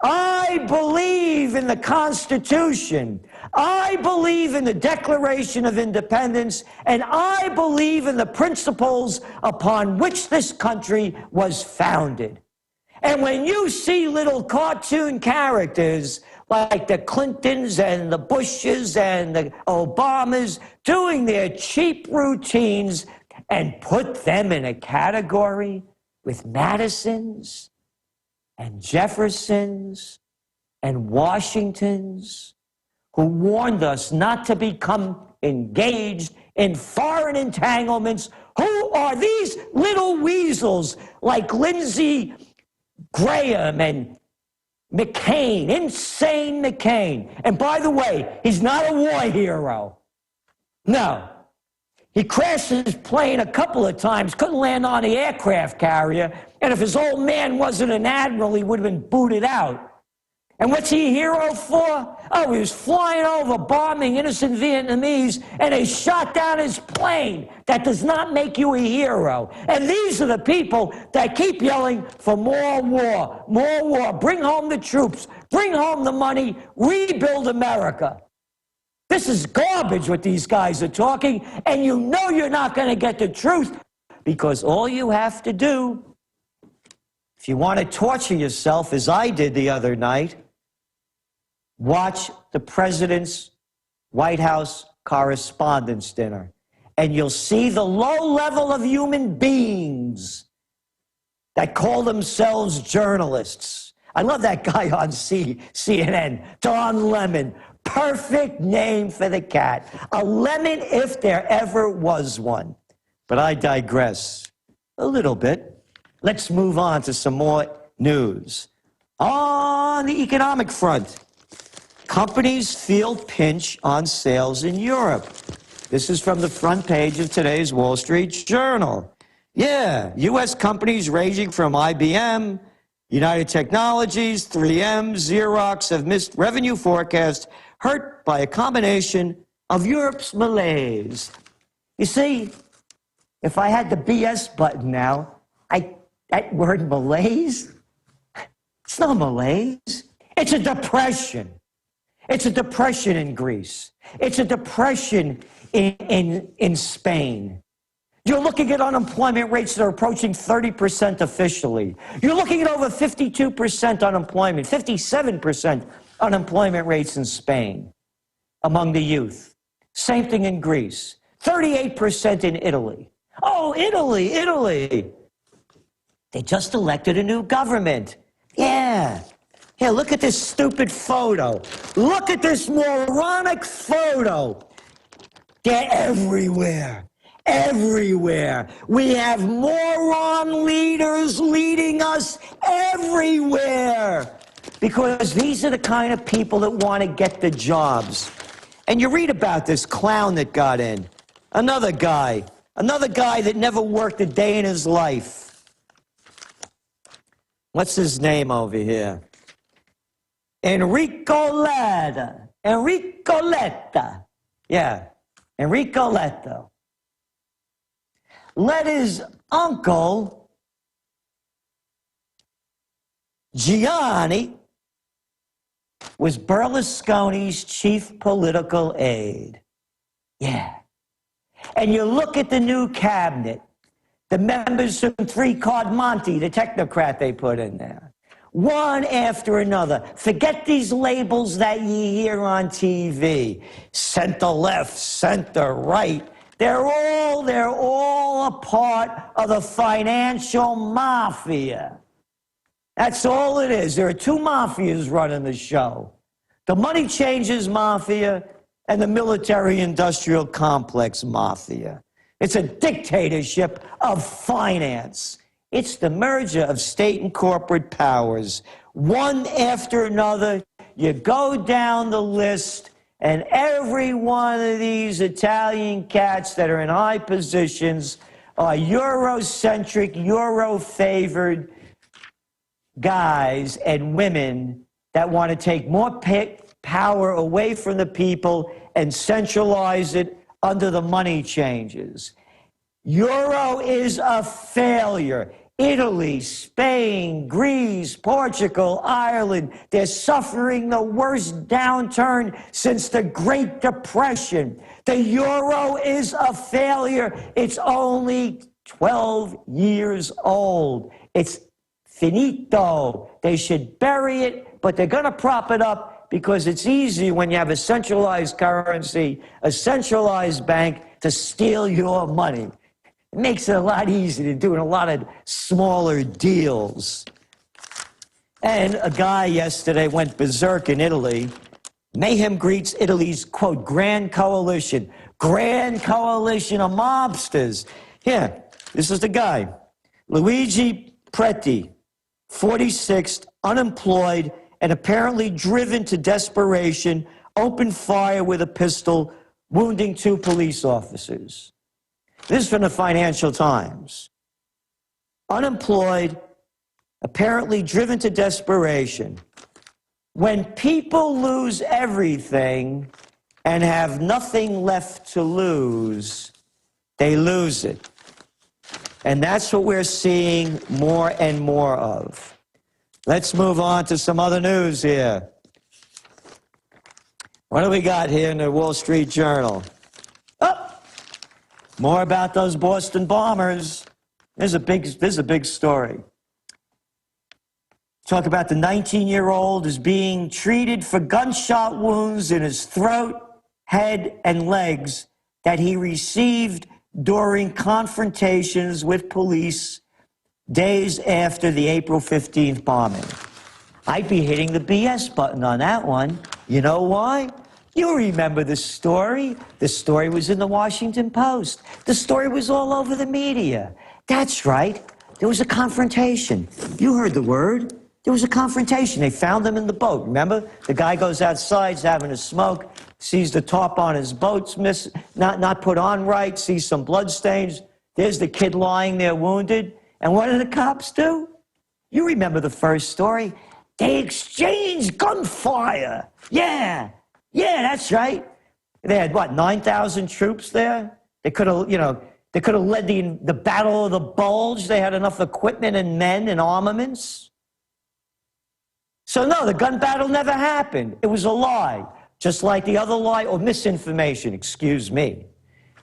I believe in the Constitution. I believe in the Declaration of Independence, and I believe in the principles upon which this country was founded. And when you see little cartoon characters like the Clintons and the Bushes and the Obamas doing their cheap routines and put them in a category with Madisons and Jeffersons and Washingtons, who warned us not to become engaged in foreign entanglements. Who are these little weasels like Lindsey Graham and McCain, insane McCain? And by the way, he's not a war hero. No. He crashed his plane a couple of times, couldn't land on the aircraft carrier, and if his old man wasn't an admiral, he would have been booted out. And what's he a hero for? Oh, he was flying over, bombing innocent Vietnamese, and they shot down his plane. That does not make you a hero. And these are the people that keep yelling for more war, more war. Bring home the troops, bring home the money, rebuild America. This is garbage what these guys are talking, and you know you're not going to get the truth, because all you have to do, if you want to torture yourself, as I did the other night, watch the president's White House Correspondents' Dinner, and you'll see the low level of human beings that call themselves journalists. I love that guy on CNN, Don Lemon. Perfect name for the cat. A lemon if there ever was one. But I digress a little bit. Let's move on to some more news. On the economic front, companies feel pinch on sales in Europe. This is from the front page of today's Wall Street Journal. Yeah, U.S. companies ranging from IBM, United Technologies, 3M, Xerox have missed revenue forecasts, hurt by a combination of Europe's malaise. You see, if I had the BS button now, that word malaise, it's not malaise. It's a depression. It's a depression in Greece. It's a depression in Spain. You're looking at unemployment rates that are approaching 30% officially. You're looking at over 52% unemployment, 57% unemployment rates in Spain among the youth. Same thing in Greece. 38% in Italy. Oh, Italy. They just elected a new government. Yeah. Here, look at this stupid photo. Look at this moronic photo. They're everywhere. Everywhere. We have moron leaders leading us everywhere. Because these are the kind of people that want to get the jobs. And you read about this clown that got in. Another guy that never worked a day in his life. What's his name over here? Enrico Letta. Yeah, Enrico Letta. Let his uncle, Gianni, was Berlusconi's chief political aide. Yeah. And you look at the new cabinet, the members from Three-Card Monte, the technocrat they put in there. One after another. Forget these labels that you hear on TV. Center left, center right. They're all a part of the financial mafia. That's all it is. There are two mafias running the show. The money changers mafia and the military-industrial complex mafia. It's a dictatorship of finance. It's the merger of state and corporate powers. One after another, you go down the list, and every one of these Italian cats that are in high positions are Eurocentric, Euro-favored guys and women that want to take more power away from the people and centralize it under the money changes. Euro is a failure. Italy, Spain, Greece, Portugal, Ireland, they're suffering the worst downturn since the Great Depression. The euro is a failure. It's only 12 years old. It's finito. They should bury it, but they're going to prop it up because it's easy when you have a centralized currency, a centralized bank, to steal your money. It makes it a lot easier to do a lot of smaller deals. And a guy yesterday went berserk in Italy. Mayhem greets Italy's, quote, grand coalition of mobsters. Here, this is the guy. Luigi Preti, 46, unemployed, and apparently driven to desperation, opened fire with a pistol, wounding 2 police officers. This is from the Financial Times. Unemployed, apparently driven to desperation. When people lose everything and have nothing left to lose, they lose it. And that's what we're seeing more and more of. Let's move on to some other news here. What do we got here in the Wall Street Journal? Oh, more about those Boston bombers. There's a big story. Talk about the 19-year-old is being treated for gunshot wounds in his throat, head, and legs that he received during confrontations with police days after the April 15th bombing. I'd be hitting the BS button on that one. You know why? You remember the story. The story was in the Washington Post. The story was all over the media. That's right. There was a confrontation. You heard the word. There was a confrontation. They found him in the boat. Remember? The guy goes outside, he's having a smoke, sees the tarp on his boat's not put on right, sees some blood stains. There's the kid lying there wounded. And what did the cops do? You remember the first story. They exchanged gunfire. Yeah, that's right. They had, what, 9,000 troops there? They could have, they could have led the Battle of the Bulge. They had enough equipment and men and armaments. So no, the gun battle never happened. It was a lie, just like the other lie, or misinformation, excuse me.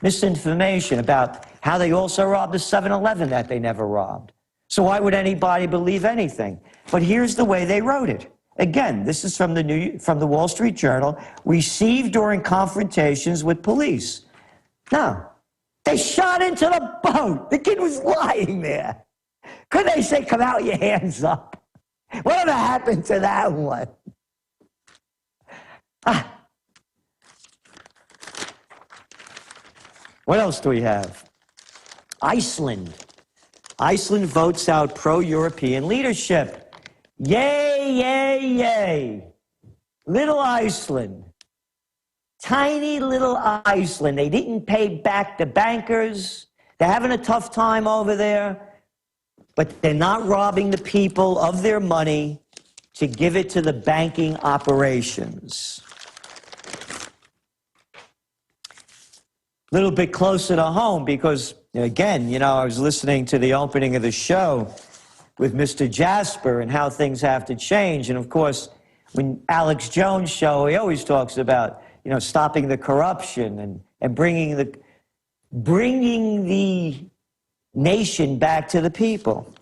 Misinformation about how they also robbed the 7-Eleven that they never robbed. So why would anybody believe anything? But here's the way they wrote it. Again, this is from the Wall Street Journal, received during confrontations with police. No, they shot into the boat. The kid was lying there. Couldn't they say, come out, your hands up? Whatever happened to that one? What else do we have? Iceland. Iceland votes out pro-European leadership. Yay, yay, yay. Little Iceland. Tiny little Iceland. They didn't pay back the bankers. They're having a tough time over there. But they're not robbing the people of their money to give it to the banking operations. A little bit closer to home because, again, I was listening to the opening of the show with Mr. Jasper and how things have to change. And, of course, when Alex Jones' show, he always talks about, stopping the corruption and bringing the nation back to the people.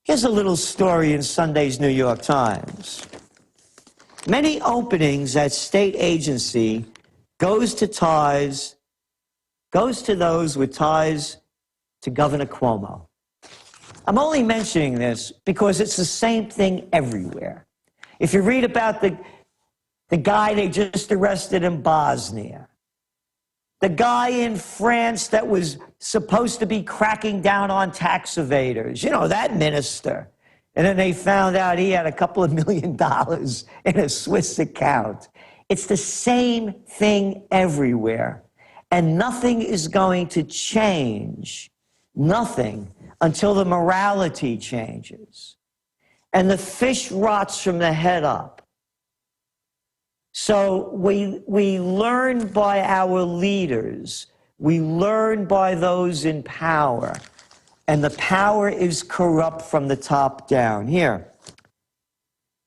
Here's a little story in Sunday's New York Times. Many openings at state agency goes to those with ties to Governor Cuomo. I'm only mentioning this because it's the same thing everywhere. If you read about the guy they just arrested in Bosnia, the guy in France that was supposed to be cracking down on tax evaders, that minister. And then they found out he had a couple of $1 million in a Swiss account. It's the same thing everywhere. And nothing is going to change, nothing, until the morality changes. And the fish rots from the head up. So we learn by our leaders. We learn by those in power. And the power is corrupt from the top down. Here,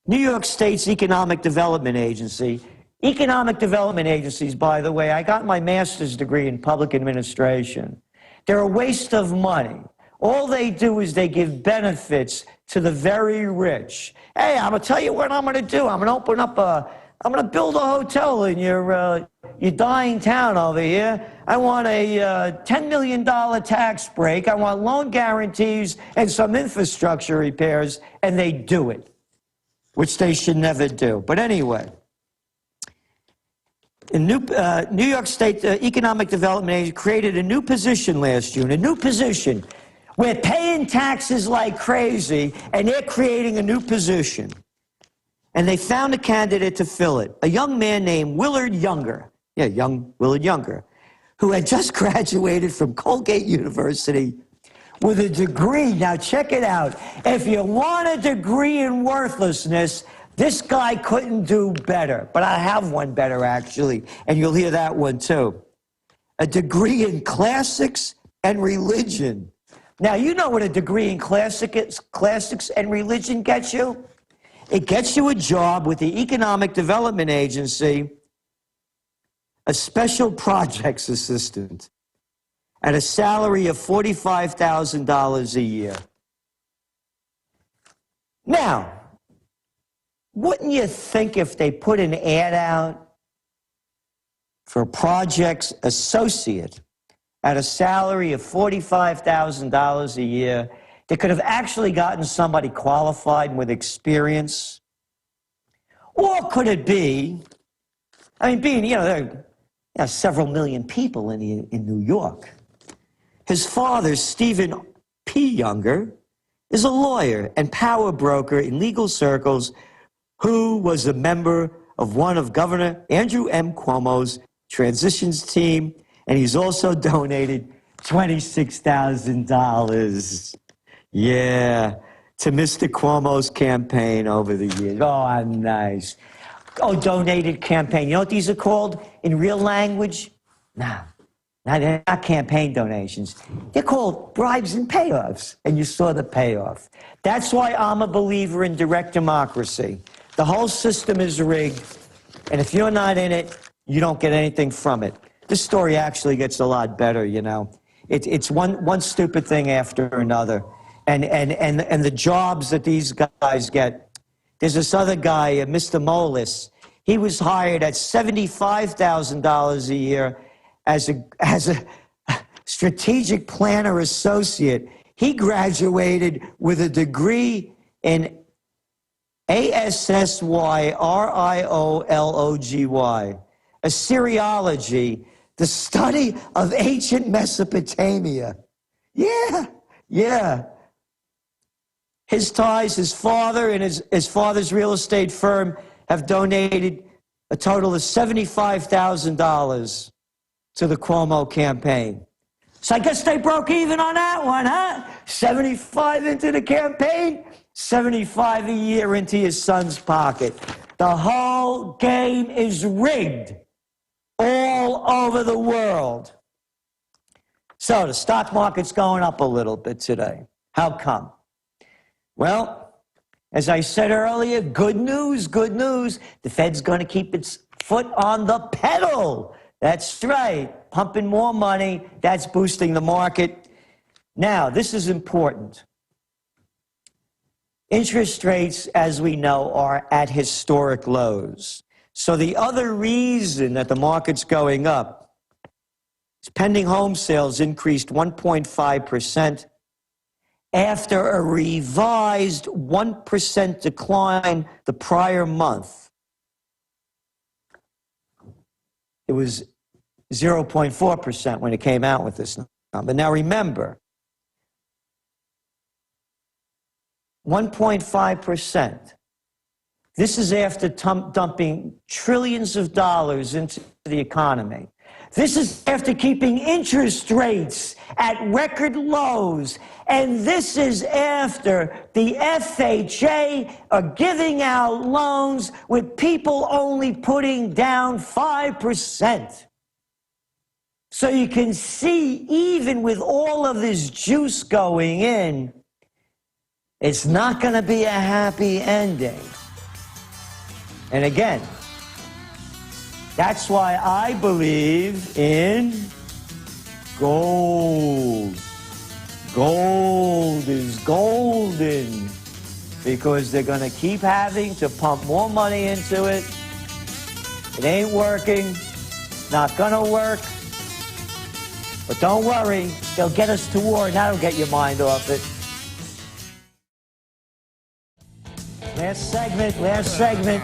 New York State's Economic Development Agency. Economic development agencies, by the way, I got my master's degree in public administration. They're a waste of money. All they do is they give benefits to the very rich. Hey, I'm going to tell you what I'm going to do. I'm going to build a hotel in your dying town over here. I want a $10 million tax break. I want loan guarantees and some infrastructure repairs, and they do it, which they should never do. But anyway, in New York State Economic Development Agency created a new position last June, a new position. We're paying taxes like crazy, and they're creating a new position. And they found a candidate to fill it, a young man named Willard Younger. Yeah, young Willard Younger, who had just graduated from Colgate University with a degree. Now, check it out. If you want a degree in worthlessness, This guy couldn't do better, but I have one better, actually, and you'll hear that one, too. A degree in classics and religion. Now, you know what a degree in classics and religion gets you? It gets you a job with the Economic Development Agency, a special projects assistant, at a salary of $45,000 a year. Now, wouldn't you think if they put an ad out for a projects associate at a salary of $45,000 a year, they could have actually gotten somebody qualified with experience? Or could it be, I mean, being, there are several million people in New York. His father, Stephen P. Younger, is a lawyer and power broker in legal circles who was a member of one of Governor Andrew M. Cuomo's transitions team, and he's also donated $26,000. Yeah, to Mr. Cuomo's campaign over the years. Oh, nice. Oh, donated campaign. You know what these are called in real language? No, they're not campaign donations. They're called bribes and payoffs, and you saw the payoff. That's why I'm a believer in direct democracy. The whole system is rigged, and if you're not in it, you don't get anything from it. This story actually gets a lot better, It's one stupid thing after another. And the jobs that these guys get. There's this other guy, Mr. Molis. He was hired at $75,000 a year as a strategic planner associate. He graduated with a degree in ASSYRIOLOGY, Assyriology, the study of ancient Mesopotamia. Yeah. His ties, his father and his father's real estate firm have donated a total of $75,000 to the Cuomo campaign. So I guess they broke even on that one, huh? 75 into the campaign, 75 a year into his son's pocket. The whole game is rigged all over the world. So the stock market's going up a little bit today. How come? Well, as I said earlier, good news, good news. The Fed's going to keep its foot on the pedal. That's right, pumping more money. That's boosting the market. Now, this is important. Interest rates, as we know, are at historic lows. So the other reason that the market's going up is pending home sales increased 1.5%. After a revised 1% decline the prior month. It was 0.4% when it came out with this number. Now remember, 1.5%. This is after dumping trillions of dollars into the economy. This is after keeping interest rates at record lows. And this is after the FHA are giving out loans with people only putting down 5%. So you can see, even with all of this juice going in, it's not going to be a happy ending. And again, that's why I believe in gold. Gold is golden because they're going to keep having to pump more money into it. It ain't working, not going to work. But don't worry, they'll get us to war and that'll get your mind off it. Last segment.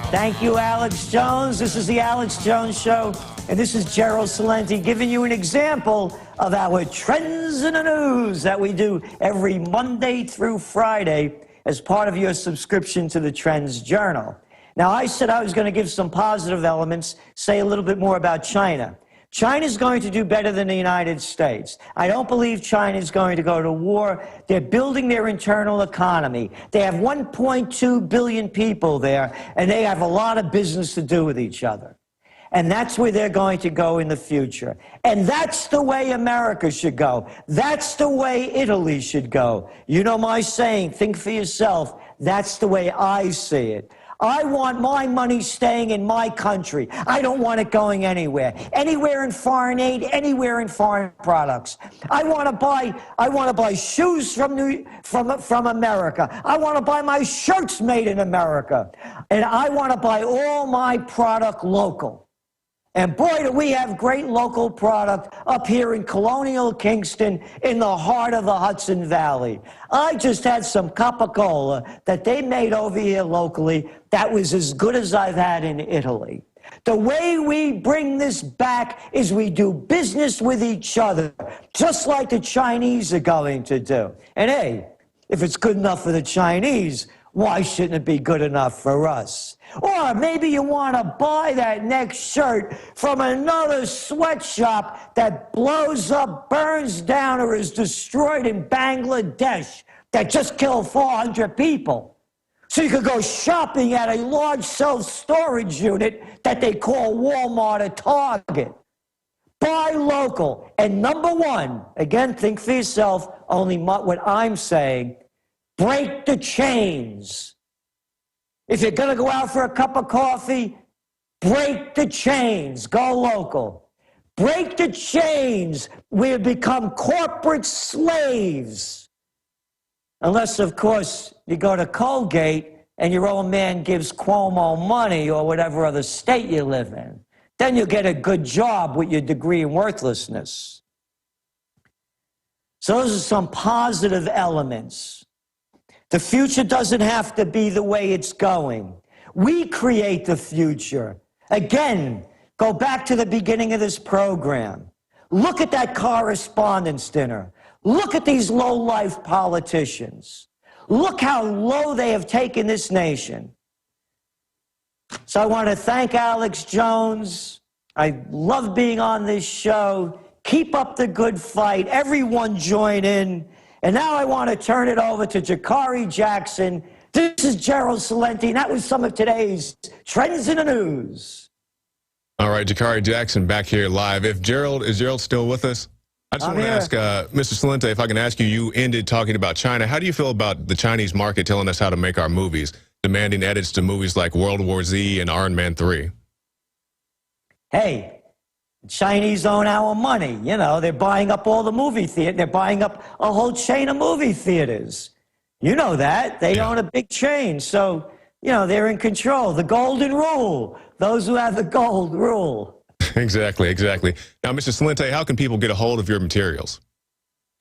Thank you, Alex Jones. This is the Alex Jones Show, and this is Gerald Celente giving you an example of our Trends in the News that we do every Monday through Friday as part of your subscription to the Trends Journal. Now, I said I was going to give some positive elements, say a little bit more about China. China's going to do better than the United States. I don't believe China's going to go to war. They're building their internal economy. They have 1.2 billion people there, and they have a lot of business to do with each other. And that's where they're going to go in the future. And that's the way America should go. That's the way Italy should go. You know my saying, think for yourself. That's the way I see it. I want my money staying in my country. I don't want it going anywhere. Anywhere in foreign aid, anywhere in foreign products. I want to buy shoes from America. I want to buy my shirts made in America. And I want to buy all my product local. And boy, do we have great local product up here in colonial Kingston in the heart of the Hudson Valley. I just had some capicola that they made over here locally that was as good as I've had in Italy. The way we bring this back is we do business with each other, just like the Chinese are going to do. And hey, if it's good enough for the Chinese, why shouldn't it be good enough for us? Or maybe you want to buy that next shirt from another sweatshop that blows up, burns down, or is destroyed in Bangladesh that just killed 400 people. So you could go shopping at a large self-storage unit that they call Walmart or Target. Buy local. And number one, again, think for yourself, only what I'm saying, break the chains. If you're going to go out for a cup of coffee, break the chains. Go local. Break the chains. We become corporate slaves. Unless, of course, you go to Colgate and your old man gives Cuomo money or whatever other state you live in. Then you'll get a good job with your degree in worthlessness. So those are some positive elements. The future doesn't have to be the way it's going. We create the future. Again, go back to the beginning of this program. Look at that correspondence dinner. Look at these low-life politicians. Look how low they have taken this nation. So I want to thank Alex Jones. I love being on this show. Keep up the good fight. Everyone join in. And now I want to turn it over to Jakari Jackson. This is Gerald Celente, and that was some of today's Trends in the News. All right, Jakari Jackson back here live. Is Gerald still with us? I just want to ask Mr. Celente, if I can ask you, you ended talking about China. How do you feel about the Chinese market telling us how to make our movies, demanding edits to movies like World War Z and Iron Man 3? Hey, the Chinese own our money. You know, they're buying up all the movie theaters. They're buying up a whole chain of movie theaters. You know that. They own a big chain. So, you know, they're in control. The golden rule. Those who have the gold rule. Exactly. Now, Mr. Celente, how can people get a hold of your materials?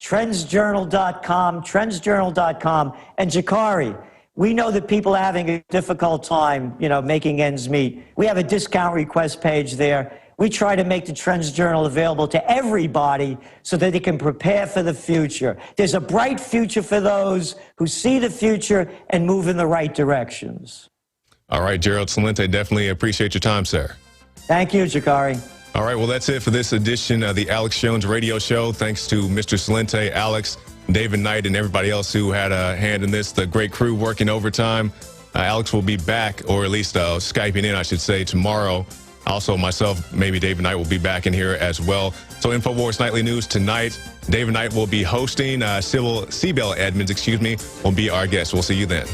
Trendsjournal.com, trendsjournal.com. And Jakari, we know that people are having a difficult time, you know, making ends meet. We have a discount request page there. We try to make the Trends Journal available to everybody so that they can prepare for the future. There's a bright future for those who see the future and move in the right directions. All right, Gerald Celente, definitely appreciate your time, sir. Thank you, Jakari. All right, well, that's it for this edition of the Alex Jones Radio Show. Thanks to Mr. Celente, Alex, David Knight, and everybody else who had a hand in this, the great crew working overtime. Alex will be back, or at least Skyping in, I should say, tomorrow. Also, myself, maybe David Knight will be back in here as well. So Infowars Nightly News tonight. David Knight will be hosting. Sybil Edmonds, will be our guest. We'll see you then.